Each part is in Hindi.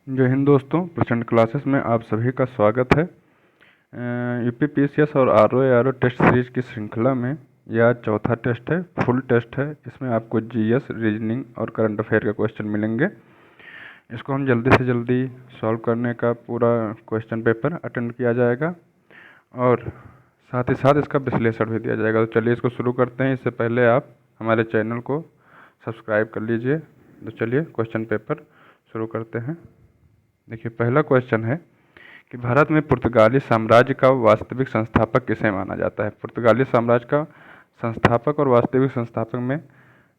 जय हिंद दोस्तों, प्रचंड क्लासेस में आप सभी का स्वागत है। यूपीपीसीएस और आरओ टेस्ट सीरीज की श्रृंखला में यह चौथा टेस्ट है, फुल टेस्ट है। इसमें आपको जीएस, रीजनिंग और करंट अफेयर का क्वेश्चन मिलेंगे। इसको हम जल्दी से जल्दी सॉल्व करने का पूरा क्वेश्चन पेपर अटेंड किया जाएगा और साथ ही साथ इसका विश्लेषण भी दिया जाएगा। तो चलिए इसको शुरू करते हैं। इससे पहले आप हमारे चैनल को सब्सक्राइब कर लीजिए। तो चलिए क्वेश्चन पेपर शुरू करते हैं। देखिए, पहला क्वेश्चन है कि भारत में पुर्तगाली साम्राज्य का वास्तविक संस्थापक किसे माना जाता है। पुर्तगाली साम्राज्य का संस्थापक और वास्तविक संस्थापक में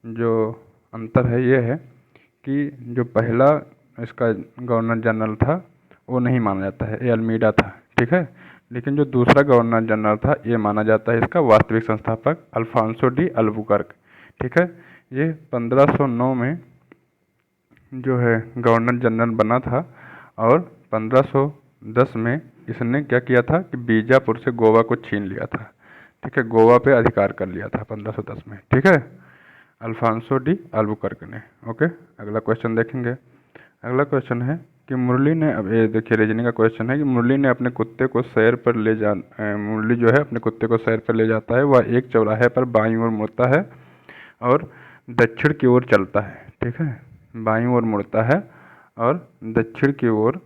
जो अंतर है ये है कि जो पहला इसका गवर्नर जनरल था वो नहीं माना जाता है, ये अल्मीडा था, ठीक है। लेकिन जो दूसरा गवर्नर जनरल था ये माना जाता है इसका वास्तविक संस्थापक, अल्फांसो डी अल्बुकर्क, ठीक है। ये 1509 में जो है गवर्नर जनरल बना था और 1510 में इसने क्या किया था कि बीजापुर से गोवा को छीन लिया था, ठीक है। गोवा पे अधिकार कर लिया था 1510 में, ठीक है, अल्फांसो डी अल्बुकर्क ने। ओके, अगला क्वेश्चन देखेंगे। अगला क्वेश्चन है कि मुरली ने, अब ये देखिए रीजनिंग का क्वेश्चन है कि मुरली ने अपने कुत्ते को सैर पर ले जा मुरली जो है अपने कुत्ते को सैर पर ले जाता है। वह एक चौराहे पर बाईं ओर मुड़ता है और दक्षिण की ओर चलता है, ठीक है। बाईं ओर मुड़ता है और दक्षिण की ओर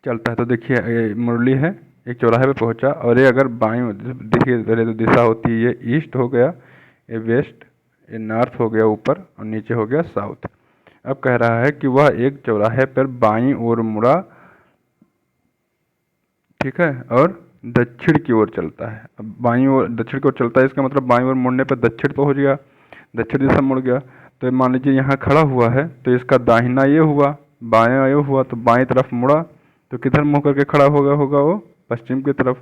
चलता है। तो देखिए ये मुरली है, एक चौराहे पे पहुंचा और ये अगर बाईं, देखिए पहले तो दिशा होती है, ये ईस्ट हो गया, ये वेस्ट, ये नॉर्थ हो गया ऊपर और नीचे हो गया साउथ। अब कह रहा है कि वह एक चौराहे पर बाईं ओर मुड़ा, ठीक है, और दक्षिण की ओर चलता है। अब बाईं ओर दक्षिण की ओर चलता है, इसका मतलब बाईं ओर मुड़ने पर दक्षिण पहुंच गया, दक्षिण दिशा मुड़ गया। तो मान लीजिए यहाँ खड़ा हुआ है तो इसका दाहिना ये हुआ, बायां ये हुआ, तो बाईं तरफ मुड़ा तो किधर मुँह करके खड़ा होगा वो पश्चिम की तरफ।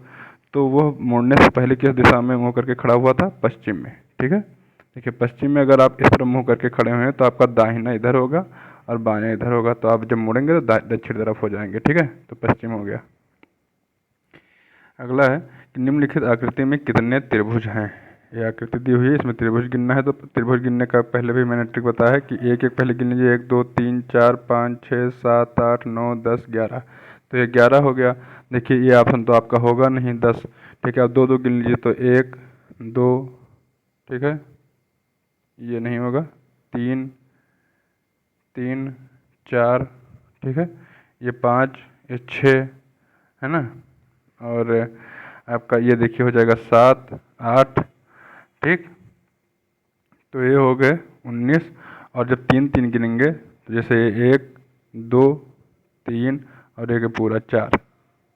तो वह मुड़ने से पहले किस दिशा में मुँह करके खड़ा हुआ था? पश्चिम में, ठीक है। देखिए पश्चिम में अगर आप इस तरफ मुँह करके खड़े हुए हैं तो आपका दाहिना इधर होगा और बायां इधर होगा, तो आप जब मुड़ेंगे तो दक्षिण तरफ हो जाएंगे, ठीक है। तो पश्चिम हो गया। अगला है कि निम्नलिखित आकृति में कितने त्रिभुज हैं। ये आकृति दी हुई है, इसमें त्रिभुज गिनना है। तो त्रिभुज गिनने का पहले भी मैंने ट्रिक बताया है कि एक एक पहले गिन लीजिए, 1 2 3 4 5 6 7 8 9 10 11। तो ये 11 हो गया। देखिए ये ऑप्शन तो आपका होगा नहीं 10, ठीक है। आप दो दो गिन लीजिए तो 1 2, ठीक है, ये नहीं होगा, 3 3 4, ठीक है, ये 5, ये 6 है ना, और आपका ये देखिए हो जाएगा 7 8, ठीक। तो ये हो गए 19। और जब 3 3 गिनेंगे तो जैसे 1 2 3 और एक पूरा 4,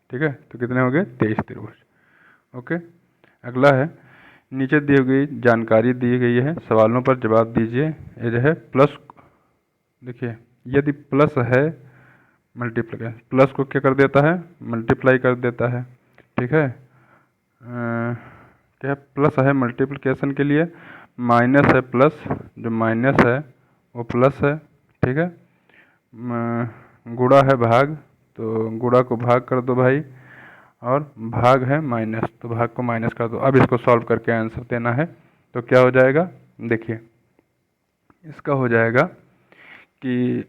ठीक है। तो कितने हो गए? 23 त्रिभुज। ओके, अगला है नीचे दी गई जानकारी दी गई है, सवालों पर जवाब दीजिए। ये जो है प्लस, देखिए यदि प्लस है मल्टीप्लाई, प्लस को क्या कर देता है? मल्टीप्लाई कर देता है, ठीक है। क्या प्लस है मल्टीप्लिकेशन के लिए, माइनस है प्लस, जो माइनस है वो प्लस है, ठीक है। गुणा है भाग, तो गुणा को भाग कर दो भाई, और भाग है माइनस, तो भाग को माइनस कर दो। अब इसको सॉल्व करके आंसर देना है। तो क्या हो जाएगा? देखिए इसका हो जाएगा कि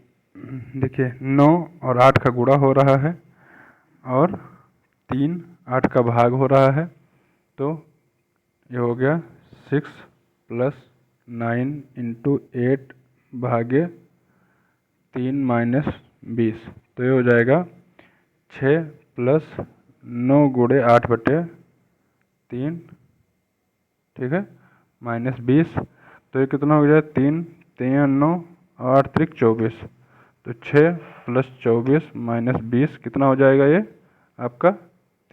देखिए 9 और 8 का गुणा हो रहा है और 3 8 का भाग हो रहा है। तो ये हो गया 6 + 9 × 8 भागे 3 - 20। तो ये हो जाएगा 6 + 9 × 8/3, ठीक है, -20। तो ये कितना हो गया? 3 3 9 8 3 24। तो 6 + 24 - 20 कितना हो जाएगा? ये आपका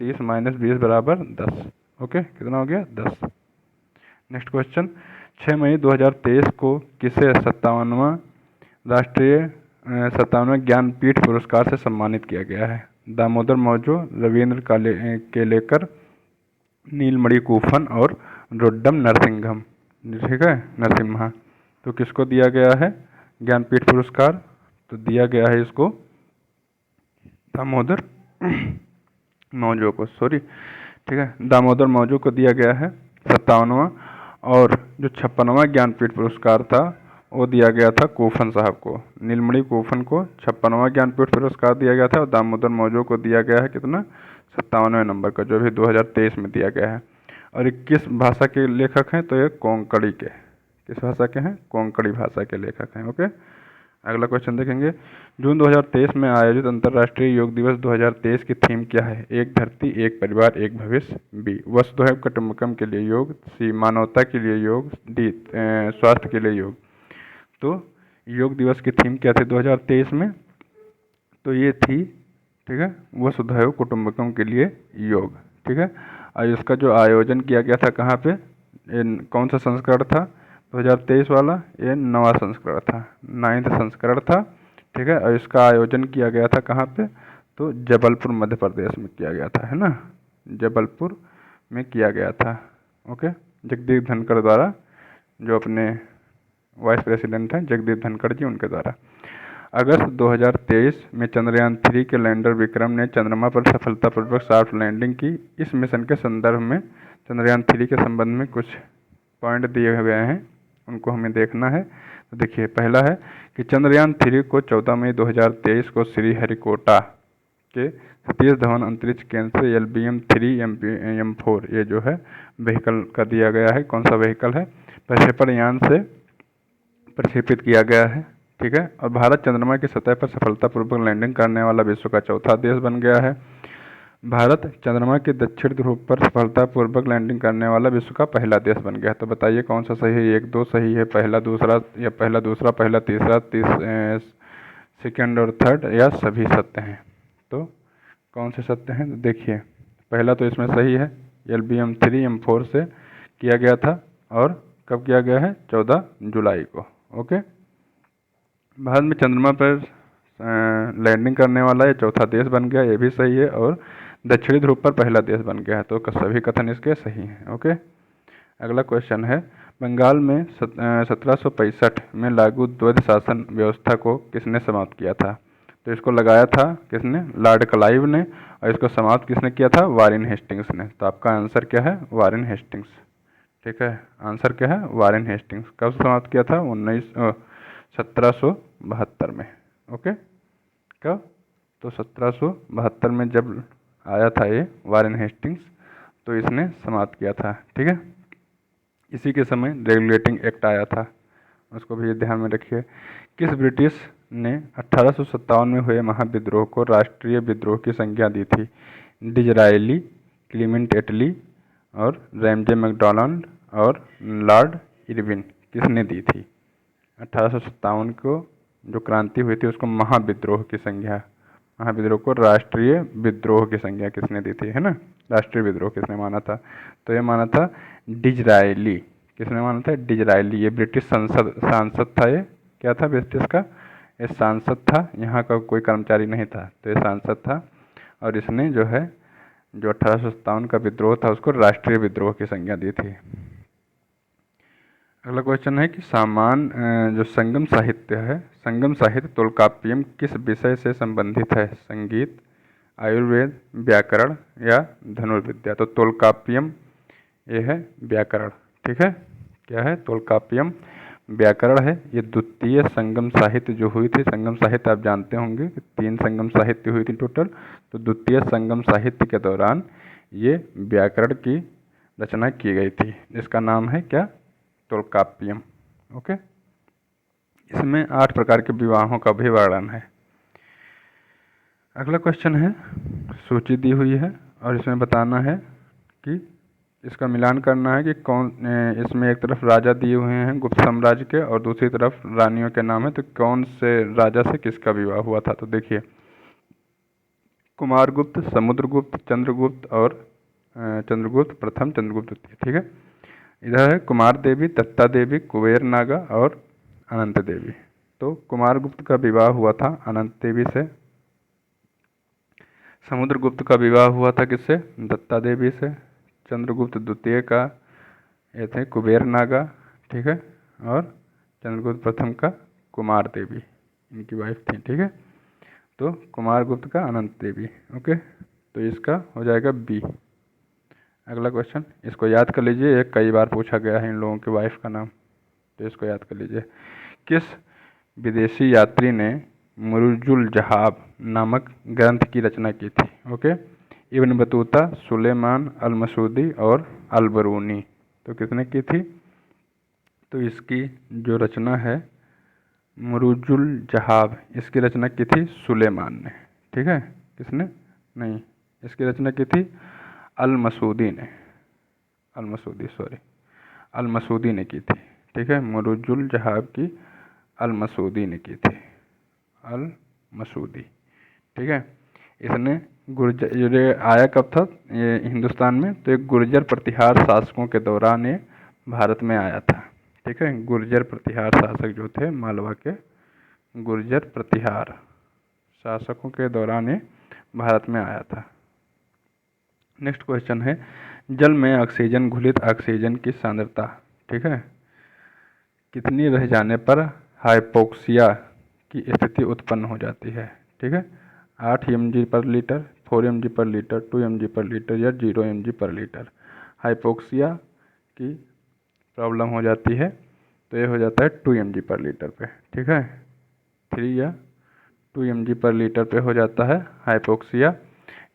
30 - 20 = 10। ओके, कितना हो गया? 10। नेक्स्ट क्वेश्चन, 6 मई 2023 को किसे 57वां राष्ट्रीय 57वें ज्ञानपीठ पुरस्कार से सम्मानित किया गया है? दामोदर मौजो, रविंद्र केलेकर, नीलमणि कूफन और रोड्डम नरसिंघम, ठीक है, नरसिम्हा। तो किसको दिया गया है ज्ञानपीठ पुरस्कार? तो दिया गया है इसको दामोदर मौजो को, सॉरी, ठीक है, दामोदर मौजो को दिया गया है 57वां। और जो 56वां ज्ञानपीठ पुरस्कार था वो दिया गया था कूफन साहब को, नीलमणि कूफन को 56वां ज्ञानपीठ पुरस्कार दिया गया था, और दामोदर मौजो को दिया गया है कितना, 57वें नंबर का, जो भी 2023 में दिया गया है। और ये किस भाषा के लेखक हैं, तो ये कोंकणी के, किस भाषा के हैं, कोंकणी भाषा के लेखक हैं। ओके, अगला क्वेश्चन देखेंगे। जून 2023 में आयोजित अंतर्राष्ट्रीय योग दिवस 2023 की थीम क्या है? एक धरती, एक परिवार, एक भविष्य। बी वसुधैव कुटुंबकम के लिए योग। सी मानवता के लिए योग। डी स्वास्थ्य के लिए योग। तो योग दिवस की थीम क्या थी 2023 में? तो ये थी, ठीक है, वसुधैव कुटुंबकम के लिए योग। ठीक है, और इसका जो आयोजन किया गया था कहाँ पे, कौन सा संस्करण था 2023 वाला? ये 9वां संस्करण था, 9th संस्करण था। ठीक है, और इसका आयोजन किया गया था कहाँ पे? तो जबलपुर मध्य प्रदेश में किया गया था, है ना, जबलपुर में किया गया था। ओके, जगदीप धनखड़ द्वारा, जो अपने वाइस प्रेसिडेंट हैं जगदीप धनखड़ जी, उनके द्वारा। अगस्त 2023 में चंद्रयान 3 के लैंडर विक्रम ने चंद्रमा पर सफलतापूर्वक सॉफ्ट लैंडिंग की। इस मिशन के संदर्भ में चंद्रयान 3 के संबंध में कुछ पॉइंट दिए हुए हैं, उनको हमें देखना है। तो देखिए, पहला है कि चंद्रयान 3 को 14 मई 2023 को श्रीहरिकोटा के सतीश धवन अंतरिक्ष केंद्र से LBM-3 M4 ये जो है व्हीकल का दिया गया है। कौन सा व्हीकल है? प्रक्षेपण यान से प्रक्षेपित किया गया है। ठीक है, और भारत चंद्रमा की सतह पर सफलतापूर्वक लैंडिंग करने वाला विश्व का चौथा देश बन गया है। भारत चंद्रमा के दक्षिण ध्रुव पर सफलतापूर्वक लैंडिंग करने वाला विश्व का पहला देश बन गया है। तो बताइए कौन सा सही है? 1 2 सही है, पहला दूसरा, या पहला दूसरा, पहला तीसरा, सेकंड और थर्ड, या सभी सत्य हैं? तो कौन से सत्य हैं? तो देखिए, पहला तो इसमें सही है, LBM-3 M4 से किया गया था, और कब किया गया है? 14 जुलाई को। ओके, भारत में चंद्रमा पर लैंडिंग करने वाला ये चौथा देश बन गया, ये भी सही है, और दक्षिणी ध्रुव पर पहला देश बन गया है। तो सभी कथन इसके सही हैं। ओके, अगला क्वेश्चन है, बंगाल में 1765 में लागू द्वैध शासन व्यवस्था को किसने समाप्त किया था? तो इसको लगाया था किसने? लॉर्ड क्लाइव ने, और इसको समाप्त किसने किया था? वारेन हेस्टिंग्स ने। तो आपका आंसर क्या है? Warren Hastings. ठीक है, आंसर क्या है? Warren Hastings. कब समाप्त किया था? 1772 में। ओके, कब? तो 1772 में जब आया था ये वारेन हेस्टिंग्स, तो इसने समाप्त किया था। ठीक है, इसी के समय रेगुलेटिंग एक्ट आया था, उसको भी ध्यान में रखिए। किस ब्रिटिश ने 1857 में हुए महाविद्रोह को राष्ट्रीय विद्रोह की संज्ञा दी थी? डिजरायली, क्लीमेंट एटली, और रैमजे मैकडॉनल्ड, और लॉर्ड इरविन, किसने दी थी? 1857 को जो क्रांति हुई थी उसको महाविद्रोह की संज्ञा, महाविद्रोह को राष्ट्रीय विद्रोह की संज्ञा किसने दी थी, है ना? राष्ट्रीय विद्रोह किसने माना था? तो ये माना था डिजरायली। किसने माना था? डिजरायली। ये ब्रिटिश सांसद था। ये क्या था ब्रिटिश का? ये सांसद था, यहाँ का कोई कर्मचारी नहीं था, तो ये सांसद था, और इसने जो है जो 1857 का विद्रोह था उसको राष्ट्रीय विद्रोह की संज्ञा दी थी। अगला क्वेश्चन है कि जो संगम साहित्य है, संगम साहित्य तोल्काप्पियम किस विषय से संबंधित है? संगीत, आयुर्वेद, व्याकरण, या धनुर्विद्या? तो तोल्काप्पियम ये है व्याकरण। ठीक है, क्या है? तोल्काप्पियम व्याकरण है। ये द्वितीय संगम साहित्य जो हुई थी, संगम साहित्य आप जानते होंगे कि 3 संगम साहित्य हुई थी टोटल, तो द्वितीय संगम साहित्य के दौरान ये व्याकरण की रचना की गई थी, जिसका नाम है क्या? तोल्काप्पियम। ओके, इसमें 8 प्रकार के विवाहों का भी वर्णन है। अगला क्वेश्चन है, सूची दी हुई है और इसमें बताना है कि इसका मिलान करना है कि कौन, इसमें एक तरफ राजा दिए हुए हैं गुप्त साम्राज्य के और दूसरी तरफ रानियों के नाम है, तो कौन से राजा से किसका विवाह हुआ था? तो देखिए, कुमारगुप्त, समुद्रगुप्त, चंद्रगुप्त, और चंद्रगुप्त प्रथम, चंद्रगुप्त द्वितीय। ठीक है, इधर है कुमार देवी, दत्ता देवी, कुबेर नागा, और अनंत देवी। तो कुमारगुप्त का विवाह हुआ था अनंत देवी से, समुद्रगुप्त का विवाह हुआ था किससे? दत्ता देवी से, चंद्रगुप्त द्वितीय का ये थे कुबेर नागा। ठीक है, और चंद्रगुप्त प्रथम का कुमार देवी, इनकी वाइफ थी। ठीक है, तो कुमारगुप्त का अनंत देवी। ओके, तो इसका हो जाएगा बी। अगला क्वेश्चन, इसको याद कर लीजिए, एक कई बार पूछा गया है इन लोगों की वाइफ का नाम, तो इसको याद कर लीजिए। किस विदेशी यात्री ने मुरुजुल जहाब नामक ग्रंथ की रचना की थी? ओके, इब्न बतूता, सुलेमान अल मसूदी और अल बरूनी। तो किसने की थी? तो इसकी जो रचना है मुरुजुल जहाब, इसकी रचना की थी सुलेमान ने। ठीक है, किसने? नहीं, इसकी रचना की थी अल मसूदी ने, अल मसूदी, सॉरी, अल मसूदी ने की थी। ठीक है, मुरुजुल जहाब की अल मसूदी ने की थी, अल मसूदी। ठीक है, इसने गुर्जर, ये आया कब था ये हिंदुस्तान में? तो एक गुर्जर प्रतिहार शासकों के दौरान ये भारत में आया था। ठीक है, गुर्जर प्रतिहार शासक जो थे मालवा के, गुर्जर प्रतिहार शासकों के दौरान ये भारत में आया था। नेक्स्ट क्वेश्चन है, जल में ऑक्सीजन घुलित ऑक्सीजन की सांद्रता, ठीक है, कितनी रह जाने पर हाइपोक्सिया की स्थिति उत्पन्न हो जाती है? ठीक है, 8 mg पर लीटर, 4 mg पर लीटर, 2 mg पर लीटर या 0 mg पर लीटर। हाइपोक्सिया की प्रॉब्लम हो जाती है तो ये हो जाता है 2 mg पर लीटर पे। ठीक है, 3 या 2 mg पर लीटर पे हो जाता है हाइपोक्सिया।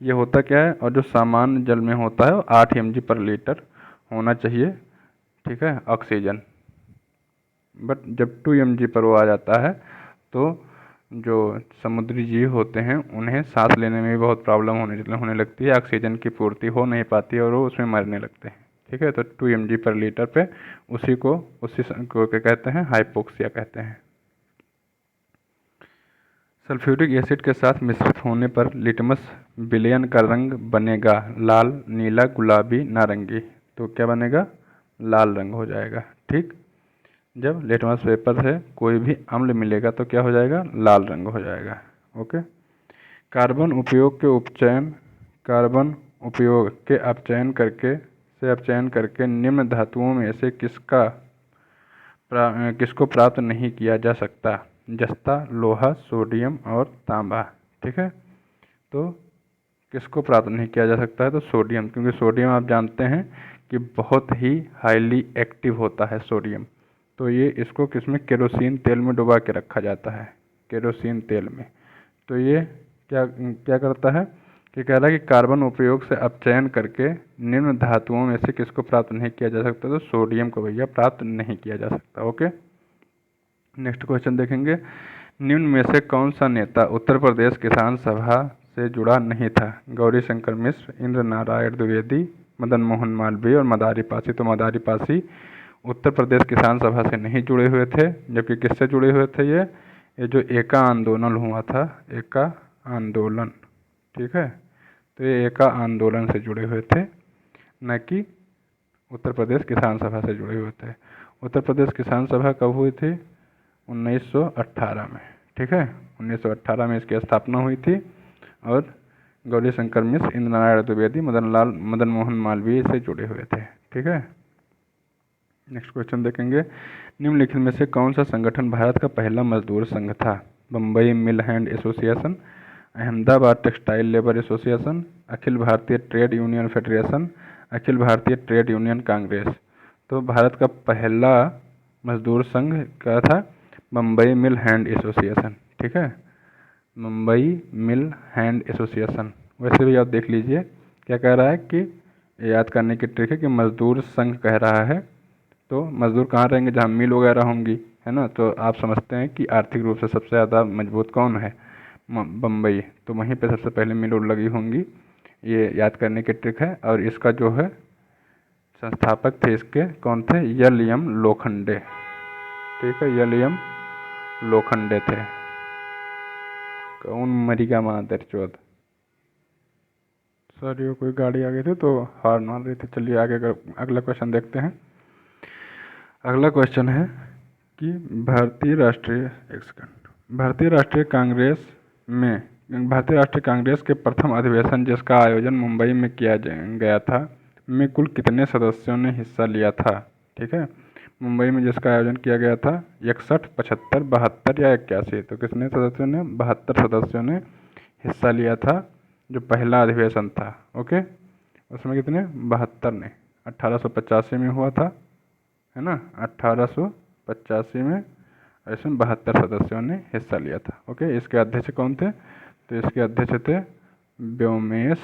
ये होता क्या है? और जो सामान्य जल में होता है वो 8 mg पर लीटर होना चाहिए। ठीक है, ऑक्सीजन, बट जब 2 mg पर वो आ जाता है तो जो समुद्री जीव होते हैं उन्हें सांस लेने में भी बहुत प्रॉब्लम होने लगती है, ऑक्सीजन की पूर्ति हो नहीं पाती है और वो उसमें मरने लगते हैं। ठीक है, तो 2 mg पर लीटर पे उसी को क्या कहते हैं? हाइपोक्सिया कहते हैं। सल्फ्यूरिक एसिड के साथ मिश्रित होने पर लिटमस विलयन का रंग बनेगा लाल, नीला, गुलाबी, नारंगी। तो क्या बनेगा? लाल रंग हो जाएगा। ठीक, जब लिटमस पेपर से कोई भी अम्ल मिलेगा तो क्या हो जाएगा? लाल रंग हो जाएगा। ओके, कार्बन उपयोग के अपचयन करके निम्न धातुओं में से किसको प्राप्त नहीं किया जा सकता? जस्ता, लोहा, सोडियम और तांबा। ठीक है, तो किसको प्राप्त नहीं किया जा सकता है? तो सोडियम, क्योंकि सोडियम आप जानते हैं कि बहुत ही हाईली एक्टिव होता है सोडियम। तो ये इसको किसमें? केरोसिन तेल में डुबा के रखा जाता है, केरोसिन तेल में। तो ये क्या क्या करता है कि कह रहा है कि कार्बन उपयोग से अपचयन करके निम्न धातुओं में से किसको प्राप्त नहीं किया जा सकता? तो सोडियम को भैया प्राप्त नहीं किया जा सकता। ओके, नेक्स्ट क्वेश्चन देखेंगे, निम्न में से कौन सा नेता उत्तर प्रदेश किसान सभा से जुड़ा नहीं था? गौरी शंकर मिश्र, इंद्र नारायण द्विवेदी, मदन मोहन मालवीय और मदारी पासी। तो मदारी पासी उत्तर प्रदेश किसान सभा से नहीं जुड़े हुए थे, जबकि किससे जुड़े हुए थे? ये जो एका आंदोलन हुआ था, एका आंदोलन, ठीक है, तो ये एका आंदोलन से जुड़े हुए थे, न कि उत्तर प्रदेश किसान सभा से जुड़े हुए थे। उत्तर प्रदेश किसान सभा कब हुई थी? 1918 में। ठीक है, 1918 में इसकी स्थापना हुई थी और गौरी शंकर मिश्र, इंद्र नारायण द्विवेदी, मदन मोहन मालवीय से जुड़े हुए थे। ठीक है, नेक्स्ट क्वेश्चन देखेंगे, निम्नलिखित में से कौन सा संगठन भारत का पहला मजदूर संघ था? Bombay mill hand association, Ahmedabad textile labour association, अखिल भारतीय ट्रेड यूनियन फेडरेशन, अखिल भारतीय ट्रेड यूनियन कांग्रेस। तो भारत का पहला मजदूर संघ क्या था? Bombay mill hand association. ठीक है, मुंबई मिल हैंड एसोसिएशन। वैसे भी आप देख लीजिए क्या कह रहा है कि याद करने की ट्रिक है कि मजदूर संघ कह रहा है, तो मजदूर कहाँ रहेंगे? जहाँ मिल वगैरह होंगी, है ना। तो आप समझते हैं कि आर्थिक रूप से सबसे ज़्यादा मजबूत कौन है? बम्बई। तो वहीं पे सबसे पहले मिल लगी होंगी, ये याद करने की ट्रिक है। और इसका जो है संस्थापक थे इसके, कौन थे? यल एम लोखंडे। ठीक है, यल एम लोखंडे थे। कौन मरीगा मादर चौथ। सर ये कोई गाड़ी आ गई थी तो हार्न मार रही थी। चलिए आगे अगला क्वेश्चन देखते हैं। अगला क्वेश्चन है कि भारतीय राष्ट्रीय कांग्रेस के प्रथम अधिवेशन जिसका आयोजन मुंबई में किया गया था में कुल कितने सदस्यों ने हिस्सा लिया था? ठीक है, मुंबई में जिसका आयोजन किया गया था 61, 75, 72 या 81। तो कितने सदस्यों ने? 72 सदस्यों ने हिस्सा लिया था, जो पहला अधिवेशन था। ओके, उसमें कितने? 72 ने। 1885 में हुआ था, है ना, 1885 में इसमें 72 सदस्यों ने हिस्सा लिया था। ओके, इसके अध्यक्ष कौन थे? तो इसके अध्यक्ष थे व्योमेश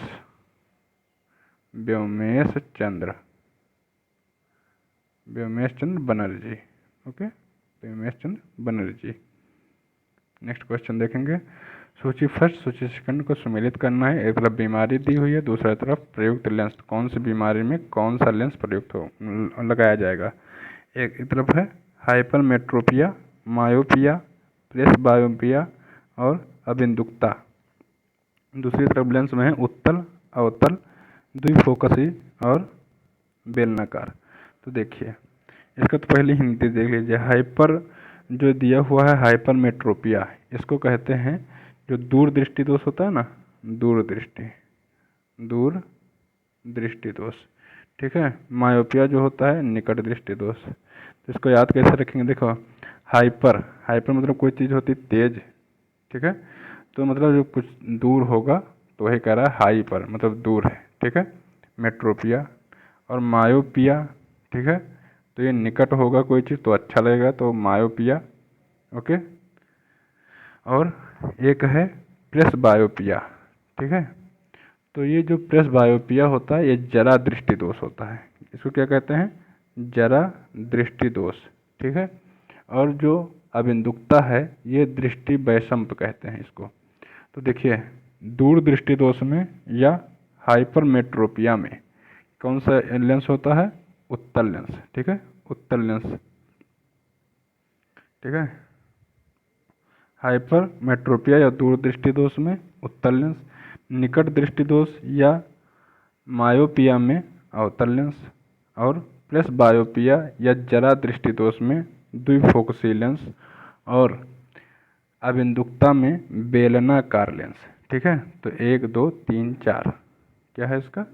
चंद्र बनर्जी। ओके, व्योमेश चंद्र बनर्जी। नेक्स्ट क्वेश्चन देखेंगे। सूची फर्स्ट सूची सेकंड को सम्मिलित करना है। एक तरफ बीमारी दी हुई है, दूसरा तरफ प्रयुक्त लेंस। कौन सी बीमारी में कौन सा लेंस प्रयुक्त हो लगाया जाएगा? एक तरफ है हाइपरमेट्रोपिया, मायोपिया, प्रेसबायोपिया और अबिंदुकता। दूसरी तरफ लेंस में है उत्तल, अवतल, द्विफोकसी और बेलनाकार। तो देखिए इसका तो पहले हिंदी देख लीजिए। हाइपर जो दिया हुआ है हाइपरमेट्रोपिया, इसको कहते हैं जो दूरदृष्टि दोष होता है ना, दूरदृष्टि दोष। ठीक है, मायोपिया जो होता है निकट दृष्टि दोष। तो इसको याद कैसे रखेंगे? देखो, हाइपर मतलब कोई चीज़ होती तेज। ठीक है, तो मतलब जो कुछ दूर होगा तो वही कह रहा है हाइपर, मतलब दूर है। ठीक है, मेट्रोपिया और मायोपिया। ठीक है, तो ये निकट होगा कोई चीज़ तो अच्छा लगेगा, तो मायोपिया। ओके, और एक है प्रेसबायोपिया। ठीक है, तो ये जो प्रेसबायोपिया होता है ये जरा दृष्टि दोष होता है। इसको क्या कहते हैं? जरा दृष्टि दोष। ठीक है, और जो अबिंदुकता है ये दृष्टि वैषम्य कहते हैं इसको। तो देखिए दूर दृष्टि दोष में या हाइपरमेट्रोपिया में कौन सा लेंस होता है? उत्तल लेंस। ठीक है, उत्तल लेंस। ठीक है, हाइपरमेट्रोपिया या दूर दृष्टि दोष में उत्तल लेंस, निकट दृष्टि दोष या मायोपिया में अवतल लेंस, और प्लस बायोपिया या जरा दृष्टि दोष में द्विफोकसी लेंस, और अबिंदुकता में बेलनाकार लेंस। ठीक है, तो 1 2 3 4 क्या है इसका?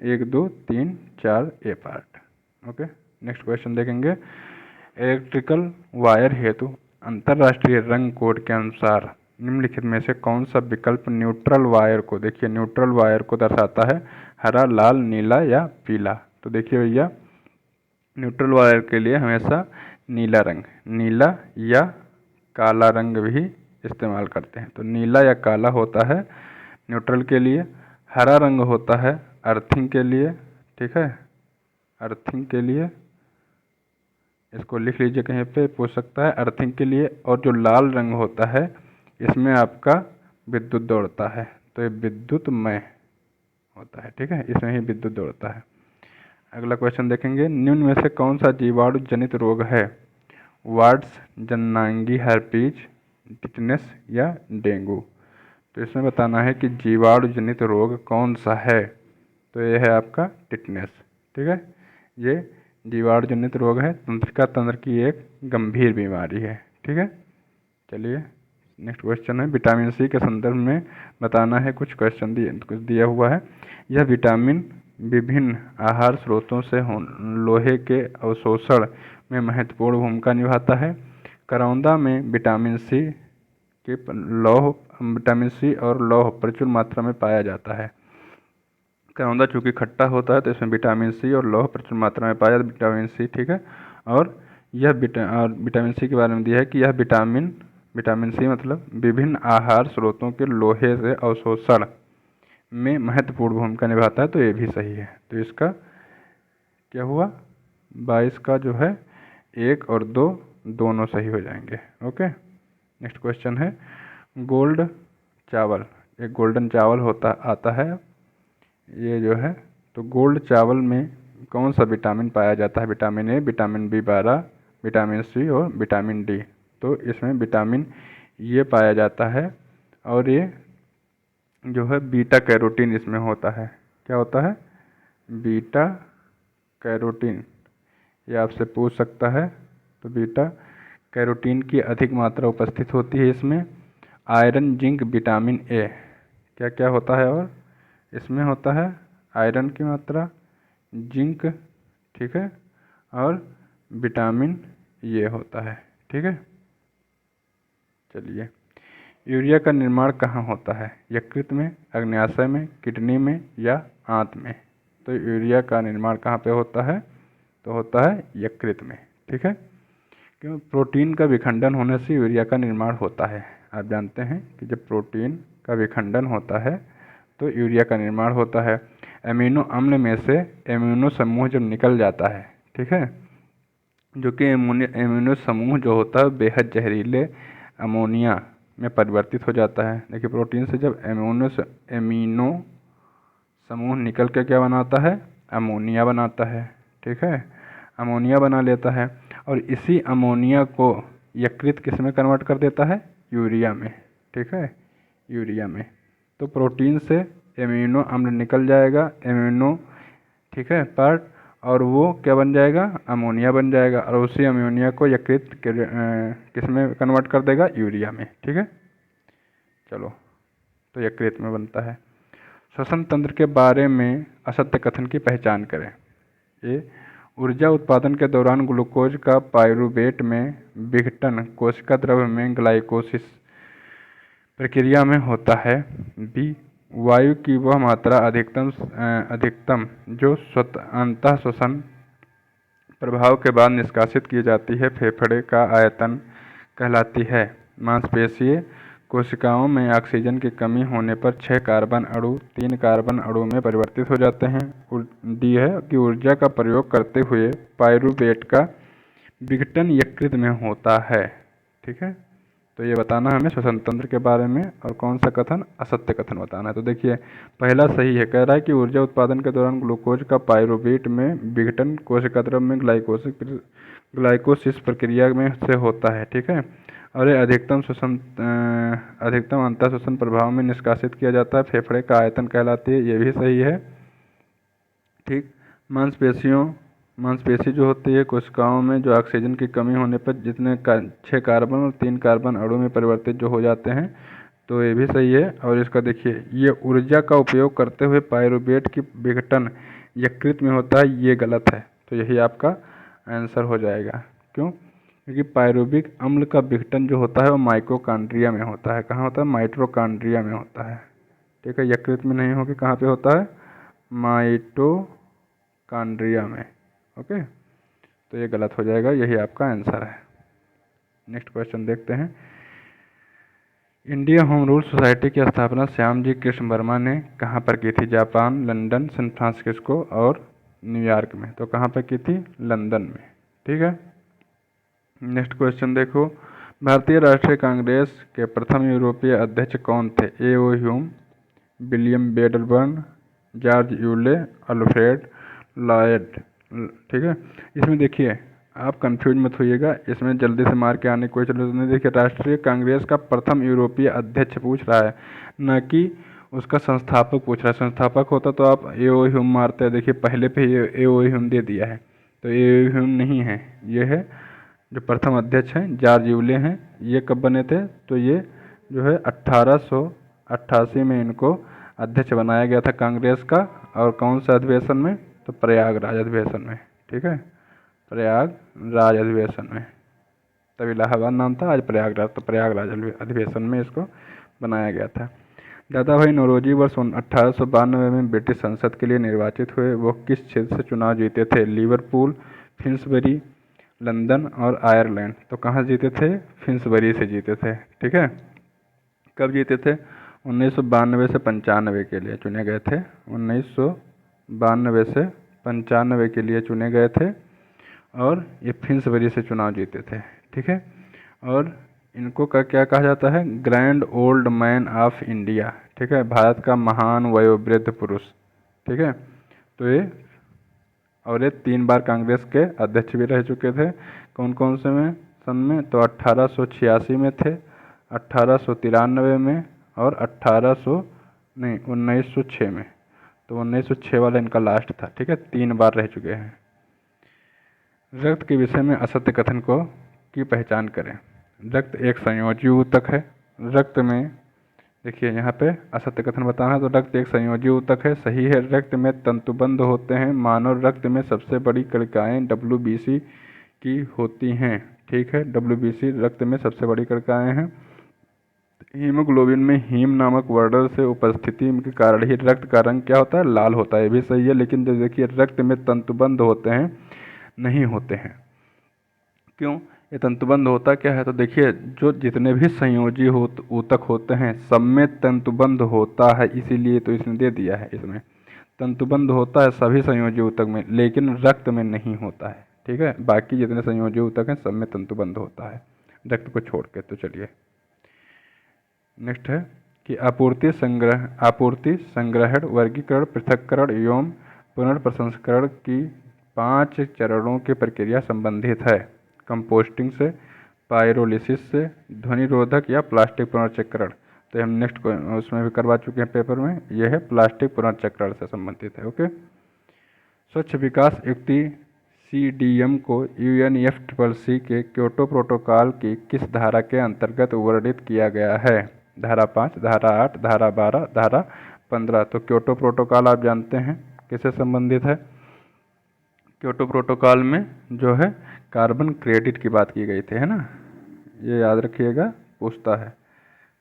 1 2 3 4 ए पार्ट। ओके, नेक्स्ट क्वेश्चन देखेंगे। इलेक्ट्रिकल वायर हेतु अंतर्राष्ट्रीय रंग कोड के अनुसार निम्नलिखित में से कौन सा विकल्प न्यूट्रल वायर को, देखिए न्यूट्रल वायर को दर्शाता है? हरा, लाल, नीला या पीला? तो देखिए भैया, न्यूट्रल वायर के लिए हमेशा नीला रंग, नीला या काला रंग भी इस्तेमाल करते हैं। तो नीला या काला होता है न्यूट्रल के लिए। हरा रंग होता है अर्थिंग के लिए। ठीक है, अर्थिंग के लिए, इसको लिख लीजिए कहीं पे, पूछ सकता है अर्थिंग के लिए। और जो लाल रंग होता है इसमें आपका विद्युत दौड़ता है, तो ये विद्युतमय होता है। ठीक है, इसमें ही विद्युत दौड़ता है। अगला क्वेश्चन देखेंगे। निम्न में से कौन सा जीवाणु जनित रोग है? वार्ड्स, जननांगी हर्पीज, टिटनेस या डेंगू? तो इसमें बताना है कि जीवाणु जनित रोग कौन सा है। तो यह है आपका टिटनेस। ठीक है, ये जीवाणु जनित रोग है, तंत्रिका तंत्र की एक गंभीर बीमारी है। ठीक है, चलिए नेक्स्ट क्वेश्चन है। विटामिन सी के संदर्भ में बताना है। कुछ दिया हुआ है। यह विटामिन विभिन्न आहार स्रोतों से लोहे के अवशोषण में महत्वपूर्ण भूमिका निभाता है। करौंदा में विटामिन सी और लौह प्रचुर मात्रा में पाया जाता है। करौंदा चूँकि खट्टा होता है तो इसमें विटामिन सी और लौह प्रचुर मात्रा में पाया जाता है, विटामिन सी। ठीक है, और यह विटामिन सी के बारे में दिया है कि यह विटामिन सी मतलब विभिन्न आहार स्रोतों के लोहे से अवशोषण में महत्वपूर्ण भूमिका निभाता है। तो ये भी सही है। तो इसका क्या हुआ? 22 का जो है 1 और 2 दोनों सही हो जाएंगे। ओके, नेक्स्ट क्वेश्चन है। गोल्ड चावल, एक गोल्डन चावल आता है ये जो है। तो गोल्ड चावल में कौन सा विटामिन पाया जाता है? Vitamin A, vitamin B12, vitamin C और विटामिन डी। तो इसमें विटामिन ये पाया जाता है, और ये जो है बीटा कैरोटीन इसमें होता है। क्या होता है? Beta carotene. ये आपसे पूछ सकता है। तो बीटा कैरोटीन की अधिक मात्रा उपस्थित होती है इसमें। आयरन, जिंक, विटामिन ए क्या क्या होता है? और इसमें होता है आयरन की मात्रा, जिंक, ठीक है, और विटामिन ये होता है। ठीक है, चलिए। यूरिया का निर्माण कहाँ होता है? यकृत में, अग्न्याशय में, किडनी में या आंत में? तो यूरिया का निर्माण कहाँ पे होता है? तो होता है यकृत में। ठीक है, क्यों? प्रोटीन का विखंडन होने से यूरिया का निर्माण होता है। आप जानते हैं कि जब प्रोटीन का विखंडन होता है तो यूरिया का निर्माण होता है। एमिनो अम्ल में से एमिनो समूह जब निकल जाता है, ठीक है, जो कि एमिनो समूह जो होता है बेहद जहरीले अमोनिया में परिवर्तित हो जाता है। देखिए, प्रोटीन से जब एमिनो समूह निकल के क्या बनाता है? अमोनिया बनाता है, ठीक है, अमोनिया बना लेता है और इसी अमोनिया को यकृत किस में कन्वर्ट कर देता है? यूरिया में, ठीक है, यूरिया में। तो प्रोटीन से एमिनो अम्ल निकल जाएगा, एमिनो, ठीक है, पार्ट, और वो क्या बन जाएगा? अमोनिया बन जाएगा और उसी अमोनिया को यकृत किस में कन्वर्ट कर देगा? यूरिया में, ठीक है। चलो, तो यकृत में बनता है। श्वसन तंत्र के बारे में असत्य कथन की पहचान करें। ये ऊर्जा उत्पादन के दौरान ग्लूकोज का पायरूवेट में विघटन कोशिका द्रव्य में ग्लाइकोसिस प्रक्रिया में होता है। बी, वायु की वह मात्रा अधिकतम जो अंतः श्वसन प्रभाव के बाद निष्कासित की जाती है फेफड़े का आयतन कहलाती है। मांसपेशीय कोशिकाओं में ऑक्सीजन की कमी होने पर 6 कार्बन अणु 3 कार्बन अणु में परिवर्तित हो जाते हैं। डी है कि ऊर्जा का प्रयोग करते हुए पायरूवेट का विघटन यकृत में होता है, ठीक है। तो ये बताना हमें श्वसन तंत्र के बारे में, और कौन सा कथन? असत्य कथन बताना है। तो देखिए, पहला सही है, कह रहा है कि ऊर्जा उत्पादन के दौरान ग्लूकोज का पायरूवेट में विघटन कोशिका द्रव्य में ग्लाइकोसिस प्रक्रिया में से होता है, ठीक है। और ये अधिकतम अंतः श्वसन प्रभाव में निष्कासित किया जाता है, फेफड़े का आयतन कहलाती है, ये भी सही है, ठीक। मांसपेशी जो होती है कोशिकाओं में जो ऑक्सीजन की कमी होने पर 6 कार्बन और 3 कार्बन अणु में परिवर्तित जो हो जाते हैं, तो ये भी सही है। और इसका देखिए, ये ऊर्जा का उपयोग करते हुए पायरूवेट की विघटन यकृत में होता है, ये गलत है। तो यही आपका आंसर हो जाएगा। क्यों? क्योंकि पायरूविक अम्ल का विघटन जो होता है वो माइटोकॉन्ड्रिया में होता है। कहाँ होता है? माइटोकॉन्ड्रिया में होता है, ठीक है। यकृत में नहीं होगी, कहाँ पे होता है? माइटोकॉन्ड्रिया में, ओके। तो ये गलत हो जाएगा, यही आपका आंसर है। नेक्स्ट क्वेश्चन देखते हैं। इंडिया होम रूल सोसाइटी की स्थापना श्यामजी कृष्ण वर्मा ने कहाँ पर की थी? जापान, लंदन, सैन फ्रांसिस्को और न्यूयॉर्क में। तो कहाँ पर की थी? लंदन में, ठीक है। नेक्स्ट क्वेश्चन देखो। भारतीय राष्ट्रीय कांग्रेस के प्रथम यूरोपीय अध्यक्ष कौन थे? A.O.. Hume, William Wedderburn, George Yule, Alfred Lloyd, ठीक है। इसमें देखिए, आप कंफ्यूज मत होइएगा, इसमें जल्दी से मार के आने की कोई जरूरत नहीं। देखिए, राष्ट्रीय कांग्रेस का प्रथम यूरोपीय अध्यक्ष पूछ रहा है, न कि उसका संस्थापक पूछ रहा है। संस्थापक होता तो आप ए.ओ. ह्यूम मारते हैं। देखिए, पहले पे ए.ओ. ह्यूम दे दिया है, तो ए.ओ. ह्यूम नहीं है, ये है जो प्रथम अध्यक्ष हैं, जॉर्ज यूले हैं। ये कब बने थे? तो ये जो है 1888 में इनको अध्यक्ष बनाया गया था कांग्रेस का। और कौन सा अधिवेशन में? तो प्रयागराज अधिवेशन में, ठीक है, प्रयागराज अधिवेशन में। तब इलाहाबाद नाम था, आज प्रयागराज, तो प्रयागराज अधिवेशन में इसको बनाया गया था। दादा भाई नौरोजी वर्ष 1892 में ब्रिटिश संसद के लिए निर्वाचित हुए। वो किस क्षेत्र से चुनाव जीते थे? लिवरपूल, फिन्सबरी, लंदन और आयरलैंड। तो कहाँ जीते थे? फिन्सबरी से जीते थे, ठीक है। कब जीते थे? 1992 से 95 के लिए चुने गए थे। 1992 से 95 के लिए चुने गए थे और ये फिन्सबरी से चुनाव जीते थे, ठीक है। और इनको का क्या कहा जाता है? Grand old man of India, ठीक है, भारत का महान वयोवृद्ध पुरुष, ठीक है। तो ये, और ये 3 बार कांग्रेस के अध्यक्ष भी रह चुके थे। कौन कौन से में सन में? तो 1886 में थे, 1893 में और 1906 में। तो 1906 वाला इनका लास्ट था, ठीक है। 3 बार रह चुके हैं। रक्त के विषय में असत्य कथन की पहचान करें। रक्त एक संयोजी ऊतक है। रक्त में देखिए, यहाँ पे असत्य कथन बताना है, तो रक्त एक संयोजी ऊतक है, सही है। रक्त में तंतुबंध होते हैं। मानव रक्त में सबसे बड़ी कणिकाएँ WBC की होती हैं, ठीक है। WBC रक्त में सबसे बड़ी कणिकाएँ हैं। हीमोग्लोबिन में हीम नामक वर्ण से उपस्थिति के कारण ही रक्त का रंग क्या होता है? लाल होता है, ये भी सही है। लेकिन जो देखिए, रक्त में तंतुबंध होते हैं, नहीं होते हैं। क्यों? ये तंतुबंध होता क्या है, तो देखिए जो जितने भी संयोजी ऊतक होते हैं सब में तंतुबंध होता है, इसीलिए तो इसने दे दिया है इसमें तंतुबंध होता है सभी संयोजी ऊतक में, लेकिन रक्त में नहीं होता है। ठीक है, बाकी जितने संयोजी ऊतक हैं सब में तंतुबंध होता है, रक्त को छोड़ के। तो चलिए नेक्स्ट है कि आपूर्ति, संग्रहण, वर्गीकरण, पृथक्करण एवं पुनर्प्रसंस्करण की 5 चरणों की प्रक्रिया संबंधित है। कंपोस्टिंग से, पायरोलिसिस से, ध्वनिरोधक या प्लास्टिक पुनर्चक्रण। तो हम नेक्स्ट को उसमें भी करवा चुके हैं पेपर में, यह है प्लास्टिक पुनर्चक्रण से संबंधित है। ओके, स्वच्छ विकास युक्ति CDM को UNFCCC के क्योटो प्रोटोकॉल की किस धारा के अंतर्गत वर्णित किया गया है? धारा 5, धारा 8, धारा 12, धारा 15। तो क्योटो प्रोटोकॉल आप जानते हैं किससे संबंधित है। क्योटो प्रोटोकॉल में जो है कार्बन क्रेडिट की बात की गई थी, है ना, ये याद रखिएगा, पूछता है।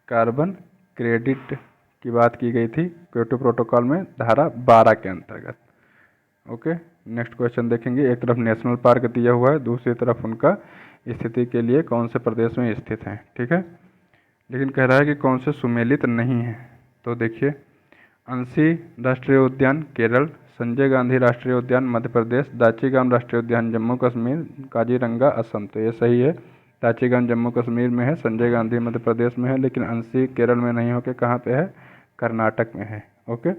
कार्बन क्रेडिट की बात की गई थी क्योटो प्रोटोकॉल में धारा 12 के अंतर्गत। ओके, नेक्स्ट क्वेश्चन देखेंगे। एक तरफ नेशनल पार्क दिया हुआ है, दूसरी तरफ उनका स्थिति के लिए कौन से प्रदेश में स्थित है। ठीक है, लेकिन कह रहा है कि कौन से सुमेलित नहीं है। तो देखिए, अंशी राष्ट्रीय उद्यान केरल, संजय गांधी राष्ट्रीय उद्यान मध्य प्रदेश, दाचीगाम राष्ट्रीय उद्यान जम्मू कश्मीर, काजीरंगा असम। तो ये सही है, दाचीगाम जम्मू कश्मीर में है, संजय गांधी मध्य प्रदेश में है, लेकिन अंशी केरल में नहीं होकर कहाँ पे है, कर्नाटक में है। ओके,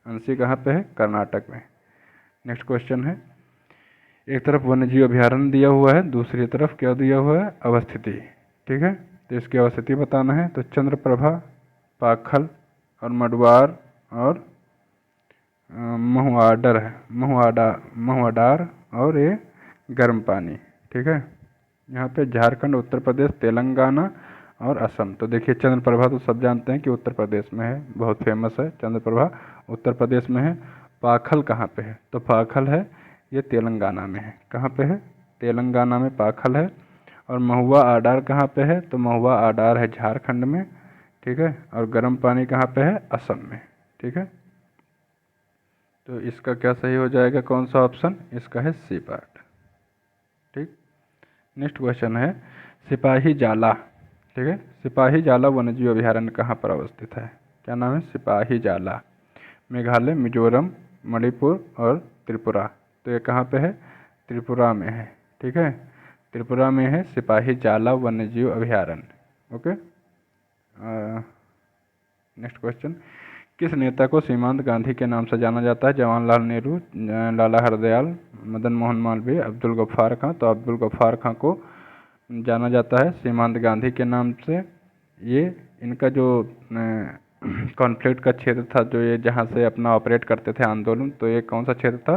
अंशी कहाँ पे है, कर्नाटक में। नेक्स्ट क्वेश्चन है, एक तरफ वन्यजीव अभ्यारण्य दिया हुआ है, दूसरी तरफ क्या दिया हुआ है, अवस्थिति। ठीक है, तो इसकी अवस्थिति बताना है। तो चंद्रप्रभा, पाखल और मडवार और महुआडर है, महुआडार और ये गर्म पानी। ठीक है, यहाँ पे झारखंड, उत्तर प्रदेश, तेलंगाना और असम। तो देखिए चंद्रप्रभा तो सब जानते हैं कि उत्तर प्रदेश में है, बहुत फेमस है चंद्रप्रभा, उत्तर प्रदेश में है। पाखल कहाँ पे है, तो पाखल है ये तेलंगाना में है। कहाँ पे है, तेलंगाना में पाखल है। और महुआ आडार कहाँ पे है, तो महुआ आडार है झारखंड में। ठीक है, और गर्म पानी कहाँ पे है, असम में। ठीक है, तो इसका क्या सही हो जाएगा, कौन सा ऑप्शन, इसका है सी पार्ट। ठीक, नेक्स्ट क्वेश्चन है सिपाही जाला। ठीक है, सिपाही जाला वन्यजीव अभ्यारण्य कहाँ पर अवस्थित है, क्या नाम है, सिपाही जाला। मेघालय, मिजोरम, मणिपुर और त्रिपुरा। तो ये कहाँ पे है, त्रिपुरा में है। ठीक है, त्रिपुरा में है सिपाही जाला वन्यजीव अभ्यारण्य। ओके, नेक्स्ट क्वेश्चन, किस नेता को सीमांत गांधी के नाम से जाना जाता है, जवाहरलाल नेहरू, लाला हरदयाल, मदन मोहन मालवीय, अब्दुल गफ्फार खां। तो अब्दुल गफ्फार खां को जाना जाता है सीमांत गांधी के नाम से। ये इनका जो कॉन्फ्लिक्ट का क्षेत्र था, जो ये जहाँ से अपना ऑपरेट करते थे आंदोलन, तो ये कौन सा क्षेत्र था,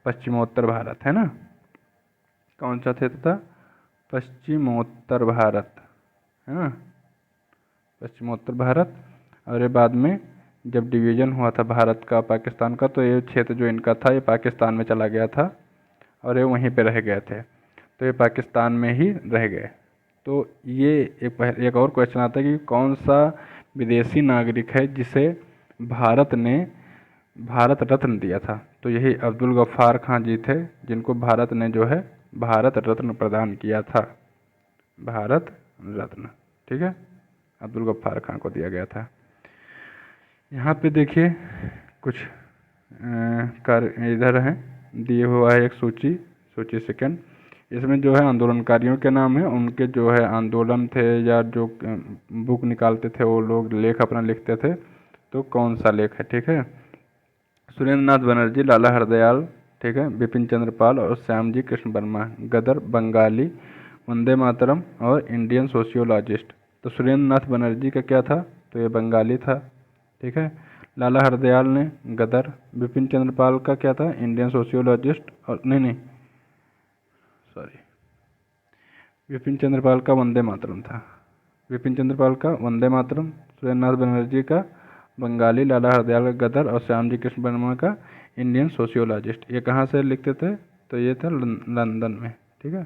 पश्चिमोत्तर भारत, है ना, कौन सा क्षेत्र था, पश्चिमोत्तर भारत, है ना, पश्चिमोत्तर भारत। और ये बाद में जब डिवीज़न हुआ था भारत का पाकिस्तान का, तो ये क्षेत्र जो इनका था ये पाकिस्तान में चला गया था और ये वहीं पे रह गए थे, तो ये पाकिस्तान में ही रह गए। तो ये एक और क्वेश्चन आता है कि कौन सा विदेशी नागरिक है जिसे भारत ने भारत रत्न दिया था। तो यही अब्दुल गफ्फार खां जी थे, जिनको भारत ने जो है भारत रत्न प्रदान किया था, भारत रत्न। ठीक है, अब्दुल गफ्फार खां को दिया गया था। यहाँ पे देखिए कुछ कार्य इधर हैं, दिए हुआ है एक सूची सेकंड। इसमें जो है आंदोलनकारियों के नाम है, उनके जो है आंदोलन थे या जो बुक निकालते थे वो लोग लेख अपना लिखते थे, तो कौन सा लेख है। ठीक है, सुरेंद्र नाथ बनर्जी, लाला हरदयाल, ठीक है, बिपिन चंद्र पाल और श्यामजी कृष्ण वर्मा। गदर, बंगाली, वंदे मातरम और इंडियन सोशियोलॉजिस्ट। तो सुरेंद्र नाथ बनर्जी का क्या था, तो ये बंगाली था। ठीक है, लाला हरदयाल ने गदर, बिपिन चंद्र पाल का क्या था, इंडियन सोशियोलॉजिस्ट, और नहीं सॉरी, बिपिन चंद्र पाल का वंदे मातरम था, बिपिन चंद्र पाल का वंदे मातरम, सुरेंद्र नाथ बनर्जी का बंगाली, लाला हरदयाल का गदर और श्यामजी कृष्ण वर्मा का इंडियन सोशियोलॉजिस्ट। ये कहाँ से लिखते थे, तो ये था लंदन में। ठीक है,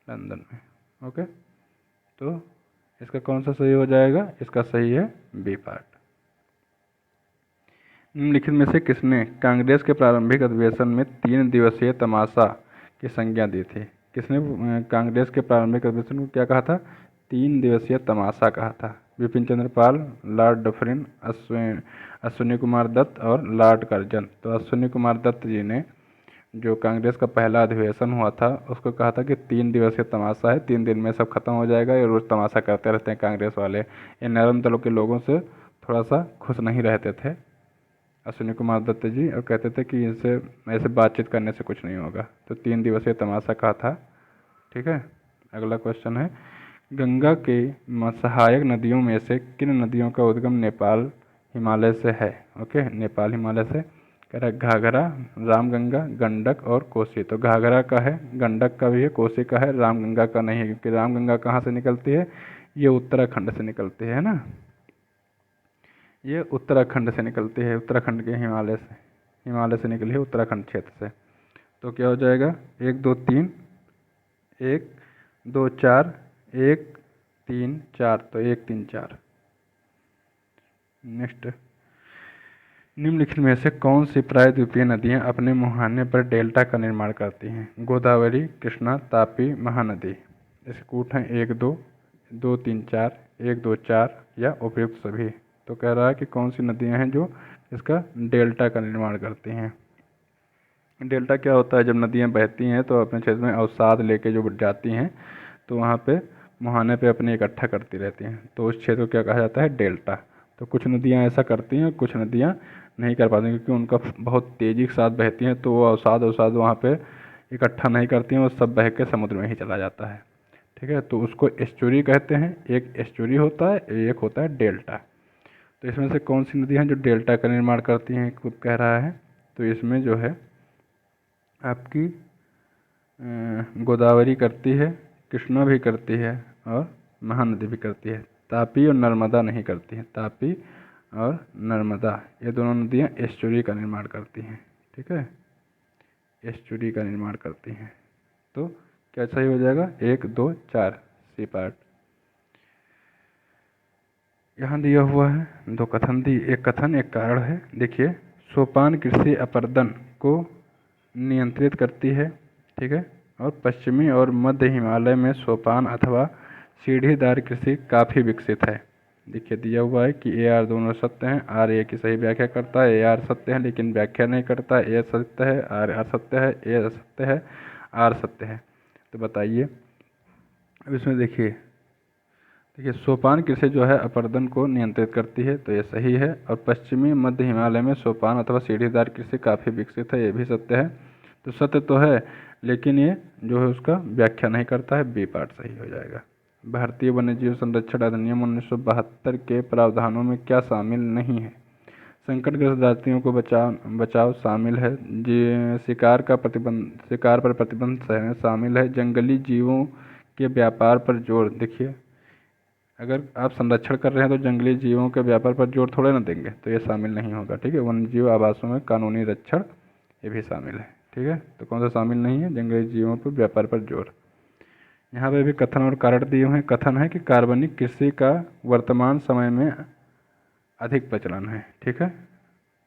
लंदन में। ओके, तो इसका कौन सा सही हो जाएगा, इसका सही है बी पार्ट। निम्नलिखित में से किसने कांग्रेस के प्रारंभिक अधिवेशन में 3 दिवसीय तमाशा की संज्ञा दी थी। किसने कांग्रेस के प्रारंभिक अधिवेशन को क्या कहा था? 3 दिवसीय तमाशा कहा था। विपिन चंद्र पाल, लॉर्ड डफरिन, अश्विनी कुमार दत्त और लॉर्ड कर्जन। तो अश्विनी कुमार दत्त जी ने जो कांग्रेस का पहला अधिवेशन हुआ था उसको कहा था कि 3 दिवसीय तमाशा है, 3 दिन में सब खत्म हो जाएगा। ये रोज़ तमाशा करते रहते हैं कांग्रेस वाले, ये नरम दलों के लोगों से थोड़ा सा खुश नहीं रहते थे अश्विनी कुमार दत्त जी, और कहते थे कि इनसे ऐसे बातचीत करने से कुछ नहीं होगा। तो 3 दिवसीय तमाशा कहा था। ठीक है, अगला क्वेश्चन है, गंगा के सहायक नदियों में से किन नदियों का उद्गम नेपाल हिमालय से है? ओके, नेपाल हिमालय से। कह रहा है घाघरा, रामगंगा, गंडक और कोसी। तो घाघरा का है, गंडक का भी है, कोसी का है, रामगंगा का नहीं है, क्योंकि रामगंगा कहाँ से निकलती है? ये उत्तराखंड से निकलती है ना, ये उत्तराखंड से निकलती है, उत्तराखंड के हिमालय से निकली है, उत्तराखंड क्षेत्र से। तो क्या हो जाएगा? 1 2 3, 1 2 4, 1 3 4, तो 1 3 4। नेक्स्ट, निम्नलिखित में से कौन सी प्रायद्वीपीय नदियां अपने मुहाने पर डेल्टा का निर्माण करती हैं? गोदावरी, कृष्णा, तापी, महानदी। इसके कूट हैं 1 2, 2 3 4, 1 2 4 या उपयुक्त सभी। तो कह रहा है कि कौन सी नदियां हैं जो इसका डेल्टा का निर्माण करती हैं। डेल्टा क्या होता है? जब नदियां बहती हैं तो अपने क्षेत्र में अवसाद लेके जो जाती हैं तो वहाँ पे मुहाने पे अपने इकट्ठा करती रहती हैं, तो उस क्षेत्र को क्या कहा जाता है? डेल्टा। तो कुछ नदियाँ ऐसा करती हैं, कुछ नदियाँ नहीं कर पाती, क्योंकि उनका बहुत तेज़ी के साथ बहती हैं, तो वो अवसाद वहाँ पे इकट्ठा नहीं करती हैं, वो सब बह के समुद्र में ही चला जाता है। ठीक है, तो उसको एस्चुरी कहते हैं। एक एस्चुरी होता है, एक होता है डेल्टा। तो इसमें से कौन सी नदियाँ हैं जो डेल्टा का निर्माण करती हैं, खुद कह रहा है? तो इसमें जो है आपकी गोदावरी करती है, कृष्णा भी करती है और महानदी भी करती है। तापी और नर्मदा नहीं करती हैं। तापी और नर्मदा ये दोनों नदियाँ एस्चुरी का निर्माण करती हैं। ठीक है, एस्चुरी का निर्माण करती हैं। तो क्या सही हो जाएगा? 1 2 4 सी पार्ट। यहाँ दिया हुआ है 2 कथन एक कथन एक कारण है। देखिए, सोपान कृषि अपर्दन को नियंत्रित करती है। ठीक है, और पश्चिमी और मध्य हिमालय में सोपान अथवा सीढ़ीदार कृषि काफ़ी विकसित है। देखिए दिया हुआ है कि ए आर दोनों सत्य हैं। आर ए की सही व्याख्या करता है, ए आर सत्य है लेकिन व्याख्या नहीं करता। ए सत्य है, आर असत्य है, ए असत्य है, आर सत्य है। तो बताइए, अब इसमें देखिए सोपान कृषि जो है अपर्दन को नियंत्रित करती है, तो ये सही है। और पश्चिमी मध्य हिमालय में सोपान अथवा सीढ़ीदार कृषि काफ़ी विकसित है, ये भी सत्य है। तो सत्य तो है, लेकिन ये जो है उसका व्याख्या नहीं करता है, बी पार्ट सही हो जाएगा। भारतीय वन्यजीव संरक्षण अधिनियम 1972 के प्रावधानों में क्या शामिल नहीं है? संकटग्रस्त जातियों को बचाव शामिल है। शिकार पर प्रतिबंध शामिल है। जंगली जीवों के व्यापार पर जोर। देखिए, अगर आप संरक्षण कर रहे हैं तो जंगली जीवों के व्यापार पर जोर थोड़े ना देंगे, तो ये शामिल नहीं होगा। ठीक है, वन्यजीव आवासों में कानूनी रक्षण ये भी शामिल है। ठीक है, तो कौन सा शामिल नहीं है? जंगली जीवों पर व्यापार पर जोर। यहाँ पे भी कथन और कारण दिए हुए हैं। कथन है कि कार्बनिक कृषि का वर्तमान समय में अधिक प्रचलन है। ठीक है,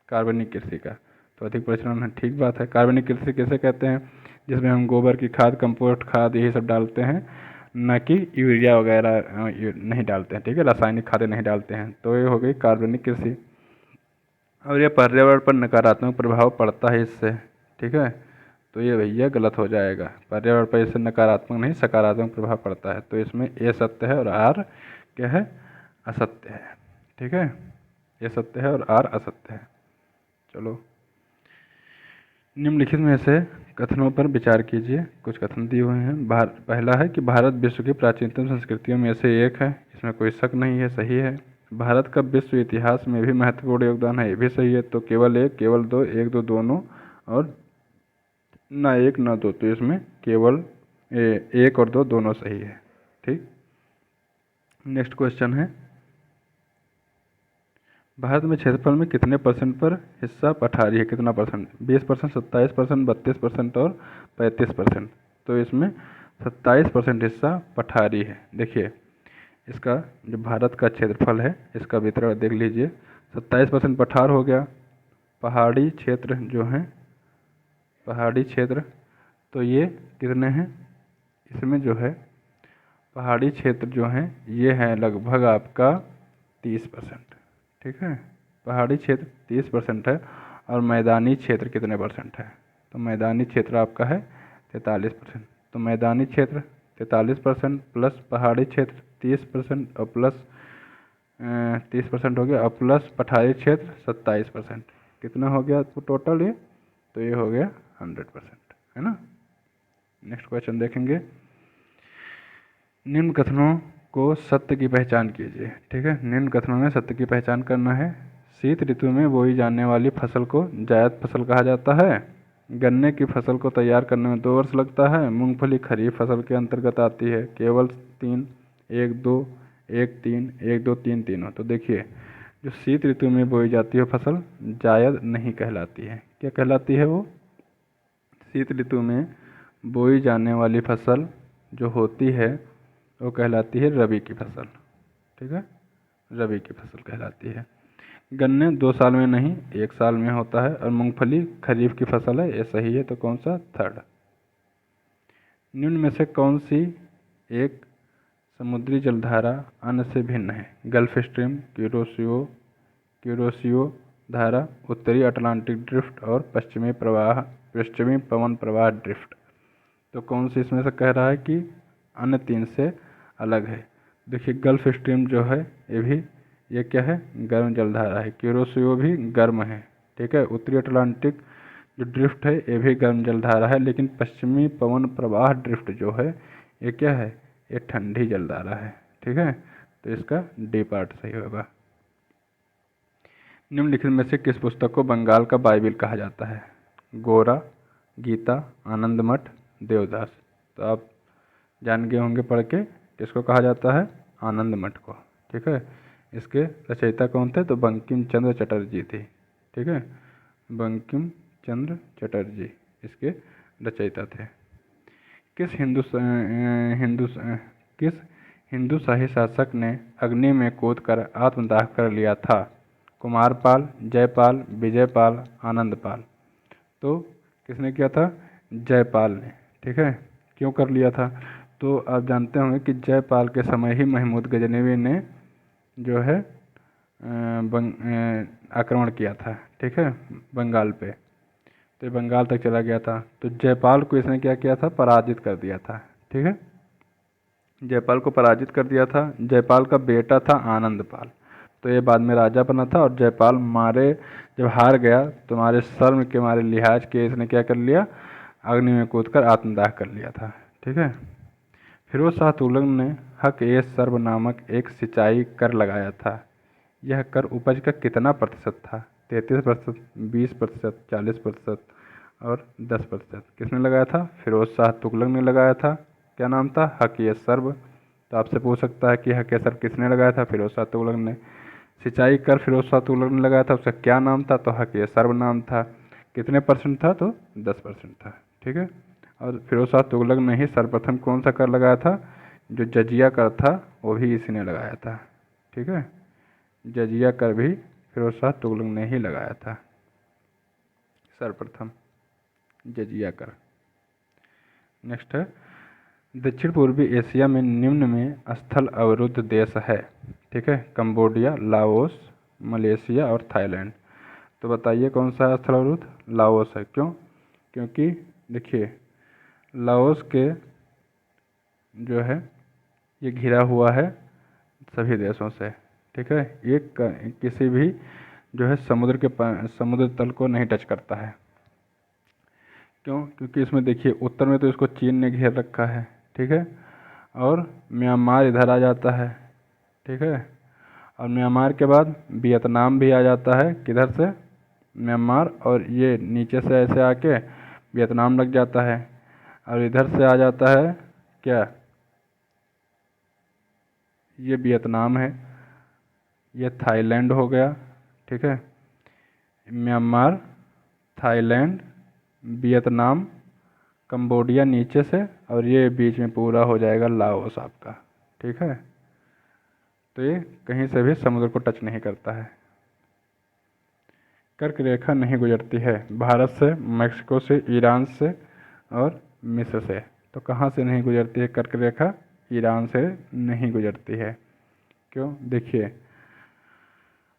कार्बनिक कृषि का तो अधिक प्रचलन है, ठीक बात है। कार्बनिक कृषि किसे कहते हैं? जिसमें हम गोबर की खाद, कंपोस्ट खाद यही सब डालते हैं, न कि यूरिया वगैरह नहीं डालते हैं। ठीक है, रासायनिक खादें नहीं डालते हैं, तो ये हो गई कार्बनिक कृषि। और ये पर्यावरण पर नकारात्मक प्रभाव पड़ता है इससे। ठीक है, तो ये भैया गलत हो जाएगा। पर्यावरण पर इससे नकारात्मक नहीं सकारात्मक प्रभाव पड़ता है। तो इसमें ए सत्य है और आर क्या है? असत्य है। ठीक है, ये सत्य है और आर असत्य है। चलो, निम्नलिखित में से कथनों पर विचार कीजिए। कुछ कथन दिए हुए हैं। पहला है कि भारत विश्व की प्राचीनतम संस्कृतियों में से एक है, इसमें कोई शक नहीं है, सही है। भारत का विश्व इतिहास में भी महत्वपूर्ण योगदान है, ये भी सही है। तो केवल एक, केवल दो, एक दो दोनों, और ना एक ना दो, तो इसमें केवल एक और दो दोनों सही है। ठीक, नेक्स्ट क्वेश्चन है, भारत में क्षेत्रफल में कितने परसेंट पर हिस्सा पठारी है? कितना परसेंट? 20%, 27%, 32% और 35%। तो इसमें 27% हिस्सा पठारी है। देखिए, इसका जो भारत का क्षेत्रफल है इसका वितरण देख लीजिए। 27% पठार हो गया। पहाड़ी क्षेत्र जो हैं, पहाड़ी क्षेत्र तो ये कितने हैं? इसमें जो है पहाड़ी क्षेत्र जो हैं ये हैं लगभग आपका 30%। ठीक है, पहाड़ी क्षेत्र 30% है और मैदानी क्षेत्र कितने परसेंट है? तो मैदानी क्षेत्र आपका है 43%। तो मैदानी क्षेत्र 43% प्लस पहाड़ी क्षेत्र 30% और प्लस 30% हो गया और प्लस पठारी क्षेत्र 27%। कितना हो गया तो टोटल ये? तो ये हो गया 100%, है ना। नेक्स्ट क्वेश्चन देखेंगे। निम्न कथनों को सत्य की पहचान कीजिए। ठीक है, निम्न कथनों में सत्य की पहचान करना है। शीत ऋतु में बोई जाने वाली फसल को जायद फसल कहा जाता है। गन्ने की फसल को तैयार करने में 2 वर्ष लगता है। मूंगफली खरीफ फसल के अंतर्गत आती है। केवल 3, 1, 2, 1, 3, 1, 2, 3 तीनों। तो देखिए, जो शीत ऋतु में बोई जाती है फसल जायद नहीं कहलाती है। क्या कहलाती है वो? शीत ऋतु में बोई जाने वाली फसल जो होती है वो कहलाती है रबी की फसल। ठीक है, रबी की फसल कहलाती है। गन्ने 2 साल में नहीं 1 साल में होता है और मूंगफली खरीफ की फसल है। ये सही है, तो कौन सा? थर्ड। निम्न में से कौन सी एक समुद्री जलधारा अन्य से भिन्न है? गल्फ स्ट्रीम, क्यूरोसियो धारा, उत्तरी अटलांटिक ड्रिफ्ट और पश्चिमी पवन प्रवाह ड्रिफ्ट। तो कौन सी इसमें से कह रहा है कि अन्य 3 से अलग है? देखिए, गल्फ स्ट्रीम जो है ये क्या है? गर्म जलधारा है। क्यूरोसियो भी गर्म है। ठीक है, उत्तरी अटलांटिक जो ड्रिफ्ट है ये भी गर्म जलधारा है, लेकिन पश्चिमी पवन प्रवाह ड्रिफ्ट जो है ये क्या है? ये ठंडी जलधारा है। ठीक है, तो इसका डी पार्ट सही होगा। निम्नलिखित में से किस पुस्तक को बंगाल का बाइबिल कहा जाता है? गोरा, गीता, आनंद मठ, देवदास। तो आप जान गए होंगे पढ़ के किसको कहा जाता है? आनंद मठ को। ठीक है, इसके रचयिता कौन थे? तो बंकिम चंद्र चटर्जी थे। ठीक है, बंकिम चंद्र चटर्जी इसके रचयिता थे। किस हिंदू शाही शासक ने अग्नि में कूदकर आत्मदाह कर लिया था? कुमारपाल, जयपाल, विजयपाल, आनंदपाल। तो किसने किया था? जयपाल ने। ठीक है, क्यों कर लिया था? तो आप जानते होंगे कि जयपाल के समय ही महमूद गजनवी ने जो है आक्रमण किया था। ठीक है, बंगाल पे। तो ये बंगाल तक चला गया था। तो जयपाल को इसने क्या किया था? पराजित कर दिया था। ठीक है, जयपाल को पराजित कर दिया था। जयपाल का बेटा था आनंदपाल, तो ये बाद में राजा बना था। और जयपाल जब हार गया तो हमारे शर्म के मारे लिहाज के इसने क्या कर लिया? अग्नि में कूदकर आत्मदाह कर लिया था। ठीक है, फिरोज शाह तुगलक ने हक ए सर्ब नामक एक सिंचाई कर लगाया था। यह कर उपज का कितना प्रतिशत था? 33%, 20%, 40% और 10%। किसने लगाया था? फिरोज शाह तुगलक ने लगाया था। क्या नाम था? हक ए सर्ब। तो आपसे पूछ सकता है कि हक ए सर्ब किसने लगाया था? फिरोज शाह तुगलक ने। सिंचाई कर फिरोज शाह तुगलक ने लगाया था, उसका क्या नाम था? तो हक ए सर्ब नाम था। कितने परसेंट था? तो 10% था। ठीक है, और फिरोज शाह तुगलक ने ही सर्वप्रथम कौन सा कर लगाया था? जो जजिया कर था वो भी इसी ने लगाया था। ठीक है, जजिया कर भी फिरोज शाह तुगलक ने ही लगाया था सर्वप्रथम, जजिया कर। नेक्स्ट है, दक्षिण पूर्वी एशिया में निम्न में स्थल अवरुद्ध देश है। ठीक है, कंबोडिया, लाओस, मलेशिया और थाईलैंड। तो बताइए कौन सा स्थल अवरुद्ध? लाओस है। क्यों? क्योंकि देखिए, लाओस के जो है ये घिरा हुआ है सभी देशों से। ठीक है, ये किसी भी जो है समुद्र तल को नहीं टच करता है। क्यों? क्योंकि इसमें देखिए, उत्तर में तो इसको चीन ने घेर रखा है। ठीक है, और म्यांमार इधर आ जाता है। ठीक है, और म्यांमार के बाद वियतनाम भी आ जाता है। किधर से? म्यांमार, और ये नीचे से ऐसे आके वियतनाम लग जाता है। और इधर से आ जाता है क्या? ये वियतनाम है, ये थाईलैंड हो गया। ठीक है, म्यांमार, थाईलैंड, वियतनाम, कंबोडिया नीचे से, और ये बीच में पूरा हो जाएगा लाओस आपका। ठीक है, तो ये कहीं से भी समुद्र को टच नहीं करता है। कर्क रेखा नहीं गुजरती है भारत से, मैक्सिको से, ईरान से और मिस्र से। तो कहाँ से नहीं गुजरती है कर्क रेखा? ईरान से नहीं गुजरती है। क्यों? देखिए,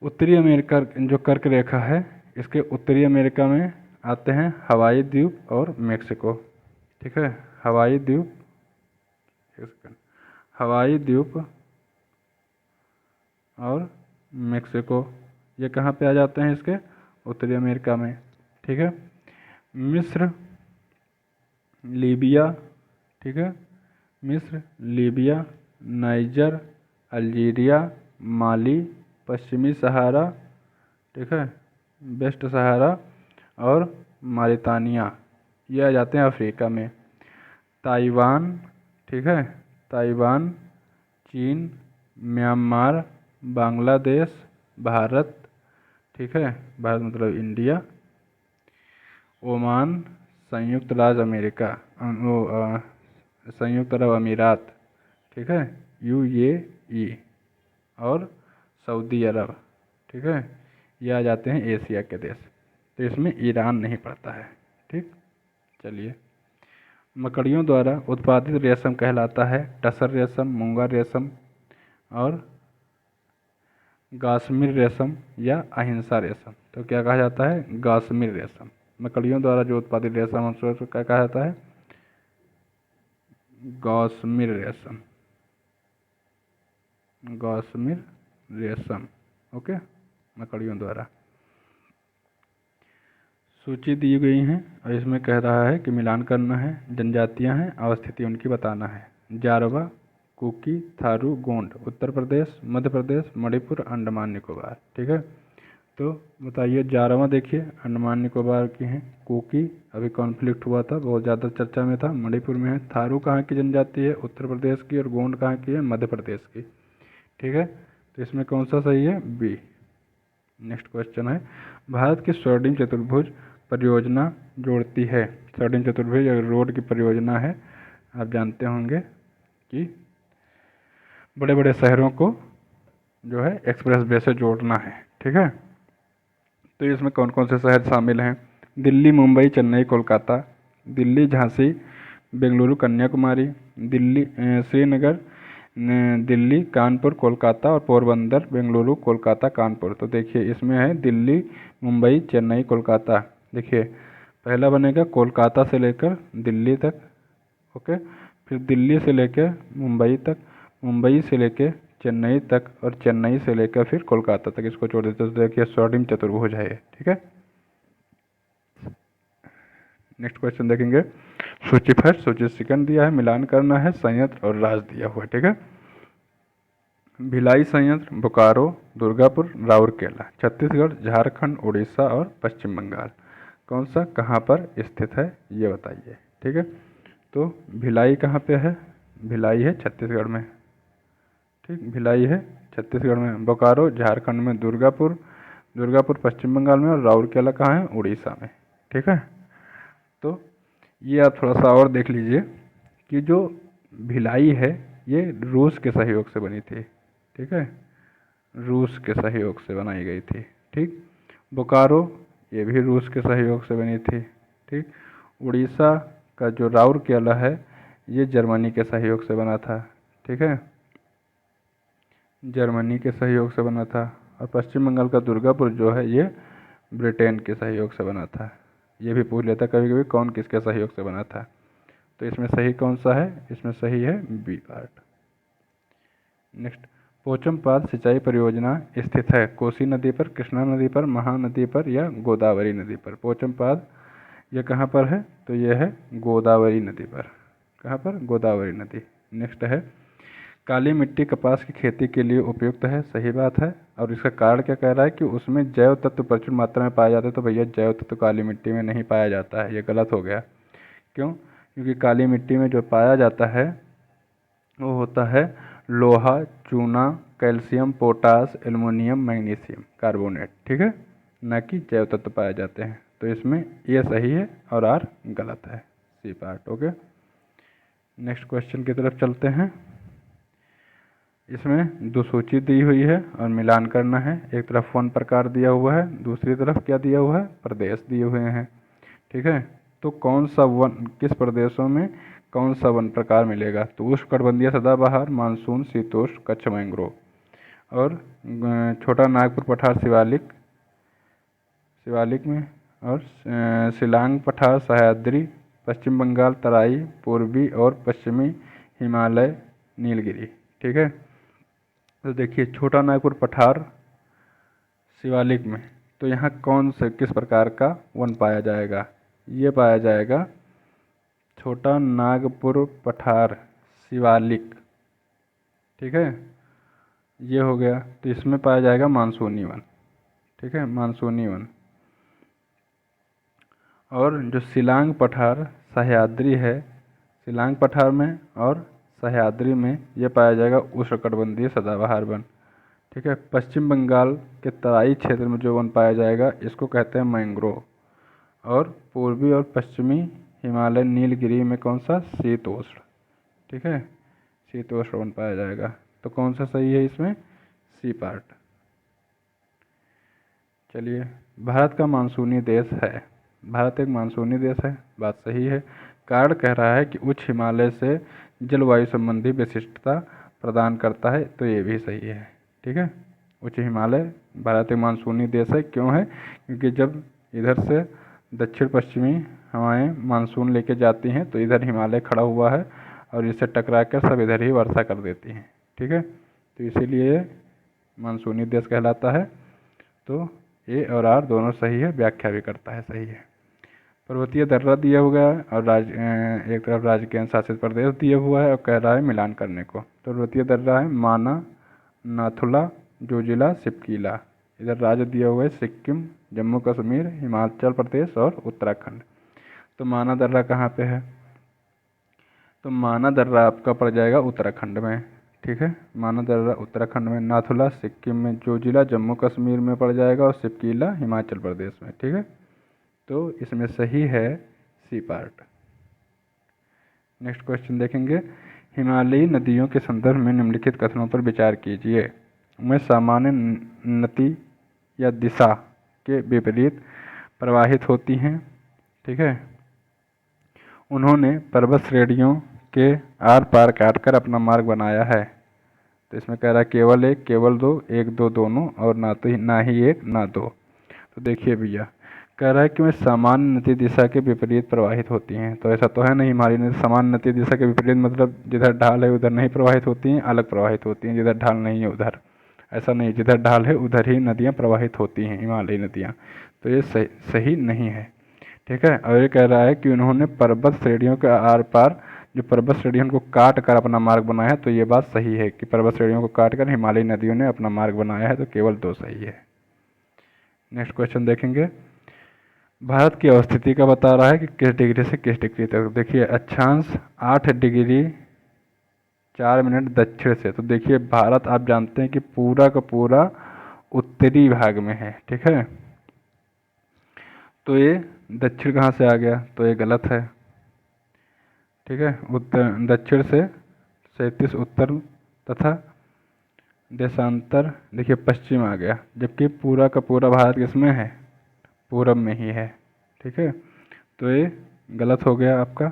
उत्तरी अमेरिका जो कर्क रेखा है, इसके उत्तरी अमेरिका में आते हैं हवाई द्वीप और मेक्सिको। ठीक है, हवाई द्वीप, हवाई द्वीप और मेक्सिको, ये कहाँ पे आ जाते हैं? इसके उत्तरी अमेरिका में। ठीक है, मिस्र, लीबिया, ठीक है, मिस्र, लीबिया, नाइजर, अल्जीरिया, माली, पश्चिमी सहारा, ठीक है, वेस्ट सहारा और मारितानिया, ये आ जाते हैं अफ्रीका में। ताइवान, ठीक है, ताइवान, चीन, म्यांमार, बांग्लादेश, भारत, ठीक है, भारत मतलब इंडिया, ओमान, संयुक्त राज्य अमेरिका, संयुक्त अरब अमीरात, ठीक है, UAE और सऊदी अरब, ठीक है, ये आ जाते हैं एशिया के देश। तो इसमें ईरान नहीं पड़ता है। ठीक, चलिए, मकड़ियों द्वारा उत्पादित रेशम कहलाता है टसर रेशम, मूंगा रेशम और गासमिर रेशम या अहिंसा रेशम। तो क्या कहा जाता है? गासमिर रेशम। मकड़ियों द्वारा जो उत्पादित रेशम है उसको क्या कहा जाता है? गासमिर रेशम, गासमिर रेशम। ओके, मकड़ियों द्वारा। सूची दी गई है और इसमें कह रहा है कि मिलान करना है, जनजातियां हैं, अवस्थिति उनकी बताना है। जारवा, कुकी, थारू, गोंड, उत्तर प्रदेश, मध्य प्रदेश, मणिपुर, अंडमान निकोबार। ठीक है, तो बताइए, जारवा देखिए अंडमान निकोबार की हैं, कुकी अभी कॉन्फ्लिक्ट हुआ था, बहुत ज़्यादा चर्चा में था, मणिपुर में है। थारू कहाँ की जनजाति है? उत्तर प्रदेश की। और गोंड कहाँ की है? मध्य प्रदेश की। ठीक है, तो इसमें कौन सा सही है? बी। नेक्स्ट क्वेश्चन है, भारत की स्वर्णिम चतुर्भुज परियोजना जोड़ती है। स्वर्णिम चतुर्भुज रोड की परियोजना है, आप जानते होंगे कि बड़े बड़े शहरों को जो है एक्सप्रेस वे से जोड़ना है। ठीक है, तो इसमें कौन कौन से शहर शामिल हैं? दिल्ली, मुंबई, चेन्नई, कोलकाता। दिल्ली, झांसी, बेंगलुरु, कन्याकुमारी, दिल्ली, श्रीनगर, दिल्ली, कानपुर, कोलकाता और पोरबंदर, बेंगलुरु, कोलकाता, कानपुर। तो देखिए, इसमें है दिल्ली, मुंबई, चेन्नई, कोलकाता। देखिए, पहला बनेगा कोलकाता से लेकर दिल्ली तक, ओके, फिर दिल्ली से लेकर मुंबई तक, मुंबई से लेकर चेन्नई तक और चेन्नई से लेकर फिर कोलकाता तक, इसको जोड़ देते। तो देखिए, स्वर्णिम चतुर्भुज है ये। ठीक है, नेक्स्ट क्वेश्चन देखेंगे, सूची फर्स्ट, सूची सेकंड दिया है, मिलान करना है, संयंत्र और राज्य दिया हुआ है। ठीक है, भिलाई संयंत्र, बोकारो, दुर्गापुर, राउरकेला, छत्तीसगढ़, झारखंड, उड़ीसा और पश्चिम बंगाल। कौन सा कहाँ पर स्थित है ये बताइए। ठीक है, तो भिलाई कहाँ पे है? भिलाई है छत्तीसगढ़ में। ठीक, भिलाई है छत्तीसगढ़ में। बोकारो झारखंड में, दुर्गापुर, दुर्गापुर पश्चिम बंगाल में और राउरकेला कहाँ है? उड़ीसा में। ठीक है, तो ये आप थोड़ा सा और देख लीजिए कि जो भिलाई है ये रूस के सहयोग से बनी थी। ठीक है, रूस के सहयोग से बनाई गई थी। ठीक, बोकारो ये भी रूस के सहयोग से बनी थी। ठीक, उड़ीसा का जो राउरकेला है ये जर्मनी के सहयोग से बना था। ठीक है, जर्मनी के सहयोग से बना था। और पश्चिम बंगाल का दुर्गापुर जो है ये ब्रिटेन के सहयोग से बना था। ये भी पूछ लेता कभी कभी कौन किसके सहयोग से बना था। तो इसमें सही कौन सा है? इसमें सही है बी पार्ट। नेक्स्ट, पोचमपाद सिंचाई परियोजना स्थित है कोसी नदी पर, कृष्णा नदी पर, महानदी पर या गोदावरी नदी पर। पोचमपाद ये कहाँ पर है? तो ये है गोदावरी नदी पर। कहाँ पर? गोदावरी नदी। नेक्स्ट है, काली मिट्टी कपास की खेती के लिए उपयुक्त है। सही बात है, और इसका कारण क्या कह रहा है कि उसमें जैव तत्व प्रचुर मात्रा में पाए जाते हैं। तो भैया जैव तत्व काली मिट्टी में नहीं पाया जाता है, ये गलत हो गया। क्यों? क्योंकि काली मिट्टी में जो पाया जाता है वो होता है लोहा, चूना, calcium, potash, aluminium, magnesium carbonate. ठीक है, न कि जैव तत्व पाए जाते हैं। तो इसमें ये सही है और आर गलत है, C part. Okay, next question की तरफ चलते हैं। इसमें दो सूची दी हुई है और मिलान करना है। एक तरफ वन प्रकार दिया हुआ है, दूसरी तरफ क्या दिया हुआ है? प्रदेश दिए हुए हैं। ठीक है, तो कौन सा वन किस प्रदेशों में कौन सा वन प्रकार मिलेगा? तो उष्णकटिबंधीय सदाबहार, मानसून, शीतोष्ण, कच्छ मैंग्रोव। और छोटा नागपुर पठार शिवालिक में, और शिलांग पठार सह्याद्री, पश्चिम बंगाल तराई, पूर्वी और पश्चिमी हिमालय नीलगिरी। ठीक है, तो देखिए छोटा नागपुर पठार शिवालिक में, तो यहाँ कौन से किस प्रकार का वन पाया जाएगा? ये पाया जाएगा छोटा नागपुर पठार शिवालिक। ठीक है, ये हो गया। तो इसमें पाया जाएगा मानसूनी वन। ठीक है, मानसूनी वन। और जो शिलांग पठार सह्याद्री है, शिलांग पठार में और सह्याद्री में ये पाया जाएगा उष्णकटिबंधीय सदाबहार वन। ठीक है, पश्चिम बंगाल के तराई क्षेत्र में जो वन पाया जाएगा इसको कहते हैं मैंग्रोव। और पूर्वी और पश्चिमी हिमालय नीलगिरी में कौन सा? शीतोष्ण। ठीक है, शीतोष्ण वन पाया जाएगा। तो कौन सा सही है इसमें? C part. चलिए, भारत का मानसूनी देश है। भारत एक मानसूनी देश है, बात सही है। कारण कह रहा है कि उच्च हिमालय से जलवायु संबंधी विशिष्टता प्रदान करता है, तो ये भी सही है। ठीक है, उच्च हिमालय, भारत एक मानसूनी देश है। क्यों है? क्योंकि जब इधर से दक्षिण पश्चिमी हवाएं मानसून लेके जाती हैं तो इधर हिमालय खड़ा हुआ है और इससे टकरा कर सब इधर ही वर्षा कर देती हैं। ठीक है, तो इसीलिए मानसूनी देश कहलाता है। तो ए और आर दोनों सही है, व्याख्या भी करता है, सही है। पर्वतीय दर्रा दिया हुआ है और एक तरफ राज्य केंद्र शासित प्रदेश दिया हुआ है और कह रहा है मिलान करने को। तो पर्वतीय दर्रा है माना, नाथुला, जोजिला, सिपकीला। इधर राज्य दिया हुआ है सिक्किम, जम्मू कश्मीर, हिमाचल प्रदेश और उत्तराखंड। तो माना दर्रा कहाँ पे है? तो माना दर्रा आपका पड़ जाएगा उत्तराखंड में। ठीक है, माना दर्रा उत्तराखंड में, नाथुला सिक्किम में, जोजिला जम्मू कश्मीर में पड़ जाएगा और सिपकीला हिमाचल प्रदेश में। ठीक है, तो इसमें सही है सी पार्ट। नेक्स्ट क्वेश्चन देखेंगे, हिमालयी नदियों के संदर्भ में निम्नलिखित कथनों पर विचार कीजिए। में सामान्य नति या दिशा के विपरीत प्रवाहित होती हैं। ठीक है, उन्होंने पर्वत श्रेणियों के आर पार काटकर अपना मार्ग बनाया है। तो इसमें कह रहा है केवल एक, केवल दो, एक दो दोनों, और ना ही एक ना दो। तो देखिए भैया, कह रहा है कि वे सामान्य नति दिशा के विपरीत प्रवाहित होती हैं। तो ऐसा तो है नहीं, हमारी नदी सामान्य नति दिशा के विपरीत मतलब जिधर ढाल है उधर नहीं प्रवाहित होती हैं, अलग प्रवाहित होती हैं, जिधर ढाल नहीं है उधर। ऐसा नहीं, जिधर ढाल है उधर ही नदियाँ प्रवाहित होती हैं, हिमालयी नदियाँ। तो ये सही नहीं है। ठीक है, और ये कह रहा है कि उन्होंने पर्वत श्रेणियों के आर पार, जो पर्वत श्रेणियों को काट कर अपना मार्ग बनाया है। तो ये बात सही है कि पर्वत श्रेणियों को काट कर हिमालयी नदियों ने अपना मार्ग बनाया है। तो केवल दो सही है। नेक्स्ट क्वेश्चन देखेंगे, भारत की अवस्थिति का बता रहा है कि किस डिग्री से किस डिग्री तक। देखिए अक्षांश 8 डिग्री 4 मिनट दक्षिण से। तो देखिए भारत आप जानते हैं कि पूरा का पूरा उत्तरी भाग में है। ठीक है, तो ये दक्षिण कहाँ से आ गया? तो ये गलत है। ठीक है, उत्तर दक्षिण से 37 उत्तर तथा देशांतर देखिए पश्चिम आ गया, जबकि पूरा का पूरा भारत किसमें है? पूरब में ही है। ठीक है, तो ये गलत हो गया आपका।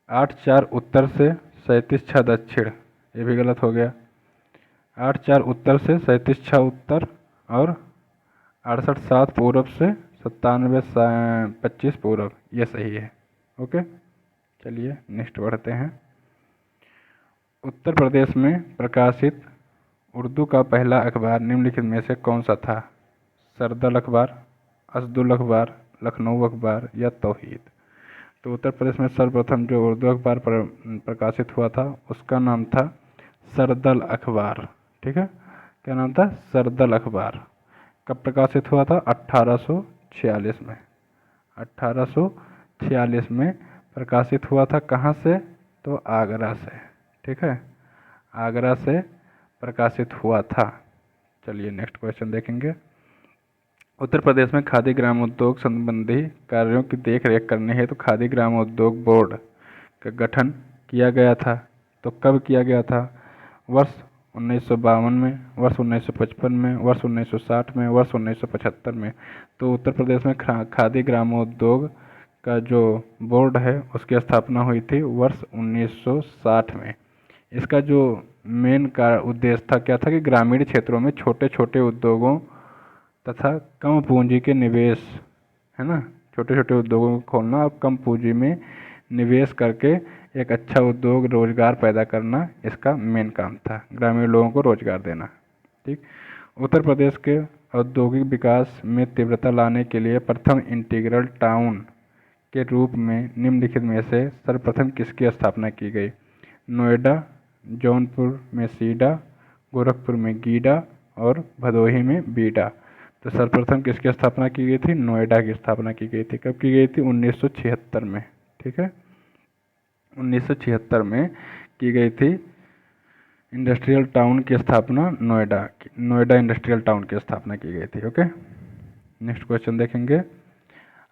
8-4 उत्तर से 37-6 दक्षिण, ये भी गलत हो गया। 8-4 उत्तर से 37-6 उत्तर और 68-7 पूरब से 97-25 पूरब, ये सही है। ओके, चलिए नेक्स्ट बढ़ते हैं। उत्तर प्रदेश में प्रकाशित उर्दू का पहला अखबार निम्नलिखित में से कौन सा था? सरदल अखबार, असदुल अखबार, लखनऊ अखबार या तौहीद। तो उत्तर प्रदेश में सर्वप्रथम जो उर्दू अखबार प्रकाशित हुआ था उसका नाम था सरदल अखबार। ठीक है, क्या नाम था? सरदल अखबार। कब प्रकाशित हुआ था? 1846 में। 1846 में प्रकाशित हुआ था। कहाँ से? तो आगरा से। ठीक है, आगरा से प्रकाशित हुआ था। चलिए नेक्स्ट क्वेश्चन देखेंगे। उत्तर प्रदेश में खादी ग्रामोद्योग संबंधी कार्यों की देखरेख करने हेतु खादी ग्रामोद्योग बोर्ड का गठन किया गया था। तो कब किया गया था? वर्ष 1952 में, वर्ष 1955 में, वर्ष 1960 में, वर्ष 1975 में। तो उत्तर प्रदेश में खादी ग्रामोद्योग का जो बोर्ड है उसकी स्थापना हुई थी वर्ष 1960 में। इसका जो मेन का उद्देश्य था क्या था कि ग्रामीण क्षेत्रों में छोटे छोटे उद्योगों तथा कम पूंजी के निवेश, है ना, छोटे छोटे उद्योगों को खोलना और कम पूंजी में निवेश करके एक अच्छा उद्योग रोजगार पैदा करना इसका मेन काम था, ग्रामीण लोगों को रोजगार देना। ठीक। उत्तर प्रदेश के औद्योगिक विकास में तीव्रता लाने के लिए प्रथम इंटीग्रल टाउन के रूप में निम्नलिखित में से सर्वप्रथम किसकी स्थापना की गई? नोएडा, जौनपुर में सीडा, गोरखपुर में गीडा और भदोही में बीडा। तो सर्वप्रथम किसकी स्थापना की गई थी? नोएडा की स्थापना की गई थी। कब की गई थी? 1976 में। ठीक है, 1976 में की गई थी इंडस्ट्रियल टाउन की स्थापना, नोएडा इंडस्ट्रियल टाउन की स्थापना की गई थी। ओके, नेक्स्ट क्वेश्चन देखेंगे।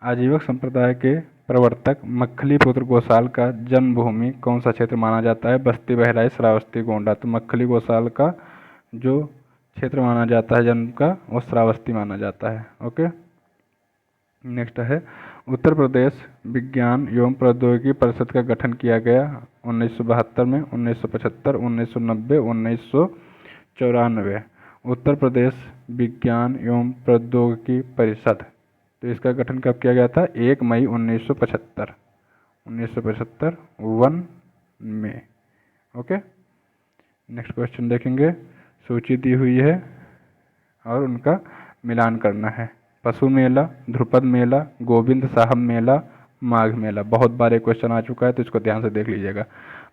आजीवक संप्रदाय के प्रवर्तक मक्खलीपुत्र गोसाल का जन्मभूमि कौन सा क्षेत्र माना जाता है? बस्ती, बहराइच, श्रावस्ती, गोंडा। तो मक्खली गोसाल का जो क्षेत्र माना जाता है जन्म का, वो श्रावस्ती माना जाता है। ओके, नेक्स्ट है उत्तर प्रदेश विज्ञान एवं प्रौद्योगिकी परिषद का गठन किया गया 1972 में, 1975, 1990, 1994। उत्तर प्रदेश विज्ञान एवं प्रौद्योगिकी परिषद, तो इसका गठन कब किया गया था? 1 मई 1975, 1 में। ओके, नेक्स्ट क्वेश्चन देखेंगे। सूची दी हुई है और उनका मिलान करना है। पशु मेला, ध्रुपद मेला, गोविंद साहब मेला, माघ मेला। बहुत बार क्वेश्चन आ चुका है तो इसको ध्यान से देख लीजिएगा।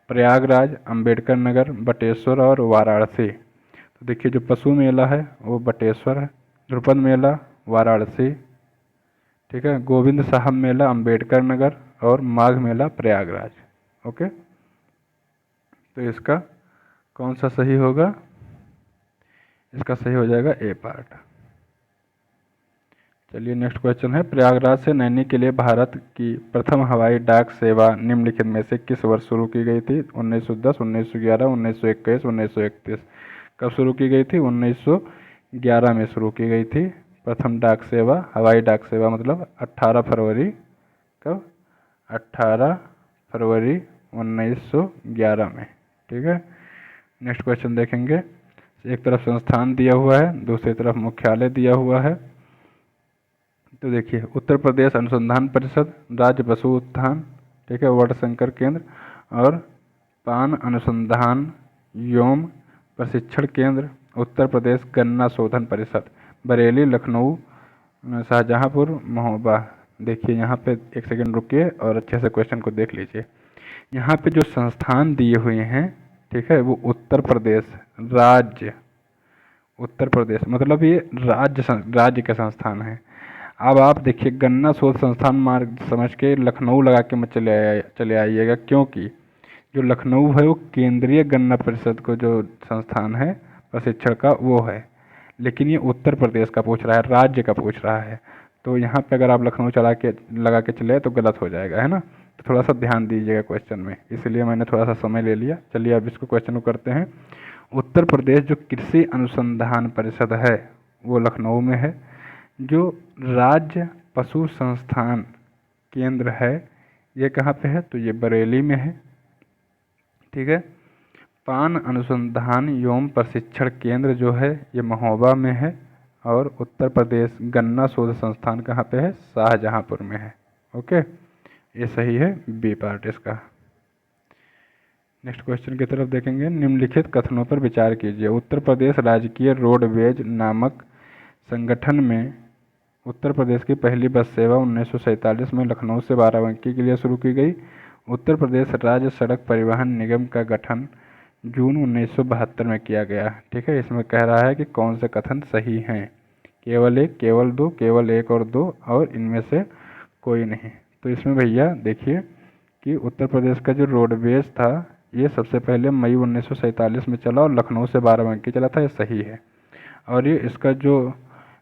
प्रयागराज, अंबेडकर नगर, बटेश्वर और वाराणसी। तो देखिए जो पशु मेला है वो बटेश्वर है, ध्रुपद मेला वाराणसी, ठीक है, गोविंद साहब मेला अंबेडकर नगर और माघ मेला प्रयागराज। ओके, तो इसका कौन सा सही होगा? इसका सही हो जाएगा ए पार्ट। चलिए नेक्स्ट क्वेश्चन है। प्रयागराज से नैनी के लिए भारत की प्रथम हवाई डाक सेवा निम्नलिखित में से किस वर्ष शुरू की गई थी? 1910, 1911, 1921, 1931। कब शुरू की गई थी? 1911 में शुरू की गई थी प्रथम डाक सेवा, हवाई डाक सेवा, मतलब 18 फरवरी, कब? 18 फरवरी 1911 में। ठीक है, नेक्स्ट क्वेश्चन देखेंगे। एक तरफ संस्थान दिया हुआ है, दूसरी तरफ मुख्यालय दिया हुआ है। तो देखिए उत्तर प्रदेश अनुसंधान परिषद, राज्य पशु उत्थान, ठीक है, वर्णशंकर केंद्र और पान अनुसंधान एवं प्रशिक्षण केंद्र, उत्तर प्रदेश गन्ना शोधन परिषद, बरेली, लखनऊ, शाहजहांपुर, महोबा। देखिए यहाँ पे एक सेकंड रुकिए और अच्छे से क्वेश्चन को देख लीजिए। यहाँ पे जो संस्थान दिए हुए हैं, ठीक है, वो उत्तर प्रदेश राज्य, उत्तर प्रदेश मतलब ये राज्य के संस्थान है। अब आप देखिए गन्ना शोध संस्थान मार्ग समझ के लखनऊ लगा के मत चले आइएगा, क्योंकि जो लखनऊ है वो केंद्रीय गन्ना परिषद को जो संस्थान है प्रशिक्षण का वो है, लेकिन ये उत्तर प्रदेश का पूछ रहा है, राज्य का पूछ रहा है। तो यहाँ पे अगर आप लखनऊ लगा के चले तो गलत हो जाएगा, है ना। तो थोड़ा सा ध्यान दीजिएगा क्वेश्चन में, इसलिए मैंने थोड़ा सा समय ले लिया। चलिए अब इसको क्वेश्चन को करते हैं। उत्तर प्रदेश जो कृषि अनुसंधान परिषद है वो लखनऊ में है। जो राज्य पशु संस्थान केंद्र है ये कहाँ पे है? तो ये बरेली में है। ठीक है, पान अनुसंधान एवं प्रशिक्षण केंद्र जो है ये महोबा में है। और उत्तर प्रदेश गन्ना शोध संस्थान कहाँ पे है? शाहजहांपुर में है। ओके, ये सही है, बी पार्ट इसका। नेक्स्ट क्वेश्चन की तरफ देखेंगे। निम्नलिखित कथनों पर विचार कीजिए। उत्तर प्रदेश राजकीय रोडवेज नामक संगठन में उत्तर प्रदेश की पहली बस सेवा 1947 में लखनऊ से बाराबंकी के लिए शुरू की गई। उत्तर प्रदेश राज्य सड़क परिवहन निगम का गठन जून 1972 में किया गया। ठीक है, इसमें कह रहा है कि कौन से कथन सही हैं? केवल एक, केवल दो, केवल एक और दो, और इनमें से कोई नहीं। तो इसमें भैया देखिए कि उत्तर प्रदेश का जो रोडवेज था ये सबसे पहले मई 1947 में चला और लखनऊ से बाराबंकी चला था, ये सही है। और ये इसका जो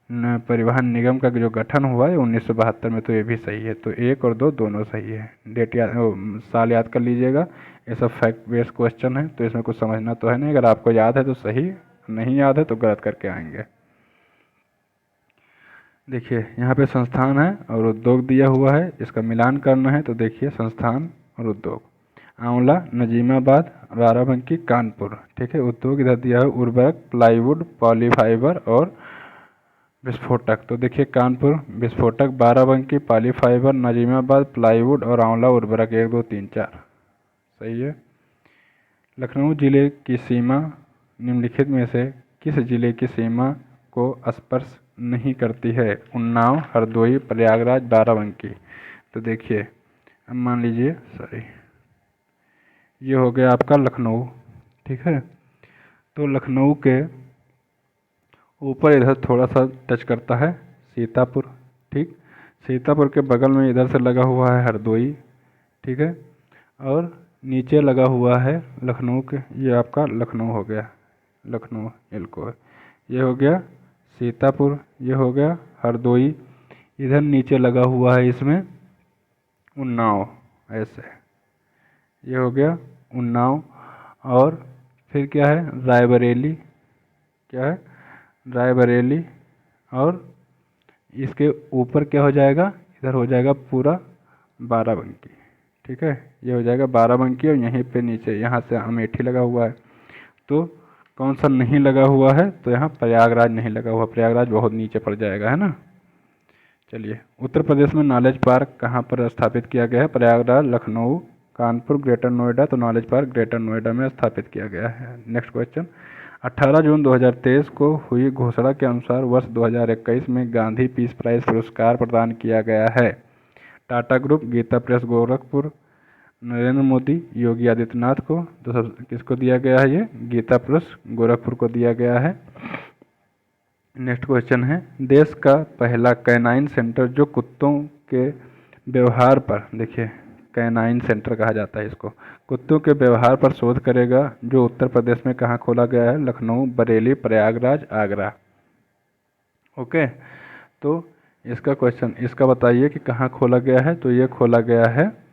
परिवहन निगम का जो गठन हुआ है 1972 में, तो ये भी सही है। तो एक और दो दोनों सही है। डेट याद, साल याद कर लीजिएगा। ये सब फैक्ट बेस्ड क्वेश्चन है तो इसमें कुछ समझना तो है नहीं। अगर आपको याद है तो सही, नहीं याद है तो गलत करके आएंगे। देखिए यहाँ पे संस्थान है और उद्योग दिया हुआ है, इसका मिलान करना है तो देखिए संस्थान और उद्योग। आंवला नजीमाबाद, बाराबंकी कानपुर, ठीक है। उद्योग इधर दिया है उर्वरक, प्लाईवुड, पॉलीफाइबर और विस्फोटक। तो देखिए कानपुर विस्फोटक, बाराबंकी पॉलीफाइबर, नजीमाबाद प्लाईवुड और आंवला उर्वरक 1 2 3 4। सही है। लखनऊ जिले की सीमा निम्नलिखित में से किस जिले की सीमा को स्पर्श नहीं करती है? उन्नाव, हरदोई, प्रयागराज, बाराबंकी। तो देखिए अब मान लीजिए सॉरी, ये हो गया आपका लखनऊ, ठीक है। तो लखनऊ के ऊपर इधर थोड़ा सा टच करता है सीतापुर, ठीक। सीतापुर के बगल में इधर से लगा हुआ है हरदोई, ठीक है। और नीचे लगा हुआ है लखनऊ के, ये आपका लखनऊ हो गया, लखनऊ एल्को, ये हो गया सीतापुर, ये हो गया हरदोई। इधर नीचे लगा हुआ है इसमें उन्नाव, ऐसे, ये हो गया उन्नाव। और फिर क्या है रायबरेली, क्या है रायबरेली। और इसके ऊपर क्या हो जाएगा, इधर हो जाएगा पूरा बाराबंकी, ठीक है। ये हो जाएगा बाराबंकी और यहीं पे नीचे यहाँ से अमेठी लगा हुआ है। तो कौन सा नहीं लगा हुआ है? तो यहाँ प्रयागराज नहीं लगा हुआ, प्रयागराज बहुत नीचे पड़ जाएगा, है ना। चलिए उत्तर प्रदेश में नॉलेज पार्क कहाँ पर स्थापित किया गया है? प्रयागराज, लखनऊ, कानपुर, ग्रेटर नोएडा। तो नॉलेज पार्क ग्रेटर नोएडा में स्थापित किया गया है। नेक्स्ट क्वेश्चन, 18 जून 2023 को हुई घोषणा के अनुसार वर्ष 2021 में गांधी पीस प्राइज पुरस्कार प्रदान किया गया है। टाटा ग्रुप, गीता प्रेस गोरखपुर, नरेंद्र मोदी, योगी आदित्यनाथ को। तो सब किसको दिया गया है? ये गीता प्रेस गोरखपुर को दिया गया है। नेक्स्ट क्वेश्चन है, देश का पहला कैनाइन सेंटर जो कुत्तों के व्यवहार पर, देखिए कैनाइन सेंटर कहा जाता है इसको, कुत्तों के व्यवहार पर शोध करेगा, जो उत्तर प्रदेश में कहाँ खोला गया है? लखनऊ, बरेली, प्रयागराज, आगरा। ओके, तो इसका क्वेश्चन, इसका बताइए कि कहाँ खोला गया है? तो ये खोला गया है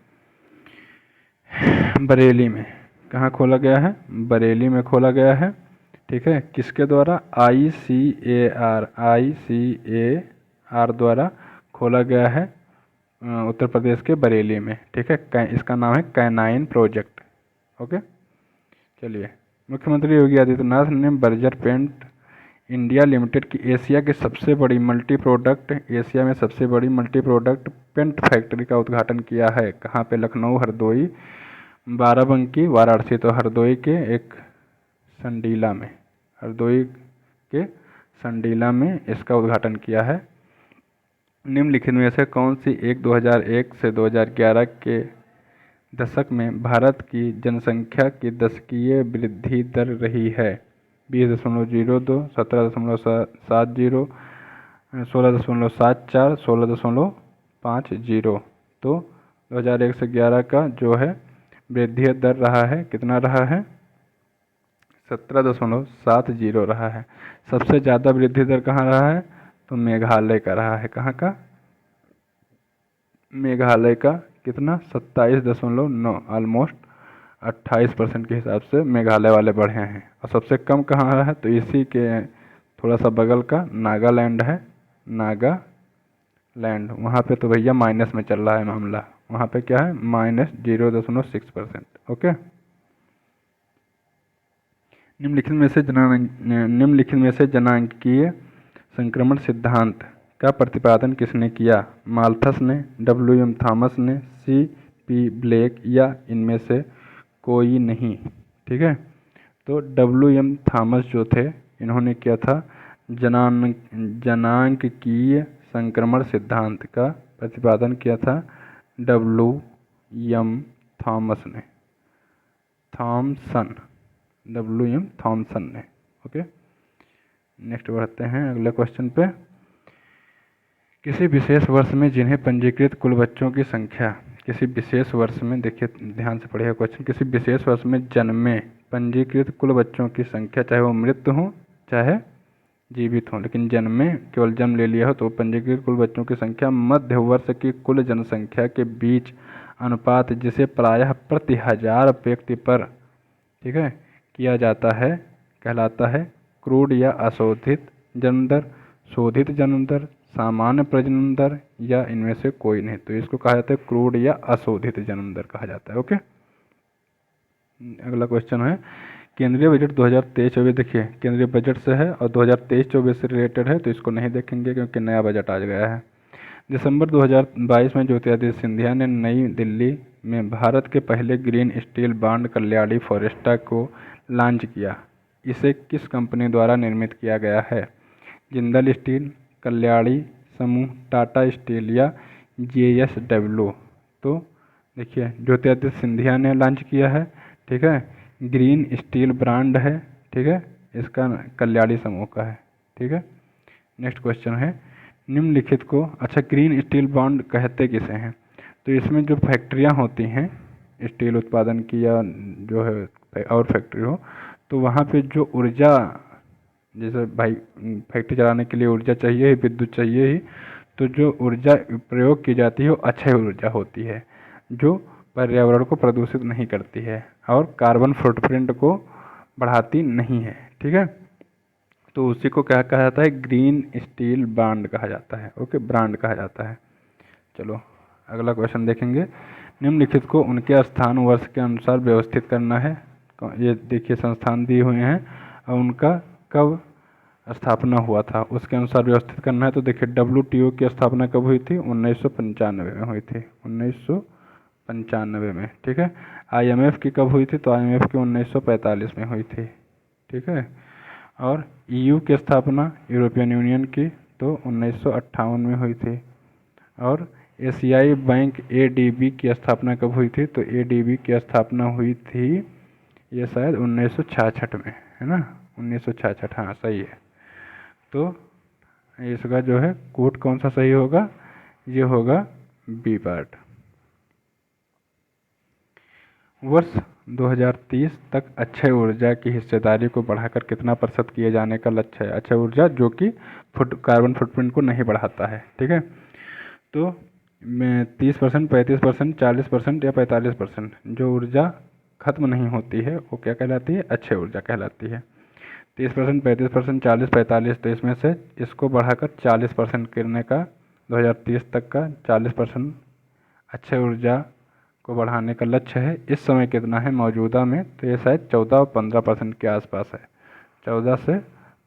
बरेली में। कहाँ खोला गया है? बरेली में खोला गया है, ठीक है। किसके द्वारा? ICAR द्वारा खोला गया है उत्तर प्रदेश के बरेली में, ठीक है। इसका नाम है कैनाइन प्रोजेक्ट। ओके, चलिए। मुख्यमंत्री योगी आदित्यनाथ ने बर्जर पेंट इंडिया लिमिटेड की एशिया में सबसे बड़ी मल्टी प्रोडक्ट पेंट फैक्ट्री का उद्घाटन किया है। कहाँ पे? लखनऊ, हरदोई, बाराबंकी, वाराणसी। तो हरदोई के एक संडीला में, हरदोई के संडीला में इसका उद्घाटन किया है। निम्नलिखित में से कौन सी एक 2001 से 2011 के दशक में भारत की जनसंख्या की दशकीय वृद्धि दर रही है? 20.02, 17.70, 16.74, 16.50। तो 2001 से 11 का जो है वृद्धि दर रहा है, कितना रहा है? 17.70 रहा है। सबसे ज़्यादा वृद्धि दर कहाँ रहा है? तो मेघालय का रहा है। कहाँ का? मेघालय का। कितना? 27.9, ऑलमोस्ट 28% के हिसाब से मेघालय वाले बढ़े हैं। और सबसे कम कहाँ रहा है? तो इसी के थोड़ा सा बगल का नागालैंड है, नागालैंड। वहाँ पे तो भैया माइनस में चल रहा है मामला, वहाँ पे क्या है? -0.6%। ओके, निम्नलिखित में से जनांकीय संक्रमण सिद्धांत का प्रतिपादन किसने किया? माल्थस ने, WM थॉमस ने, CP ब्लेक या इनमें से कोई नहीं, ठीक है। तो WM थॉमस जो थे, इन्होंने किया था जनांकीय संक्रमण सिद्धांत का प्रतिपादन किया था WM थॉमस ने, WM थॉमसन ने। ओके, नेक्स्ट बढ़ते हैं अगले क्वेश्चन पे। किसी विशेष वर्ष में जिन्हें पंजीकृत कुल बच्चों की संख्या, किसी विशेष वर्ष में, देखिए ध्यान से पढ़िएगा क्वेश्चन, किसी विशेष वर्ष में जन्मे पंजीकृत कुल बच्चों की संख्या, चाहे वो मृत हों चाहे जीवित हों, लेकिन जन्मे, केवल जन्म ले लिया हो, तो पंजीकृत कुल बच्चों की संख्या मध्य वर्ष की कुल जनसंख्या के बीच अनुपात, जिसे प्रायः प्रति 1000 व्यक्ति पर, ठीक है, किया जाता है, कहलाता है क्रूड या अशोधित जन्म दर, शोधित जन्म दर, सामान्य प्रजनन दर या इनमें से कोई नहीं। तो इसको कहा जाता है क्रूड या अशोधित जन्म दर कहा जाता है। ओके, अगला क्वेश्चन है केंद्रीय बजट 2023-24। देखिए केंद्रीय बजट से है और 2023-24 से रिलेटेड है, तो इसको नहीं देखेंगे क्योंकि नया बजट आ गया है। दिसंबर 2022 में ज्योतिरादित्य सिंधिया ने नई दिल्ली में भारत के पहले green steel bond Kalyani Foresta को लॉन्च किया। इसे किस कंपनी द्वारा निर्मित किया गया है? जिंदल स्टील, कल्याणी समूह, टाटा स्टील या JSW। तो देखिए ज्योतिरादित्य सिंधिया ने लॉन्च किया है, ठीक है, ग्रीन स्टील ब्रांड है, ठीक है, इसका कल्याणी समूह का है, ठीक है। नेक्स्ट क्वेश्चन है निम्नलिखित को, अच्छा ग्रीन स्टील बॉन्ड कहते किसे हैं? तो इसमें जो फैक्ट्रियां होती हैं स्टील उत्पादन की या जो है और फैक्ट्री हो, तो वहाँ पे जो ऊर्जा, जैसे भाई फैक्ट्री चलाने के लिए ऊर्जा चाहिए ही, विद्युत चाहिए ही, तो जो ऊर्जा प्रयोग की जाती है वो अक्षय ऊर्जा होती है जो पर्यावरण को प्रदूषित नहीं करती है और कार्बन फुटप्रिंट को बढ़ाती नहीं है, ठीक है। तो उसी को क्या कहा जाता है? ग्रीन स्टील बॉन्ड कहा जाता है। ओके, ब्रांड कहा जाता है। चलो अगला क्वेश्चन देखेंगे। निम्नलिखित को उनके स्थान वर्ष के अनुसार व्यवस्थित करना है। ये देखिए संस्थान दिए हुए हैं और उनका कब स्थापना हुआ था उसके अनुसार व्यवस्थित करना है। तो देखिए WTO की स्थापना कब हुई थी? 1995 में हुई थी, 1995 में, ठीक है। IMF की कब हुई थी? तो IMF की 1945 में हुई थी, ठीक है। और EU की स्थापना, यूरोपियन यूनियन की, तो 1958 में हुई थी। और एशियाई बैंक ADB की स्थापना कब हुई थी? तो ADB की स्थापना हुई थी ये शायद 1966 में, है ना, 1966, हाँ सही है। तो इसका जो है कोड कौन सा सही होगा? ये होगा बी पार्ट। वर्ष 2030 तक अक्षय ऊर्जा की हिस्सेदारी को बढ़ाकर कितना प्रतिशत किए जाने का लक्ष्य है? अक्षय ऊर्जा जो कि कार्बन फुटप्रिंट को नहीं बढ़ाता है, ठीक है। तो 30%, 35%, 40% या 45%, जो ऊर्जा खत्म नहीं होती है वो क्या कहलाती है? अक्षय ऊर्जा कहलाती है। 30%, 35%, 40, 45, तो इसमें से इसको बढ़ाकर 40% करने का 2030 तक का 40% अक्षय ऊर्जा को बढ़ाने का लक्ष्य है। इस समय कितना है मौजूदा में? तो ये शायद 14 और 15% के आसपास है, 14 से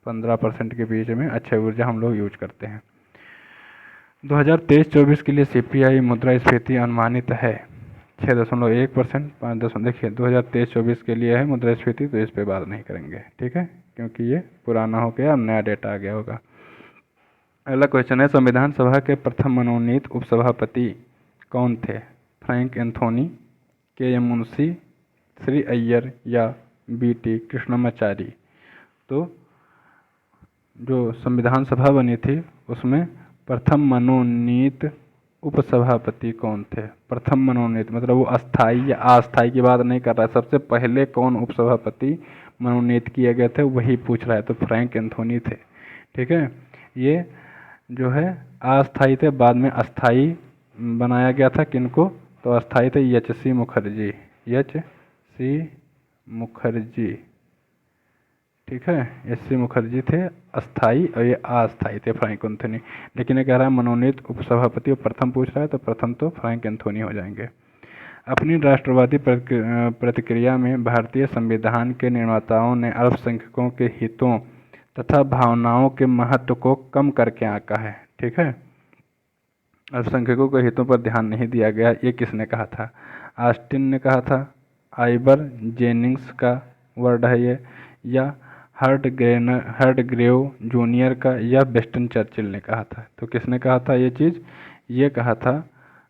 15% के बीच में अक्षय ऊर्जा हम लोग यूज करते हैं। 2023-24 के लिए CPI मुद्रास्फीति अनुमानित है 6.1%, 5. देखिए 2023-24 के लिए है मुद्रास्फीति, तो इस पे बात नहीं करेंगे, ठीक है, क्योंकि ये पुराना हो गया, अब नया डेटा आ गया होगा। अगला क्वेश्चन है संविधान सभा के प्रथम मनोनीत उपसभापति कौन थे? Frank Anthony, KM Munshi, Shri Iyer या BT कृष्णमाचारी। तो जो संविधान सभा बनी थी उसमें प्रथम मनोनीत उपसभापति कौन थे? प्रथम मनोनीत मतलब वो अस्थाई या अस्थाई की बात नहीं कर रहा है, सबसे पहले कौन उपसभापति मनोनीत किए गए थे वही पूछ रहा है। तो फ्रैंक एंथोनी थे, ठीक है। ये जो है अस्थाई थे, बाद में अस्थाई बनाया गया था। किनको? तो अस्थाई थे HC मुखर्जी, HC मुखर्जी, ठीक है, HC मुखर्जी थे अस्थाई और ये अस्थाई थे फ्रैंक एंथोनी। लेकिन ये कह रहा है मनोनीत उपसभापति और प्रथम पूछ रहा है, तो प्रथम तो फ्रैंक एंथोनी हो जाएंगे। अपनी राष्ट्रवादी प्रतिक्रिया में भारतीय संविधान के निर्माताओं ने अल्पसंख्यकों के हितों तथा भावनाओं के महत्व को कम करके आंका है, ठीक है। अल्पसंख्यकों के हितों पर ध्यान नहीं दिया गया, ये किसने कहा था? ऑस्टिन ने कहा था, आइवर जेनिंग्स का वर्ड है ये, या हर्ट ग्रेव जूनियर का, या वेस्टन चर्चिल ने कहा था। तो किसने कहा था ये चीज़? ये कहा था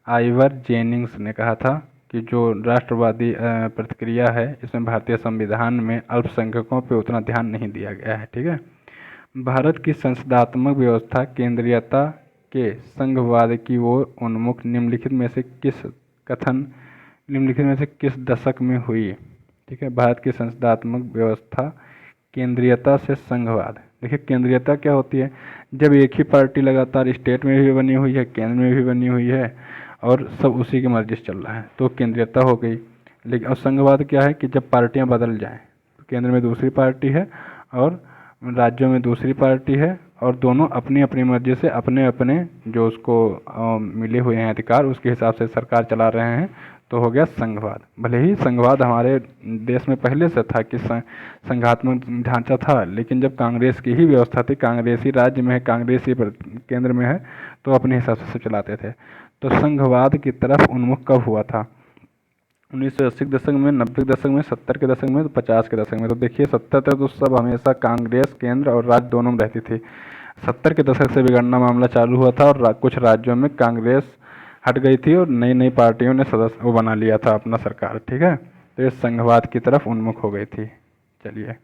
आइवर जेनिंग्स ने कहा था कि जो राष्ट्रवादी प्रतिक्रिया है इसमें भारतीय संविधान में अल्पसंख्यकों पर उतना ध्यान नहीं दिया गया है, ठीक है। भारत की संसदात्मक व्यवस्था केंद्रीयता के संघवाद की ओर उन्मुख निम्नलिखित में से किस दशक में हुई? ठीक है, भारत की संसदात्मक व्यवस्था केंद्रीयता से संघवाद। देखिए केंद्रीयता क्या होती है? जब एक ही पार्टी लगातार स्टेट में भी बनी हुई है, केंद्र में भी बनी हुई है और सब उसी की मर्जी से चल रहा है, तो केंद्रीयता हो गई। लेकिन और संघवाद क्या है कि जब पार्टियां बदल जाएं, तो केंद्र में दूसरी पार्टी है और राज्यों में दूसरी पार्टी है और दोनों अपनी अपनी मर्जी से अपने अपने जो उसको मिले हुए हैं अधिकार उसके हिसाब से सरकार चला रहे हैं, तो हो गया संघवाद। भले ही संघवाद हमारे देश में पहले से था कि संघात्मक ढांचा था, लेकिन जब कांग्रेस की ही व्यवस्था थी, कांग्रेसी राज्य में है, कांग्रेसी केंद्र में है, तो अपने हिसाब से चलाते थे। तो संघवाद की तरफ उन्मुख कब हुआ था? 1980 के दशक में, 90 के दशक में, 70 के दशक में, तो 50 के दशक में। तो देखिए 70 तक तो सब हमेशा कांग्रेस केंद्र और राज्य दोनों में रहती थी। 70 के दशक से बिगड़ना मामला चालू हुआ था और कुछ राज्यों में कांग्रेस हट गई थी और नई नई पार्टियों ने सदस्य वो बना लिया था अपना सरकार, ठीक है। तो ये संघवाद की तरफ उन्मुख हो गई थी। चलिए,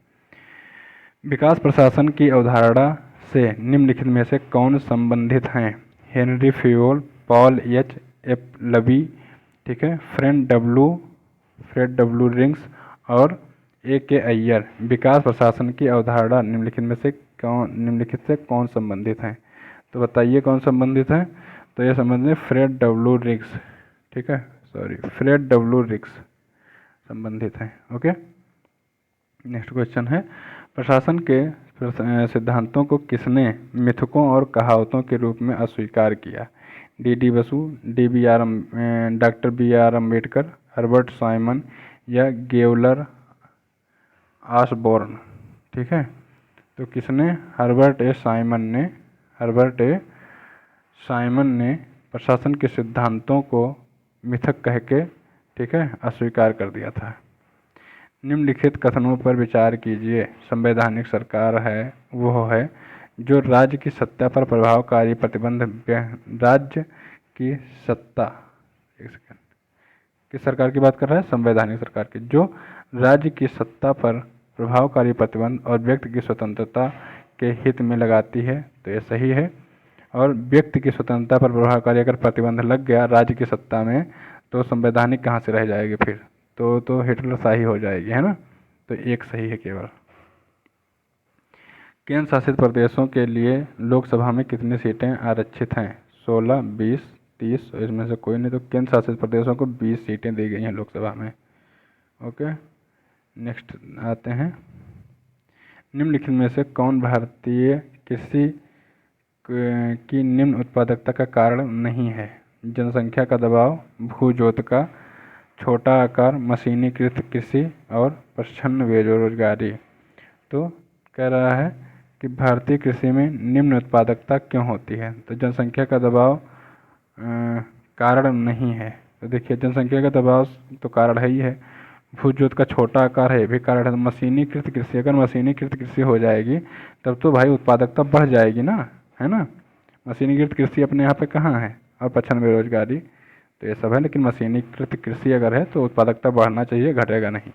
विकास प्रशासन की अवधारणा से निम्नलिखित में से कौन संबंधित हैं? हेनरी फ्यूल, पॉल एच एपलबी, ठीक है, फ्रेड डब्ल्यू रिंग्स और ए के अय्यर। विकास प्रशासन की अवधारणा निम्नलिखित से कौन संबंधित हैं? तो बताइए कौन संबंधित हैं? तो ये संबंधित फ्रेड डब्ल्यू रिंग्स, ठीक है, फ्रेड डब्ल्यू रिंग्स संबंधित हैं। ओके, नेक्स्ट क्वेश्चन है, प्रशासन के सिद्धांतों को किसने मिथकों और कहावतों के रूप में अस्वीकार किया? D Basu, doctor B R Ambedkar, Herbert Simon या गेवलर ऑसबोर्न, ठीक है। तो किसने? हर्बर्ट ए साइमन ने प्रशासन के सिद्धांतों को मिथक कह के, ठीक है, अस्वीकार कर दिया था। निम्नलिखित कथनों पर विचार कीजिए। संवैधानिक सरकार है वो है जो राज्य की सत्ता पर प्रभावकारी प्रतिबंध, राज्य की सत्ता, एक सेकंड, किस सरकार की बात कर रहा है? संवैधानिक सरकार की, जो राज्य की सत्ता पर प्रभावकारी प्रतिबंध और व्यक्ति की स्वतंत्रता के हित में लगाती है। तो ये सही है। और व्यक्ति की स्वतंत्रता पर प्रभावकारी अगर प्रतिबंध लग गया राज्य की सत्ता में, तो संवैधानिक कहाँ से रह जाएगी फिर? तो हिटलरशाही हो जाएगी, है ना। तो एक सही है केवल। केंद्र शासित प्रदेशों के लिए लोकसभा में कितनी सीटें आरक्षित हैं? 16, 20, 30, इसमें से कोई नहीं। तो केंद्र शासित प्रदेशों को 20 सीटें दी गई हैं लोकसभा में। ओके, नेक्स्ट आते हैं, निम्नलिखित में से कौन भारतीय कृषि की निम्न उत्पादकता का कारण नहीं है? जनसंख्या का दबाव, भूजोत का छोटा आकार, मशीनीकृत कृषि और प्रच्छन्न बेरोजगारी। तो कह रहा है कि भारतीय कृषि में निम्न उत्पादकता क्यों होती है? तो जनसंख्या का दबाव कारण नहीं है। तो देखिए जनसंख्या का दबाव तो कारण है ही है, भूजोत का छोटा आकार है, ये भी कारण है। मशीनीकृत कृषि, अगर मशीनीकृत कृषि हो जाएगी तब तो भाई उत्पादकता बढ़ जाएगी ना, है ना। मशीनीकृत कृषि अपने यहाँ पे कहाँ है? और प्रच्छन्न बेरोजगारी, तो ये सब है। लेकिन मशीनीकृत कृषि अगर है तो उत्पादकता बढ़ना चाहिए, घटेगा नहीं।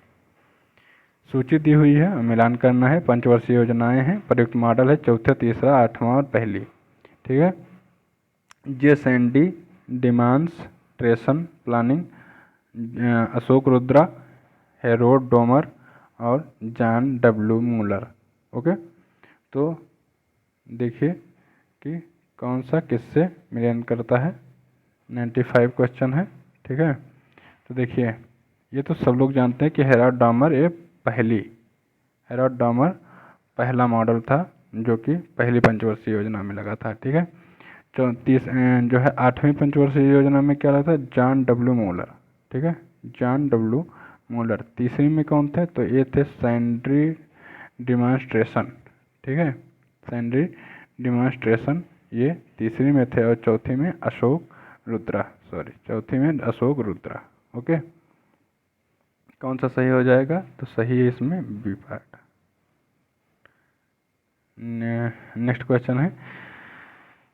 सूची दी हुई है, मिलान करना है। पंचवर्षीय योजनाएं हैं, प्रयुक्त मॉडल है, चौथा, तीसरा, आठवां और पहली, ठीक है। JSND demonstration planning, Ashok Rudra, Harrod Domar और जॉन डब्ल्यू मूलर। ओके, तो देखिए कि कौन सा किससे मिलान करता है। 95 क्वेश्चन है, ठीक है। तो देखिए ये तो सब लोग जानते हैं कि हेरोड डॉमर हेरोड डॉमर पहला मॉडल था जो कि पहली पंचवर्षीय योजना में लगा था, ठीक है। 34 जो है 8वीं पंचवर्षीय योजना में क्या लगा था? जॉन डब्ल्यू मूलर, ठीक है, जॉन डब्ल्यू मूलर। तीसरी में कौन थे? तो ये थे सैंड्री डिमांस्ट्रेशन, ठीक है, सैंड्री डिमांस्ट्रेशन, ये तीसरी में थे। और चौथी में अशोक रुद्रा। ओके, कौन सा सही हो जाएगा? तो सही है इसमें बी पार्ट। नेक्स्ट क्वेश्चन है,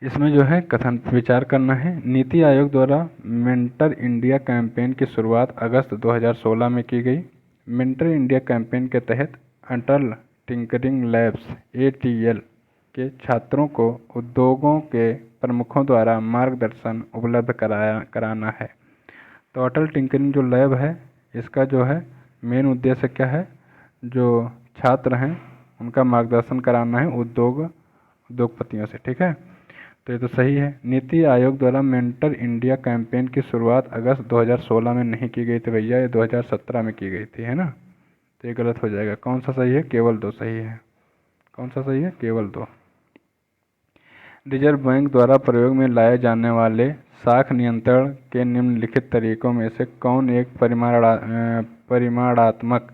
इसमें जो है कथन विचार करना है। नीति आयोग द्वारा मेंटर इंडिया कैंपेन की शुरुआत अगस्त 2016 में की गई। मेंटर इंडिया कैंपेन के तहत अटल टिंकरिंग लैब्स ATL के छात्रों को उद्योगों के प्रमुखों द्वारा मार्गदर्शन उपलब्ध कराना है। तो अटल टिंकरिंग जो लैब है, इसका जो है मेन उद्देश्य क्या है? जो छात्र हैं उनका मार्गदर्शन कराना है उद्योगपतियों से, ठीक है। तो ये तो सही है। नीति आयोग द्वारा मेंटर इंडिया कैंपेन की शुरुआत अगस्त 2016 में नहीं की गई थी भैया, ये 2017 में की गई थी, है ना। तो ये गलत हो जाएगा। कौन सा सही है? केवल 2 सही है। कौन सा सही है? केवल 2। रिजर्व बैंक द्वारा प्रयोग में लाए जाने वाले साख नियंत्रण के निम्नलिखित तरीकों में से कौन एक परिमाणात्मक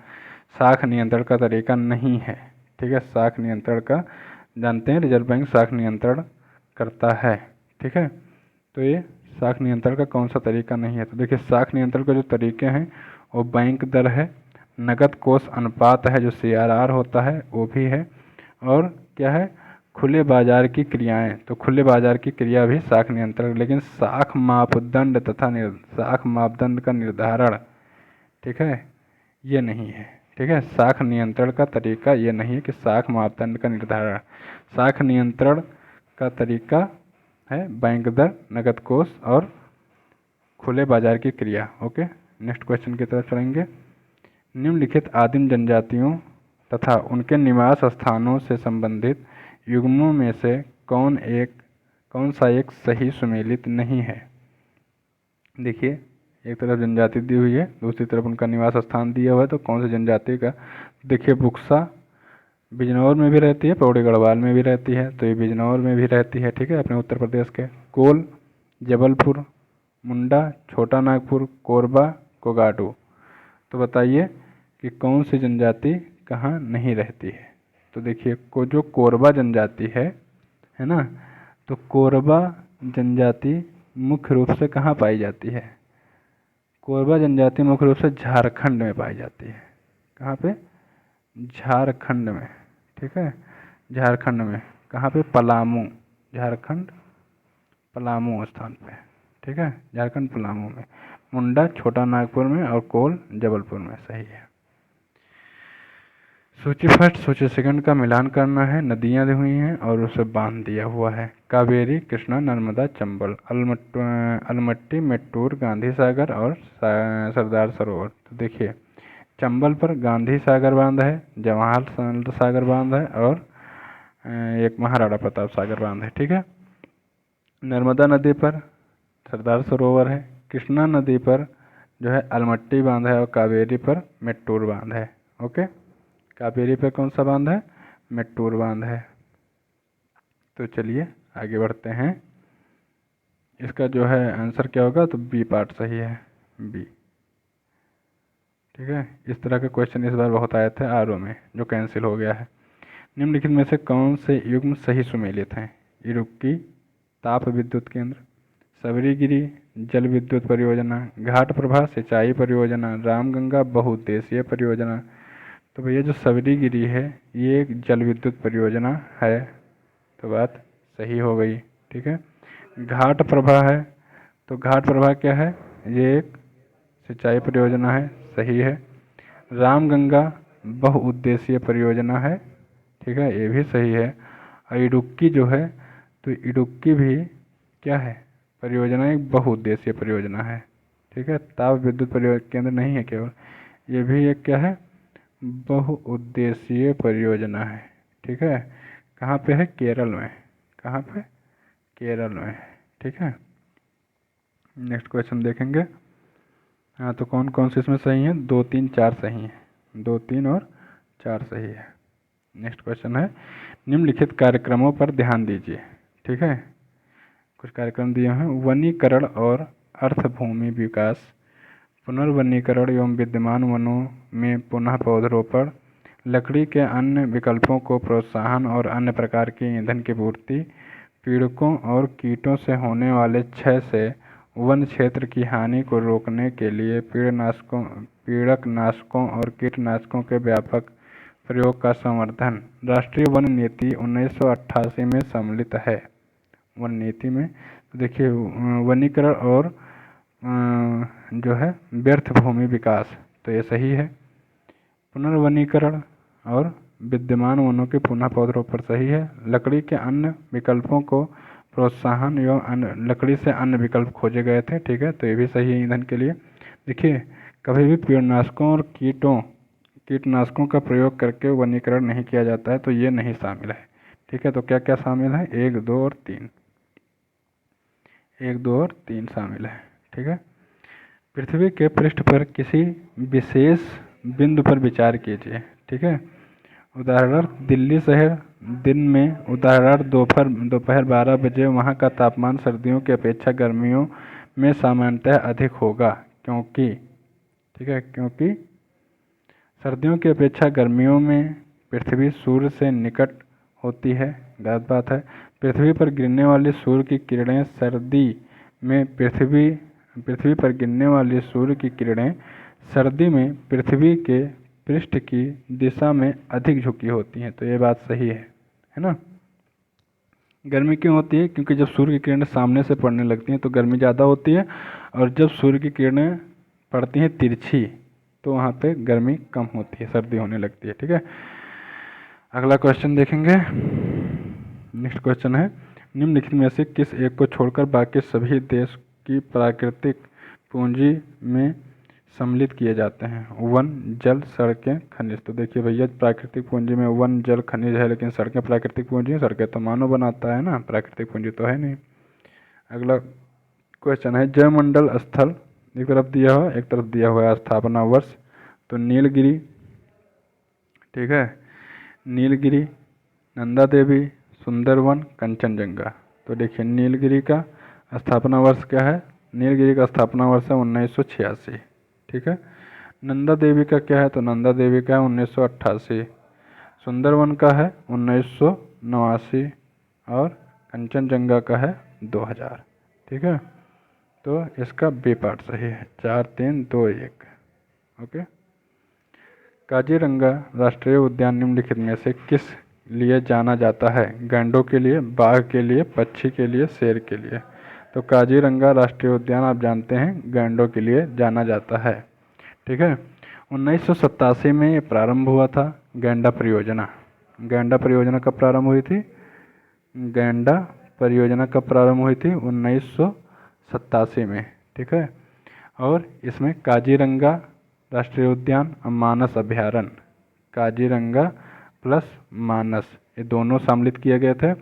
साख नियंत्रण का तरीका नहीं है? ठीक है, साख नियंत्रण का जानते हैं, रिजर्व बैंक साख नियंत्रण करता है। ठीक है, तो ये साख नियंत्रण का कौन सा तरीका नहीं है? तो देखिए, साख नियंत्रण के जो तरीके हैं वो बैंक दर है, नकद कोष अनुपात है जो CRR होता है वो भी है, और क्या है, खुले बाजार की क्रियाएं। तो खुले बाजार की क्रिया भी साख नियंत्रण, लेकिन साख मापदंड तथा साख मापदंड का निर्धारण, ठीक है, ये नहीं है। ठीक है, साख नियंत्रण का तरीका ये नहीं है कि साख मापदंड का निर्धारण। साख नियंत्रण का तरीका है बैंक दर, नकद कोष और खुले बाजार की क्रिया। ओके, नेक्स्ट क्वेश्चन की तरफ चलेंगे। निम्नलिखित आदिम जनजातियों तथा उनके निवास स्थानों से संबंधित युग्मों में से कौन सा एक सही सुमेलित नहीं है? देखिए, एक तरफ जनजाति दी हुई है, दूसरी तरफ उनका निवास स्थान दिया हुआ है, तो कौन सी जनजाति का? देखिए, बुक्सा बिजनौर में भी रहती है, पौड़ी गढ़वाल में भी रहती है, तो ये बिजनौर में भी रहती है। ठीक है, अपने उत्तर प्रदेश के। कोल जबलपुर, मुंडा छोटा नागपुर, कोरबा कोगाडू। तो बताइए कि कौन सी जनजाति कहाँ नहीं रहती है? तो देखिए, जो कोरबा जनजाति है ना, तो कोरबा जनजाति मुख्य रूप से कहाँ पाई जाती है? कोरबा जनजाति मुख्य रूप से झारखंड में पाई जाती है। कहाँ पे? झारखंड में। ठीक है, झारखंड में। कहाँ पे? पलामू, झारखंड पलामू स्थान पे। ठीक है, झारखंड पलामू में। मुंडा छोटा नागपुर में और कोल जबलपुर में। सही है। सूची फर्स्ट सूची सेकंड का मिलान करना है। नदियां दी हुई हैं और उसे बांध दिया हुआ है। कावेरी, कृष्णा, नर्मदा, चंबल, अलमट्टी, मेट्टूर, गांधी सागर और सरदार सरोवर। तो देखिए, चंबल पर गांधी सागर बांध है, जवाहर सागर बांध है और एक महाराणा प्रताप सागर बांध है। ठीक है, नर्मदा नदी पर सरदार सरोवर है, कृष्णा नदी पर जो है अलमट्टी बांध है और कावेरी पर मेट्टूर बांध है। ओके, कावेरी पर कौन सा बांध है? मेट्टूर बांध है। तो चलिए आगे बढ़ते हैं। इसका जो है आंसर क्या होगा? तो बी पार्ट सही है, बी। ठीक है, इस तरह के क्वेश्चन इस बार बहुत आए थे आरओ में, जो कैंसिल हो गया है। निम्नलिखित में से कौन से युग्म सही सुमेलित हैं? इडुक्की ताप विद्युत केंद्र, सबरीगिरी जल विद्युत परियोजना, घाट प्रभा सिंचाई परियोजना, रामगंगा बहुउद्देशीय परियोजना। तो भैया, जो सबरीगिरी है ये एक जल विद्युत परियोजना है, तो बात सही हो गई। ठीक है, घाट प्रभा है, तो घाट प्रभा क्या है? ये एक सिंचाई परियोजना है, सही है। रामगंगा बहुउद्देशीय परियोजना है, ठीक है, ये भी सही है। और इडुक्की जो है, तो इडुक्की भी क्या है? परियोजना एक बहुउद्देशीय परियोजना है। ठीक है, ताप विद्युत केंद्र नहीं है केवल, ये भी एक क्या है? बहुउद्देशीय परियोजना है। ठीक है, कहाँ पे है? केरल में। कहाँ पे? केरल में। ठीक है, नेक्स्ट क्वेश्चन देखेंगे। हाँ, तो कौन कौन से इसमें सही है? 2, 3, 4 सही है, 2, 3 और 4 सही है। नेक्स्ट क्वेश्चन है, निम्नलिखित कार्यक्रमों पर ध्यान दीजिए। ठीक है, कुछ कार्यक्रम दिए हैं। वनीकरण और अर्थ भूमि विकास, पुनर्वनीकरण एवं विद्यमान वनों में पुनः पौधरोपण, लकड़ी के अन्य विकल्पों को प्रोत्साहन और अन्य प्रकार की ईंधन की पूर्ति, पीड़कों और कीटों से होने वाले क्षय से वन क्षेत्र की हानि को रोकने के लिए पीड़कनाशकों और कीटनाशकों के व्यापक प्रयोग का संवर्धन। राष्ट्रीय वन नीति 1988 में सम्मिलित है। वन नीति में तो देखिए, वनीकरण और जो है व्यर्थ भूमि विकास, तो ये सही है। पुनर्वनीकरण और विद्यमान वनों के पुनः पौधरोपण सही है। लकड़ी के अन्य विकल्पों को प्रोत्साहन एवं लकड़ी से अन्य विकल्प खोजे गए थे। ठीक है, तो ये भी सही है ईंधन के लिए। देखिए, कभी भी कीटनाशकों और कीटनाशकों का प्रयोग करके वनीकरण नहीं किया जाता है, तो ये नहीं शामिल है। ठीक है, तो क्या क्या शामिल है? 1, 2 और 3, 1, 2 और 3 शामिल है। ठीक है, पृथ्वी के पृष्ठ पर किसी विशेष बिंदु पर विचार कीजिए। ठीक है, उदाहरण दिल्ली शहर दिन में उदाहरण दोपहर 12 बजे वहाँ का तापमान सर्दियों की अपेक्षा गर्मियों में सामान्यतः अधिक होगा, क्योंकि, ठीक है, क्योंकि सर्दियों की अपेक्षा गर्मियों में पृथ्वी सूर्य से निकट होती है। गलत बात है। पृथ्वी पर गिरने वाली सूर्य की किरणें सर्दी में पृथ्वी पर गिरने वाली सूर्य की किरणें सर्दी में पृथ्वी के पृष्ठ की दिशा में अधिक झुकी होती हैं। तो ये बात सही है ना। गर्मी क्यों होती है? क्योंकि जब सूर्य की किरणें सामने से पड़ने लगती हैं तो गर्मी ज़्यादा होती है, और जब सूर्य की किरणें पड़ती हैं तिरछी तो वहाँ पे गर्मी कम होती है, सर्दी होने लगती है। ठीक है, अगला क्वेश्चन देखेंगे। नेक्स्ट क्वेश्चन है, निम्नलिखित में से किस एक को छोड़कर बाकी सभी देश की प्राकृतिक पूंजी में सम्मिलित किए जाते हैं? वन, जल, सड़कें, खनिज। तो देखिए भैया, प्राकृतिक पूंजी में वन, जल, खनिज है, लेकिन सड़कें प्राकृतिक पूंजी है? सड़कें तो मानव बनाता है ना, प्राकृतिक पूंजी तो है नहीं। अगला क्वेश्चन है, जयमंडल स्थल एक तरफ दिया हुआ, एक तरफ दिया हुआ है स्थापना वर्ष। तो नीलगिरी, ठीक है, नीलगिरी, नंदा देवी, सुंदरवन, कंचनजंगा। तो देखिए नीलगिरी का स्थापना वर्ष क्या है? नीलगिरी का स्थापना वर्ष है 1986। ठीक है, नंदा देवी का क्या है? तो नंदा देवी का है 1988। सुंदरवन का है 1989 और कंचनजंगा का है 2000। ठीक है, तो इसका बी पार्ट सही है। 4, 3, 2, 1। ओके। काजीरंगा राष्ट्रीय उद्यान निम्नलिखित में से किस लिए जाना जाता है? गैंडों के लिए, बाघ के लिए, पक्षी के लिए, शेर के लिए? तो काजीरंगा राष्ट्रीय उद्यान आप जानते हैं गैंडों के लिए जाना जाता है। ठीक है, 1987 में ये प्रारंभ हुआ था गैंडा परियोजना। गैंडा परियोजना कब प्रारंभ हुई थी? गैंडा परियोजना कब प्रारंभ हुई थी? 1987 में। ठीक है, और इसमें काजीरंगा राष्ट्रीय उद्यान और मानस अभयारण्य, काजीरंगा प्लस मानस, ये दोनों सम्मिलित किए गए थे।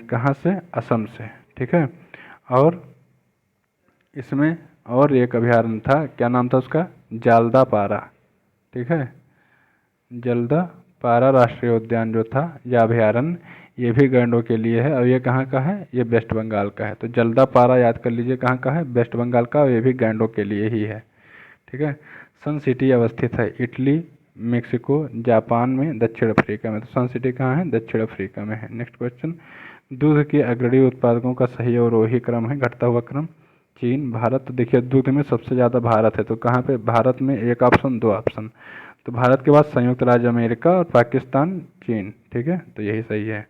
कहाँ से? असम से। ठीक है, और इसमें और एक अभयारण्य था, क्या नाम था उसका? जालदापारा। ठीक है, जल्दापारा राष्ट्रीय उद्यान जो था, यह अभयारण्य, ये भी गैंडों के लिए है, और ये कहाँ का है? ये वेस्ट बंगाल का है। तो जल्दापारा याद कर लीजिए कहाँ का है? वेस्ट बंगाल का, और ये भी गैंडों के लिए ही है। ठीक है, सन सिटी अवस्थित है इटली, मेक्सिको, जापान में, दक्षिण अफ्रीका में। तो सन सिटी कहाँ है? दक्षिण अफ्रीका में है। नेक्स्ट क्वेश्चन, दूध के अग्रणी उत्पादकों का सही और वही क्रम है, घटता हुआ क्रम? चीन, भारत। तो देखिए दूध में सबसे ज़्यादा भारत है, तो कहाँ पे? भारत में एक ऑप्शन, दो ऑप्शन। तो भारत के बाद संयुक्त राज्य अमेरिका और पाकिस्तान, चीन। ठीक है, तो यही सही है।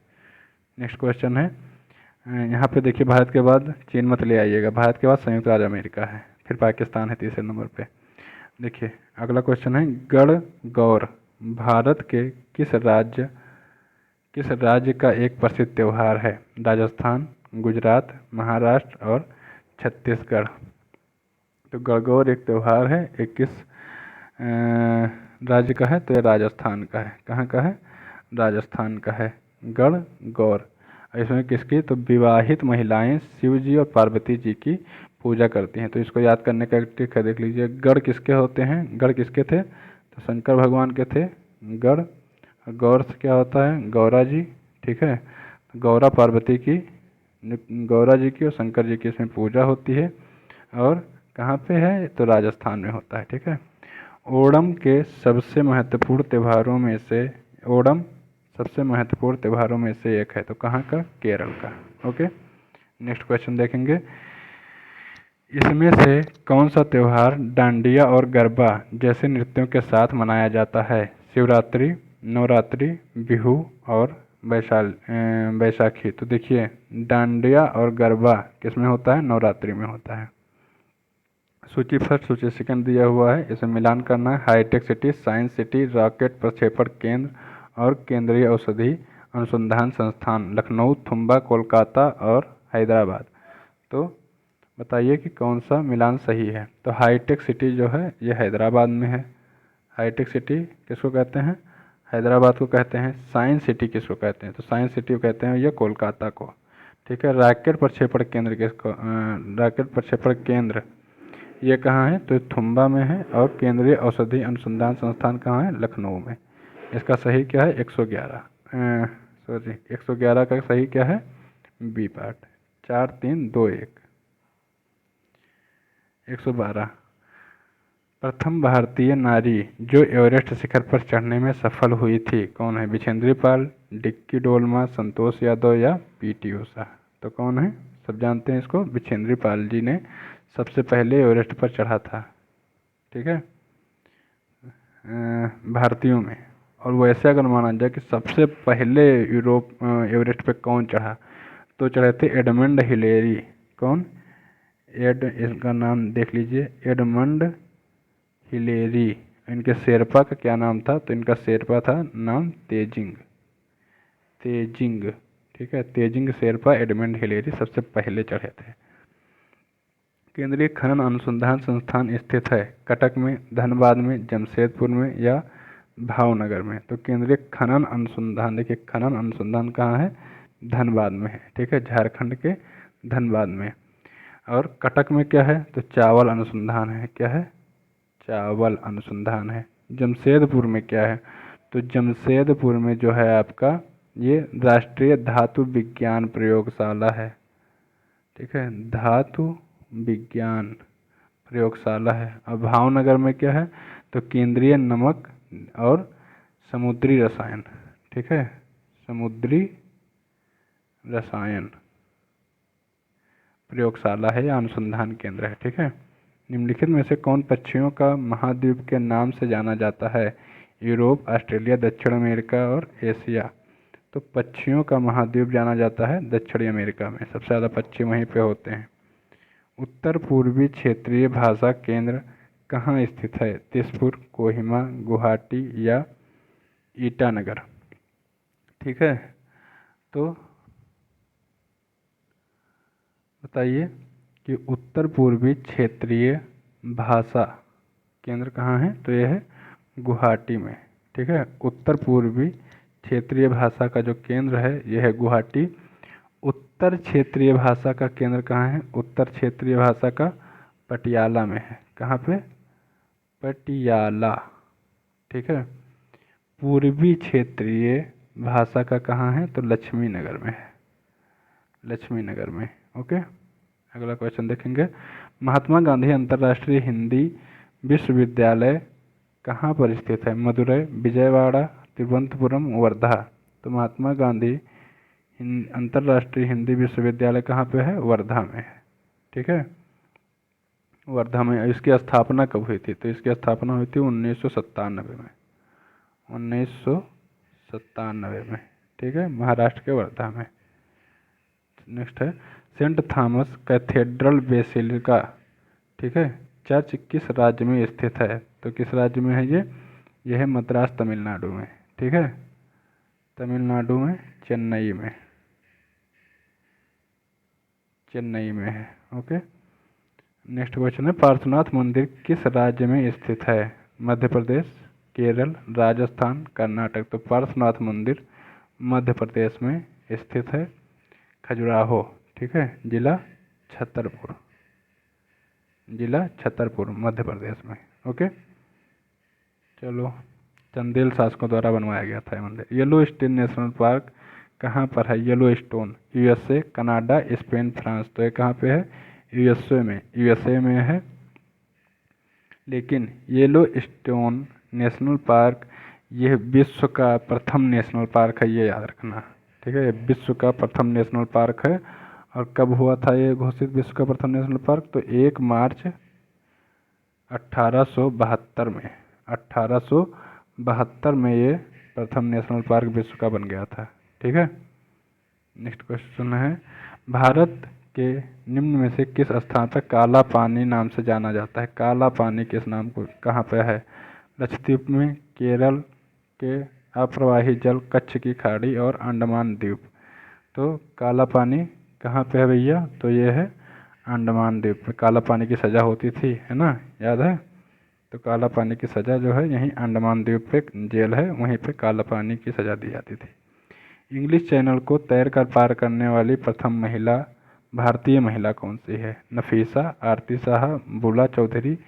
नेक्स्ट क्वेश्चन है, यहाँ पे देखिए भारत के बाद चीन मत ले आइएगा, भारत के बाद संयुक्त राज्य अमेरिका है, फिर पाकिस्तान है तीसरे नंबर पे। देखिए अगला क्वेश्चन है, गणगौर भारत के किस राज्य का एक प्रसिद्ध त्यौहार है? राजस्थान, गुजरात, महाराष्ट्र और छत्तीसगढ़। तो गणगौर एक त्यौहार है, एक किस राज्य का है? तो ये राजस्थान का है। कहाँ का है? राजस्थान का है गणगौर। इसमें किसकी? तो विवाहित महिलाएं शिव जी और पार्वती जी की पूजा करती हैं। तो इसको याद करने का ट्रिक है, देख लीजिए। गढ़ किसके होते हैं? गढ़ किसके थे? तो शंकर भगवान के थे गढ़। गौर से क्या होता है? गौरा जी। ठीक है, गौरा पार्वती की, गौरा जी की और शंकर जी की इसमें पूजा होती है, और कहाँ पे है? तो राजस्थान में होता है। ठीक है, ओणम के सबसे महत्वपूर्ण त्योहारों में से, ओणम सबसे महत्वपूर्ण त्योहारों में से एक है, तो कहाँ का? केरल का। ओके, नेक्स्ट क्वेश्चन देखेंगे, इसमें से कौन सा त्यौहार डांडिया और गरबा जैसे नृत्यों के साथ मनाया जाता है? शिवरात्रि, नवरात्रि, बिहू और बैसाखी। तो देखिए डांडिया और गरबा किस में होता है? नवरात्रि में होता है। सूची फर्स्ट, सूची सेकंड दिया हुआ है, इसे मिलान करना है। Hi tech city, science city, rocket प्रक्षेपण केंद्र और केंद्रीय औषधि अनुसंधान संस्थान, लखनऊ, थुम्बा, कोलकाता और हैदराबाद। तो बताइए कि कौन सा मिलान सही है? तो हाईटेक सिटी जो है ये हैदराबाद में है। हाईटेक सिटी किसको कहते हैं? हैदराबाद को कहते हैं। साइंस सिटी किसको कहते हैं? तो साइंस सिटी को कहते हैं ये कोलकाता को। ठीक है, रॉकेट प्रक्षेपण केंद्र किसको? रॉकेट प्रक्षेपण केंद्र ये कहाँ है? तो थुम्बा में है। और केंद्रीय औषधि अनुसंधान संस्थान कहाँ है? लखनऊ में। इसका सही क्या है? 111। सॉरी 111 का सही क्या है, बी पार्ट। 4 3 2 1। 112, प्रथम भारतीय नारी जो एवरेस्ट शिखर पर चढ़ने में सफल हुई थी कौन है? बिछेंद्री पाल, डिक्की डोलमा, संतोष यादव या पीटी उषा? तो कौन है? सब जानते हैं इसको, बिछेंद्री पाल जी ने सबसे पहले एवरेस्ट पर चढ़ा था। ठीक है, भारतीयों में। और वैसे अगर माना जाए कि सबसे पहले यूरोप एवरेस्ट पे कौन चढ़ा, तो चढ़े थे एडमंड हिलेरी। कौन? इसका नाम देख लीजिए, एडमंड हिलेरी। इनके शेरपा का क्या नाम था? तो इनका शेरपा था नाम तेजिंग। तेजिंग, ठीक है, तेजिंग शेरपा एडमंड हिलेरी सबसे पहले चढ़े थे। केंद्रीय खनन अनुसंधान संस्थान स्थित है कटक में, धनबाद में, जमशेदपुर में या भावनगर में? तो केंद्रीय खनन अनुसंधान, देखिए खनन अनुसंधान कहाँ है? धनबाद में है। ठीक है, झारखंड के धनबाद में। और कटक में क्या है? तो चावल अनुसंधान है। क्या है? चावल अनुसंधान है। जमशेदपुर में क्या है? तो जमशेदपुर में जो है आपका ये राष्ट्रीय धातु विज्ञान प्रयोगशाला है। ठीक है, धातु विज्ञान प्रयोगशाला है। और भावनगर में क्या है? तो केंद्रीय नमक और समुद्री रसायन। ठीक है, समुद्री रसायन प्रयोगशाला है या अनुसंधान केंद्र है। ठीक है, निम्नलिखित में से कौन पक्षियों का महाद्वीप के नाम से जाना जाता है? यूरोप, ऑस्ट्रेलिया, दक्षिण अमेरिका और एशिया? तो पक्षियों का महाद्वीप जाना जाता है दक्षिणी अमेरिका में, सबसे ज़्यादा पक्षी वहीं पे होते हैं। उत्तर पूर्वी क्षेत्रीय भाषा केंद्र कहाँ स्थित है? तेजपुर, कोहिमा, गुवाहाटी या ईटानगर? ठीक है, तो बताइए कि उत्तर पूर्वी क्षेत्रीय भाषा केंद्र कहाँ है? तो यह है गुवाहाटी में। ठीक है, उत्तर पूर्वी क्षेत्रीय भाषा का जो केंद्र है यह है गुवाहाटी। उत्तर क्षेत्रीय भाषा का केंद्र कहाँ है? उत्तर क्षेत्रीय भाषा का पटियाला में है। कहाँ पे? पटियाला। ठीक है, पूर्वी क्षेत्रीय भाषा का कहाँ है? तो लक्ष्मी नगर में है, लक्ष्मी नगर में। ओके, अगला क्वेश्चन देखेंगे। महात्मा गांधी अंतर्राष्ट्रीय हिंदी विश्वविद्यालय कहाँ पर स्थित है? मदुरई, विजयवाड़ा, तिरुवनंतपुरम, वर्धा? तो महात्मा गांधी अंतर्राष्ट्रीय हिंदी विश्वविद्यालय कहाँ पे है? वर्धा में है। ठीक है, वर्धा में। इसकी स्थापना कब हुई थी? तो इसकी स्थापना हुई थी 1997 में, 1997 में। ठीक है, महाराष्ट्र के वर्धा में। नेक्स्ट है सेंट थॉमस कैथेड्रल बेसिलिका, ठीक है, चर्च किस राज्य में स्थित है? तो किस राज्य में है ये? यह है मद्रास, तमिलनाडु में। ठीक है, तमिलनाडु में, चेन्नई में, चेन्नई में है। ओके, नेक्स्ट क्वेश्चन है पार्श्वनाथ मंदिर किस राज्य में स्थित है? मध्य प्रदेश, केरल, राजस्थान, कर्नाटक? तो पार्श्वनाथ मंदिर मध्य प्रदेश में स्थित है, खजुराहो। ठीक है, जिला छतरपुर, जिला छतरपुर मध्य प्रदेश में। ओके, चलो, चंदेल शासकों द्वारा बनवाया गया था मंदिर। येलो स्टोन नेशनल पार्क कहाँ पर है? Yellow stone USA, Canada, Spain, France? तो ये कहाँ पे है? यूएसए में, यूएसए में है। लेकिन येलो स्टोन नेशनल पार्क यह विश्व का प्रथम नेशनल पार्क है, ये याद रखना। ठीक है, विश्व का प्रथम नेशनल पार्क है। और कब हुआ था ये घोषित विश्व का प्रथम नेशनल पार्क? तो 1 मार्च 1872 में, 1872 में ये प्रथम नेशनल पार्क विश्व का बन गया था। ठीक है, नेक्स्ट क्वेश्चन है भारत के निम्न में से किस स्थान पर काला पानी नाम से जाना जाता है? काला पानी किस नाम को, कहाँ पे है? लक्षद्वीप में, केरल के अप्रवाही जल, कच्छ की खाड़ी और अंडमान द्वीप? तो काला पानी कहाँ पे है भैया? तो ये है अंडमान द्वीप में। काला पानी की सज़ा होती थी, है ना, याद है? तो काला पानी की सज़ा जो है यहीं अंडमान द्वीप पे जेल है, वहीं पे काला पानी की सज़ा दी जाती थी। इंग्लिश चैनल को तैरकर पार करने वाली प्रथम महिला, भारतीय महिला कौन सी है? नफीसा, आरती शाह, बुला चौधरी,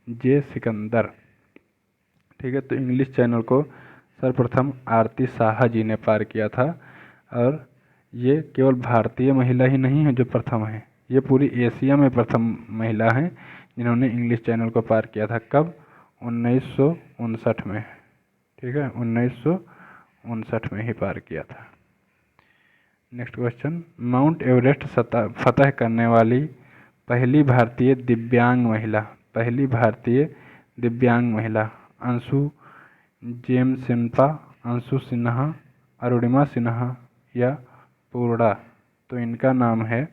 जे सिकंदर? ठीक है, तो इंग्लिश चैनल को सर्वप्रथम आरती साहा जी ने पार किया था। और ये केवल भारतीय महिला ही नहीं है जो प्रथम है, ये पूरी एशिया में प्रथम महिला हैं जिन्होंने इंग्लिश चैनल को पार किया था। कब? 1959 में। ठीक है, 1959 में ही पार किया था। नेक्स्ट क्वेश्चन, माउंट एवरेस्ट फतह करने वाली पहली भारतीय दिव्यांग महिला, पहली भारतीय दिव्यांग महिला अंशु जेमसिन्पा, अंशु सिन्हा, अरुणिमा सिन्हा या पूर्णा? तो इनका नाम है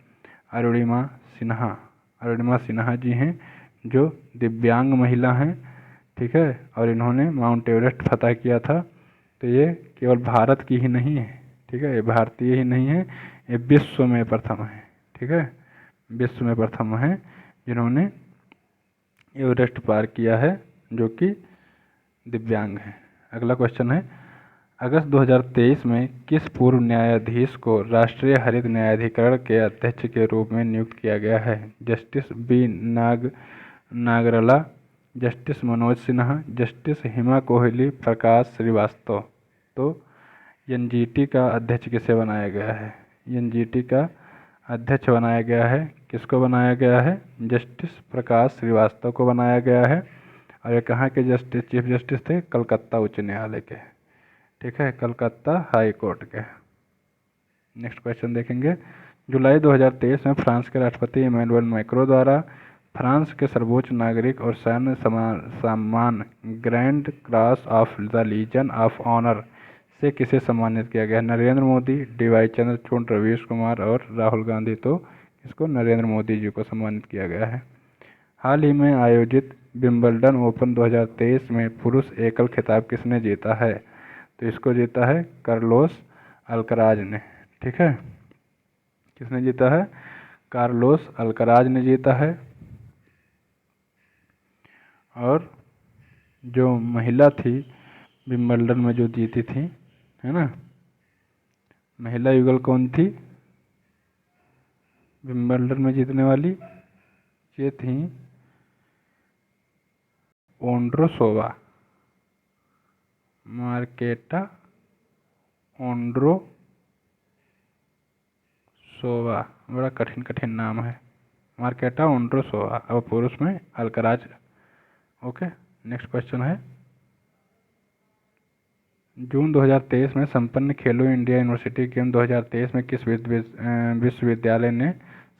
अरुणिमा सिन्हा। अरुणिमा सिन्हा जी हैं जो दिव्यांग महिला हैं। ठीक है, और इन्होंने माउंट एवरेस्ट फतह किया था। तो ये केवल भारत की ही नहीं है, ठीक है, ये भारतीय ही नहीं है, ये विश्व में प्रथम है। ठीक है, विश्व में प्रथम है जिन्होंने एवरेस्ट पार किया है, जो कि दिव्यांग है। अगला क्वेश्चन है, अगस्त 2023 में किस पूर्व न्यायाधीश को राष्ट्रीय हरित न्यायाधिकरण के अध्यक्ष के रूप में नियुक्त किया गया है? Justice B Nagarla, justice Manoj Sinha, justice Hima Kohli, Prakash Shrivastava? तो एनजीटी का अध्यक्ष किसे बनाया गया है? एनजीटी का अध्यक्ष बनाया गया है, किसको बनाया गया है? जस्टिस प्रकाश श्रीवास्तव को बनाया गया है। और ये कहाँ के जस्टिस, चीफ जस्टिस थे? कलकत्ता उच्च न्यायालय के। ठीक है, कलकत्ता हाई कोर्ट के। नेक्स्ट क्वेश्चन देखेंगे, जुलाई 2023 में फ्रांस के राष्ट्रपति इमैनुअल मैक्रों द्वारा फ्रांस के सर्वोच्च नागरिक और सैन्य सम्मान grand cross of the legion of honour से किसे सम्मानित किया गया? नरेंद्र मोदी, डी.वाई. चंद्रचूड़, रवीश कुमार और राहुल गांधी? तो इसको नरेंद्र मोदी जी को सम्मानित किया गया है। हाल ही में आयोजित विंबलडन ओपन 2023 में पुरुष एकल खिताब किसने जीता है? तो इसको जीता है कार्लोस अल्कराज ने। ठीक है, किसने जीता है? कार्लोस अल्कराज ने जीता है। और जो महिला थी विंबलडन में जो जीती थी, है ना, महिला युगल कौन थी विंबलडन में जीतने वाली? ये थी ओंड्रोसोवा, मार्केटा ओंड्रोसोवा। बड़ा कठिन कठिन नाम है, मार्केटा ओंड्रोसोवा। अब पुरुष में अल्कराज। ओके, नेक्स्ट क्वेश्चन है, जून 2023 में संपन्न खेलो इंडिया यूनिवर्सिटी गेम 2023 में किस विश्वविद्यालय ने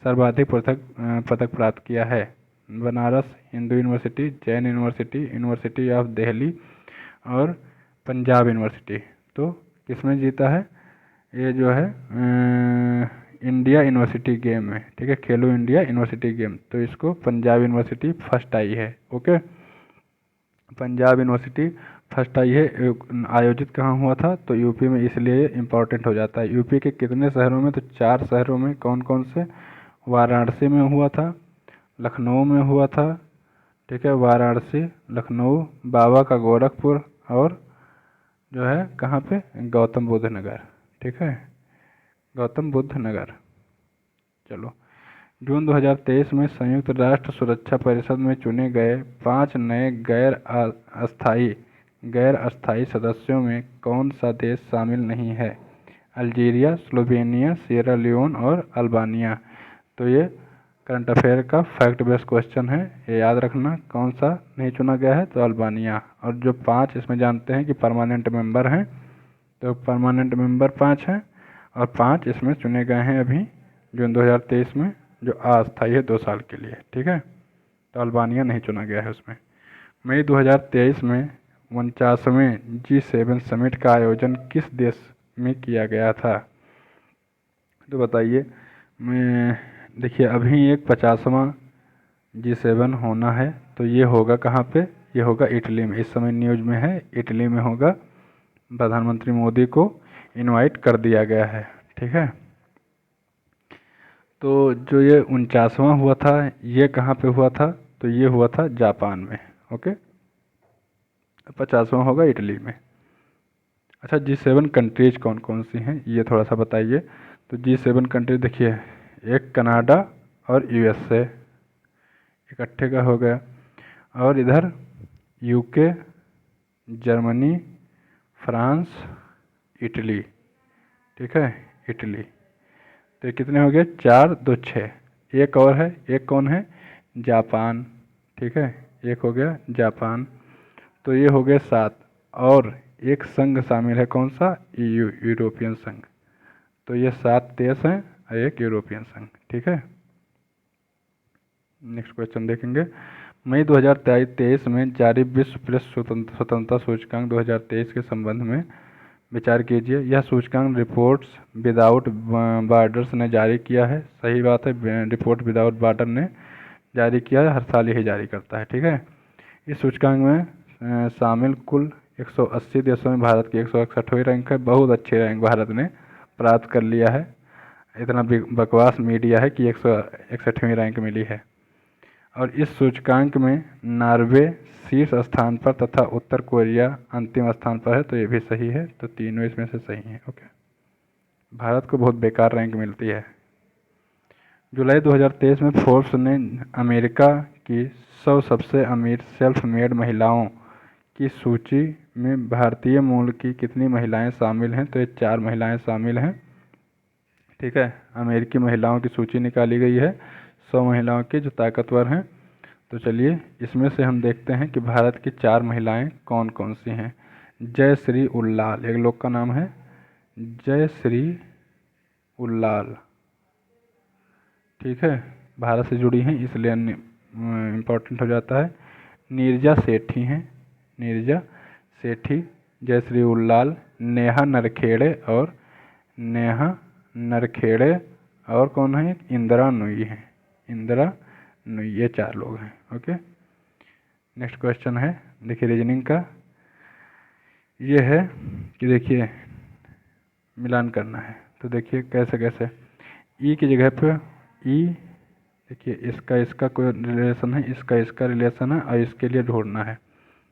सर्वाधिक पदक प्राप्त किया है? Banaras Hindu university, Jain university, university of Delhi और पंजाब यूनिवर्सिटी? तो किसमें जीता है? ये जो है इंडिया यूनिवर्सिटी गेम में। ठीक है, खेलो इंडिया यूनिवर्सिटी गेम, तो इसको पंजाब यूनिवर्सिटी फर्स्ट आई है। ओके, पंजाब यूनिवर्सिटी फर्स्ट आई है। आयोजित कहाँ हुआ था? तो यूपी में, इसलिए इम्पोर्टेंट हो जाता है। यूपी के कितने शहरों में? तो 4 शहरों में। कौन कौन से? वाराणसी में हुआ था, लखनऊ में हुआ था, ठीक है, वाराणसी, लखनऊ, बाबा का गोरखपुर, और जो है कहाँ पे? गौतम बुद्ध नगर। ठीक है, गौतम बुद्ध नगर। चलो, जून 2023 में संयुक्त राष्ट्र सुरक्षा परिषद में चुने गए 5 नए गैर अस्थायी सदस्यों में कौन सा देश शामिल नहीं है? अल्जीरिया, स्लोवेनिया, सिएरा लियोन और अल्बानिया? तो ये करंट अफेयर का फैक्ट बेस्ड क्वेश्चन है, ये याद रखना। कौन सा नहीं चुना गया है? तो अल्बानिया। और जो 5 इसमें जानते हैं कि परमानेंट मेंबर हैं, तो परमानेंट मेंबर 5 हैं और 5 इसमें चुने गए हैं अभी जून 2023 में, जो अस्थायी है 2 साल के लिए। ठीक है, तो अल्बानिया नहीं चुना गया है उसमें। मई 2023 में 49वें G7 समिट का आयोजन किस देश में किया गया था? तो बताइए। मैं देखिए, अभी एक 50वां G7 होना है, तो ये होगा कहाँ पे? ये होगा इटली में। इस समय न्यूज़ में है इटली में होगा। प्रधानमंत्री मोदी को इनवाइट कर दिया गया है। ठीक है, तो जो ये 49वां हुआ था, ये कहाँ पे हुआ था? तो ये हुआ था जापान में। ओके, 50वां होगा इटली में। अच्छा, G7 कंट्रीज कौन कौन सी हैं, ये थोड़ा सा बताइए। तो G7 कंट्रीज देखिए, एक कनाडा और USA इकट्ठे का हो गया, और इधर UK, जर्मनी, फ्रांस, इटली, ठीक है, इटली। तो ये कितने हो गए? 4 2 6। एक और है, एक कौन है? जापान, ठीक है, एक हो गया जापान। तो ये हो गए 7। और एक संघ शामिल है, कौन सा? EU, यूरोपियन संघ। तो ये 7 देश हैं और एक यूरोपियन संघ, ठीक है। नेक्स्ट क्वेश्चन देखेंगे। मई 2023 में जारी विश्व प्रेस स्वतंत्रता सूचकांक 2023 के संबंध में विचार कीजिए। यह सूचकांक रिपोर्ट्स विदाउट बॉर्डर्स ने जारी किया है। सही बात है, रिपोर्ट विदाउट बॉर्डर ने जारी किया है, हर साल यही जारी करता है, ठीक है। इस सूचकांक में शामिल कुल 180 देशों में भारत की 161वीं रैंक है। बहुत अच्छी रैंक भारत ने प्राप्त कर लिया है। इतना बकवास मीडिया है कि 161वीं रैंक मिली है। और इस सूचकांक में नॉर्वे शीर्ष स्थान पर तथा उत्तर कोरिया अंतिम स्थान पर है। तो ये भी सही है, तो तीनों इसमें से सही हैं। ओके, भारत को बहुत बेकार रैंक मिलती है। जुलाई 2023 में फोर्ब्स ने अमेरिका की 100 सबसे अमीर सेल्फ मेड महिलाओं की सूची में भारतीय मूल की कितनी महिलाएं शामिल हैं? तो ये 4 महिलाएं शामिल हैं, ठीक है। अमेरिकी महिलाओं की सूची निकाली गई है 100 महिलाओं की जो ताकतवर हैं। तो चलिए इसमें से हम देखते हैं कि भारत की 4 महिलाएं कौन कौन सी हैं। जयश्री उल्लाल, एक लोग का नाम है जयश्री उल्लाल, ठीक है, भारत से जुड़ी हैं इसलिए इम्पोर्टेंट हो जाता है। नीरजा सेठी हैं, नीरजा सेठी, जयश्री उल्लाल, नेहा नरखेड़े और कौन है? इंदिरा नुई है, इंदिरा नुई। ये 4 लोग हैं। ओके, नेक्स्ट क्वेश्चन है, देखिए रीजनिंग का ये है कि देखिए मिलान करना है। तो देखिए कैसे कैसे, ई की जगह पे ई, देखिए इसका इसका कोई रिलेशन है, इसका इसका रिलेशन है और इसके लिए ढूंढना है।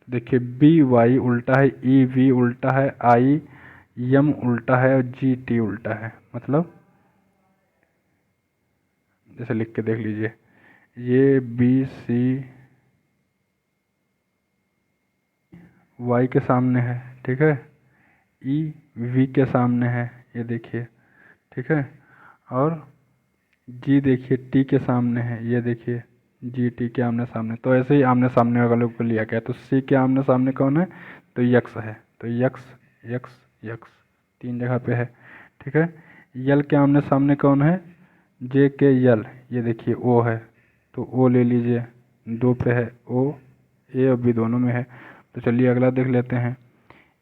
देखिए BY उल्टा है, EV उल्टा है, IM उल्टा है और GT उल्टा है। मतलब जैसे लिख के देख लीजिए, ये BC Y के सामने है, ठीक है, EV के सामने है, ये देखिए, ठीक है। और G देखिए T के सामने है, ये देखिए GT के आमने सामने। तो ऐसे ही आमने सामने वाले को लिया गया। तो C के आमने सामने कौन है? तो यक्स है। तो यक्स 3 जगह पे है, ठीक है। यल के आमने सामने कौन है? J के यल, ये देखिए O है, तो O ले लीजिए, 2 पे है O, A और B दोनों में है। तो चलिए अगला देख लेते हैं।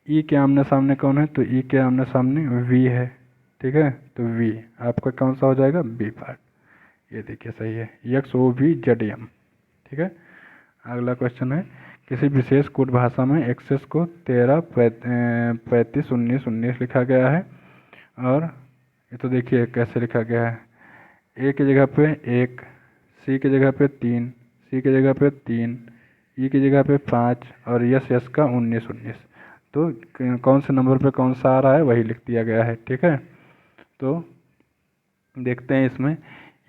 E के आमने सामने कौन है? तो E के आमने सामने V है, ठीक है। तो V आपका कौन सा हो जाएगा? B पार्ट, ये देखिए सही है, XOVZM, ठीक है। अगला क्वेश्चन है, किसी विशेष कोड भाषा में एक्सेस को 13 35 19 19 लिखा गया है। और ये तो देखिए कैसे लिखा गया है, A की जगह पे 1, C की जगह पे 3, C की जगह पे 3, E की जगह पे 5 और यस का 19 19। तो कौन से नंबर पे कौन सा आ रहा है वही लिख दिया गया है, ठीक है। तो देखते हैं इसमें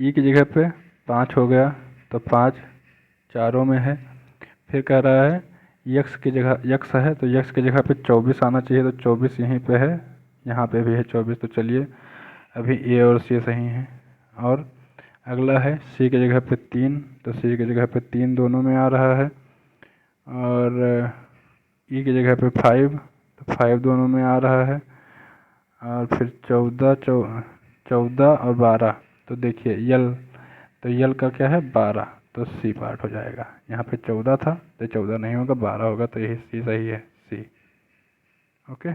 E की जगह पे 5 हो गया, तो 5 चारों में है। फिर कह रहा है यक्स की जगह, यक्स है तो यक्स की जगह पे 24 आना चाहिए, तो 24 यहीं पे है, यहाँ पे भी है 24। तो चलिए अभी A और C सही हैं। और अगला है C की जगह पे 3, तो C की जगह पे 3 दोनों में आ रहा है। और E की जगह पे 5, तो 5 दोनों में आ रहा है। और फिर 14 और 12, तो देखिए यल, तो यल का क्या है? 12, तो C पार्ट हो जाएगा। यहाँ पे 14 था तो 14 नहीं होगा, 12 होगा, तो यही C सही है, C। ओके,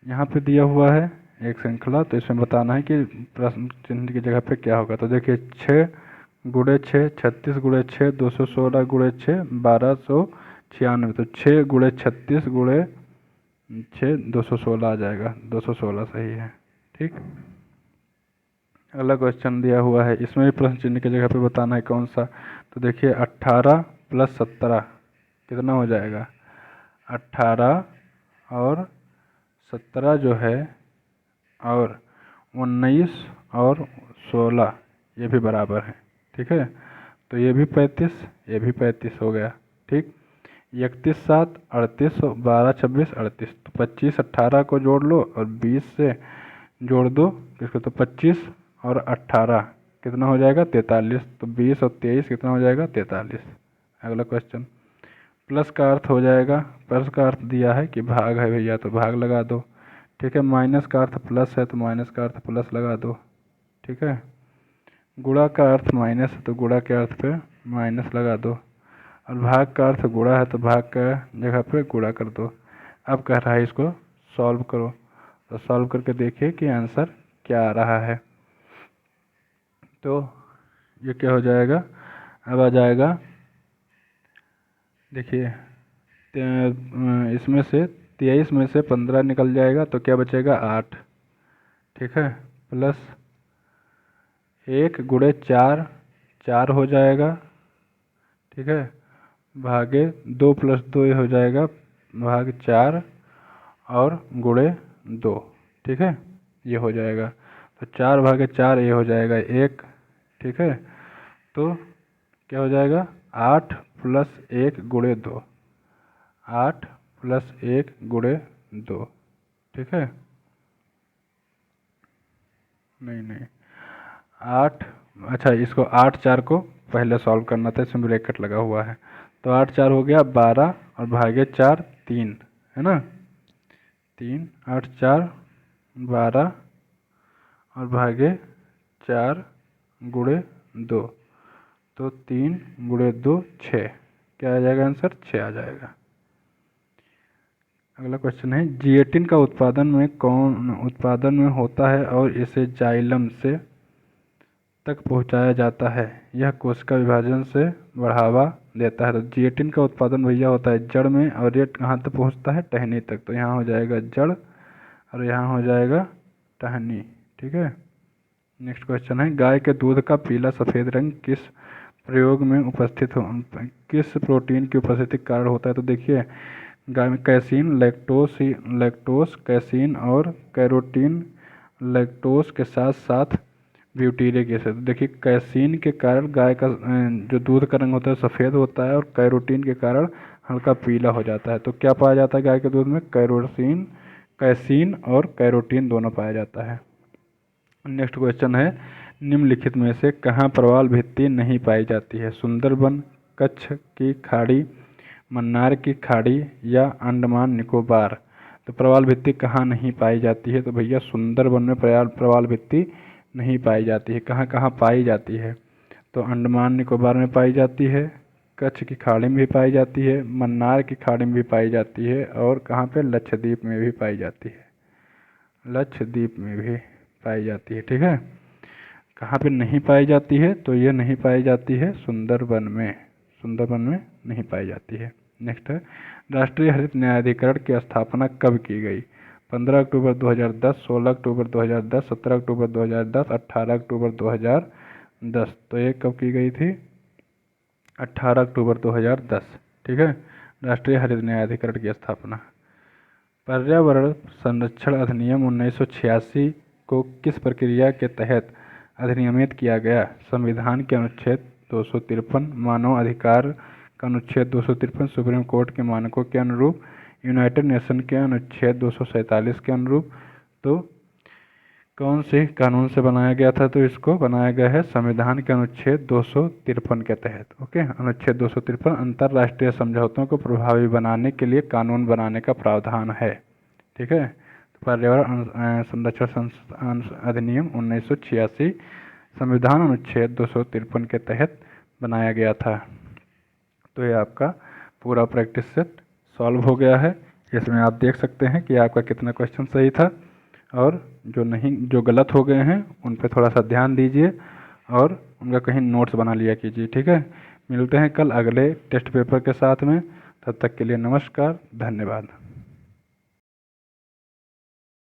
यहाँ पे दिया हुआ है एक श्रृंखला, तो इसमें बताना है कि प्रश्न चिन्ह की जगह पे क्या होगा। तो देखिए 6 गुणे 6 36 गुणे 6 216 गुणे 6 1296। तो 6 गुणे 36 गुणे 6 216 आ जाएगा, 216 सही है, ठीक। अगला क्वेश्चन दिया हुआ है, इसमें भी प्रश्न चिन्ह की जगह पे बताना है कौन सा। तो देखिए 18 + 17 कितना हो जाएगा? 18 और 17 जो है, और 19 और 16 ये भी बराबर है, ठीक है। तो ये भी 35, ये भी 35 हो गया, ठीक। 31 7 38 12 26 38, तो 25 18 को जोड़ लो और 20 से जोड़ दो किसको, तो 25 और 18 कितना हो जाएगा 43, तो 20 और 23 कितना हो जाएगा 43। अगला क्वेश्चन, प्लस का अर्थ हो जाएगा, प्लस का अर्थ दिया है कि भाग है भैया तो भाग लगा दो, ठीक है। माइनस का अर्थ प्लस है तो माइनस का अर्थ प्लस लगा दो, ठीक है। गुणा का अर्थ माइनस है तो गुणा के अर्थ पे माइनस लगा दो, और भाग का अर्थ गुणा है तो भाग का जगह पे गुणा कर दो। अब कह रहा है इसको सॉल्व करो, तो सॉल्व करके देखिए कि आंसर क्या आ रहा है। तो ये क्या हो जाएगा, अब आ जाएगा देखिए, इसमें से 23 में से 15 निकल जाएगा तो क्या बचेगा 8, ठीक है। प्लस 1 गुणे 4 4 हो जाएगा, ठीक है। भागे 2 + 2 ये हो जाएगा भाग 4 और गुणे 2, ठीक है, ये हो जाएगा। तो 4 भागे 4 ये हो जाएगा 1, ठीक है। तो क्या हो जाएगा 8 + 1 गुणे 2, 8 + 1 गुणे 2, ठीक है। नहीं 8, अच्छा इसको 8 4 को पहले सॉल्व करना था, इसमें ब्रैकेट लगा हुआ है। तो 8 4 हो गया 12 और भागे 4 3, है ना, 3 8 4 12 और भागे 4 गुणे 2, तो 3 गुणे 2 6, क्या आ जाएगा आंसर 6 आ जाएगा। अगला क्वेश्चन है, जिएटिन का उत्पादन में होता है और इसे जाइलम से तक पहुंचाया जाता है, यह कोशिका विभाजन से बढ़ावा देता है। तो जिएटिन का उत्पादन भैया होता है जड़ में, और ये कहाँ तक पहुंचता है टहनी तक, तो यहाँ हो जाएगा जड़ और यहाँ हो जाएगा टहनी, ठीक है। नेक्स्ट क्वेश्चन है, गाय के दूध का पीला सफ़ेद रंग किस प्रयोग में उपस्थित हो, किस प्रोटीन की उपस्थिति के कारण होता है। तो देखिए गाय में कैसीन, लैक्टोस कैसीन और कैरोटीन, लैक्टोस के साथ साथ ब्यूटीरिक एसिड। देखिए कैसीन के कारण गाय का जो दूध का रंग होता है सफ़ेद होता है, और कैरोटीन के कारण हल्का पीला हो जाता है। तो क्या पाया जाता है गाय के दूध में, कैसीन और कैरोटीन दोनों पाया जाता है। नेक्स्ट क्वेश्चन है, निम्नलिखित में से कहाँ प्रवाल भित्ति नहीं पाई जाती है, सुंदरबन, कच्छ की खाड़ी, मन्नार की खाड़ी या अंडमान निकोबार। तो प्रवाल भित्ति कहाँ नहीं पाई जाती है, तो भैया सुंदरबन में प्रवाल भित्ति नहीं पाई जाती है। कहाँ कहाँ पाई जाती है, तो अंडमान निकोबार में पाई जाती है, कच्छ की खाड़ी में भी पाई जाती है, मन्नार की खाड़ी में भी पाई जाती है, और कहाँ पे लक्षद्वीप में भी पाई जाती है, लक्षद्वीप में भी पाई जाती है, ठीक है। कहाँ पे नहीं पाई जाती है, तो ये नहीं पाई जाती है सुंदरबन में, सुंदरबन में नहीं पाई जाती है। नेक्स्ट है, राष्ट्रीय हरित न्यायाधिकरण की स्थापना कब की गई, 15 अक्टूबर 2010, 16 अक्टूबर 2010, 17 अक्टूबर 2010, 18 अक्टूबर 2010। तो ये कब की गई थी, 18 अक्टूबर 2010, ठीक है। राष्ट्रीय हरित न्यायाधिकरण की स्थापना। पर्यावरण संरक्षण अधिनियम 1986 को किस प्रक्रिया के तहत अधिनियमित किया गया, संविधान के अनुच्छेद 253, मानव अधिकार का अनुच्छेद 253, सुप्रीम कोर्ट के मानकों के अनुरूप, यूनाइटेड नेशन के अनुच्छेद 247 के अनुरूप। तो कौन से कानून से बनाया गया था, तो इसको बनाया गया है संविधान के अनुच्छेद 253 के तहत। ओके, अनुच्छेद 253 अंतर्राष्ट्रीय समझौतों को प्रभावी बनाने के लिए कानून बनाने का प्रावधान है, ठीक है। तो पर्यावरण संरक्षण अधिनियम 1986 संविधान अनुच्छेद 253 के तहत बनाया गया था। तो ये आपका पूरा प्रैक्टिस सेट सॉल्व हो गया है। इसमें आप देख सकते हैं कि आपका कितना क्वेश्चन सही था, और जो गलत हो गए हैं उन पर थोड़ा सा ध्यान दीजिए और उनका कहीं नोट्स बना लिया कीजिए, ठीक है। मिलते हैं कल अगले टेस्ट पेपर के साथ में, तब तक के लिए नमस्कार, धन्यवाद।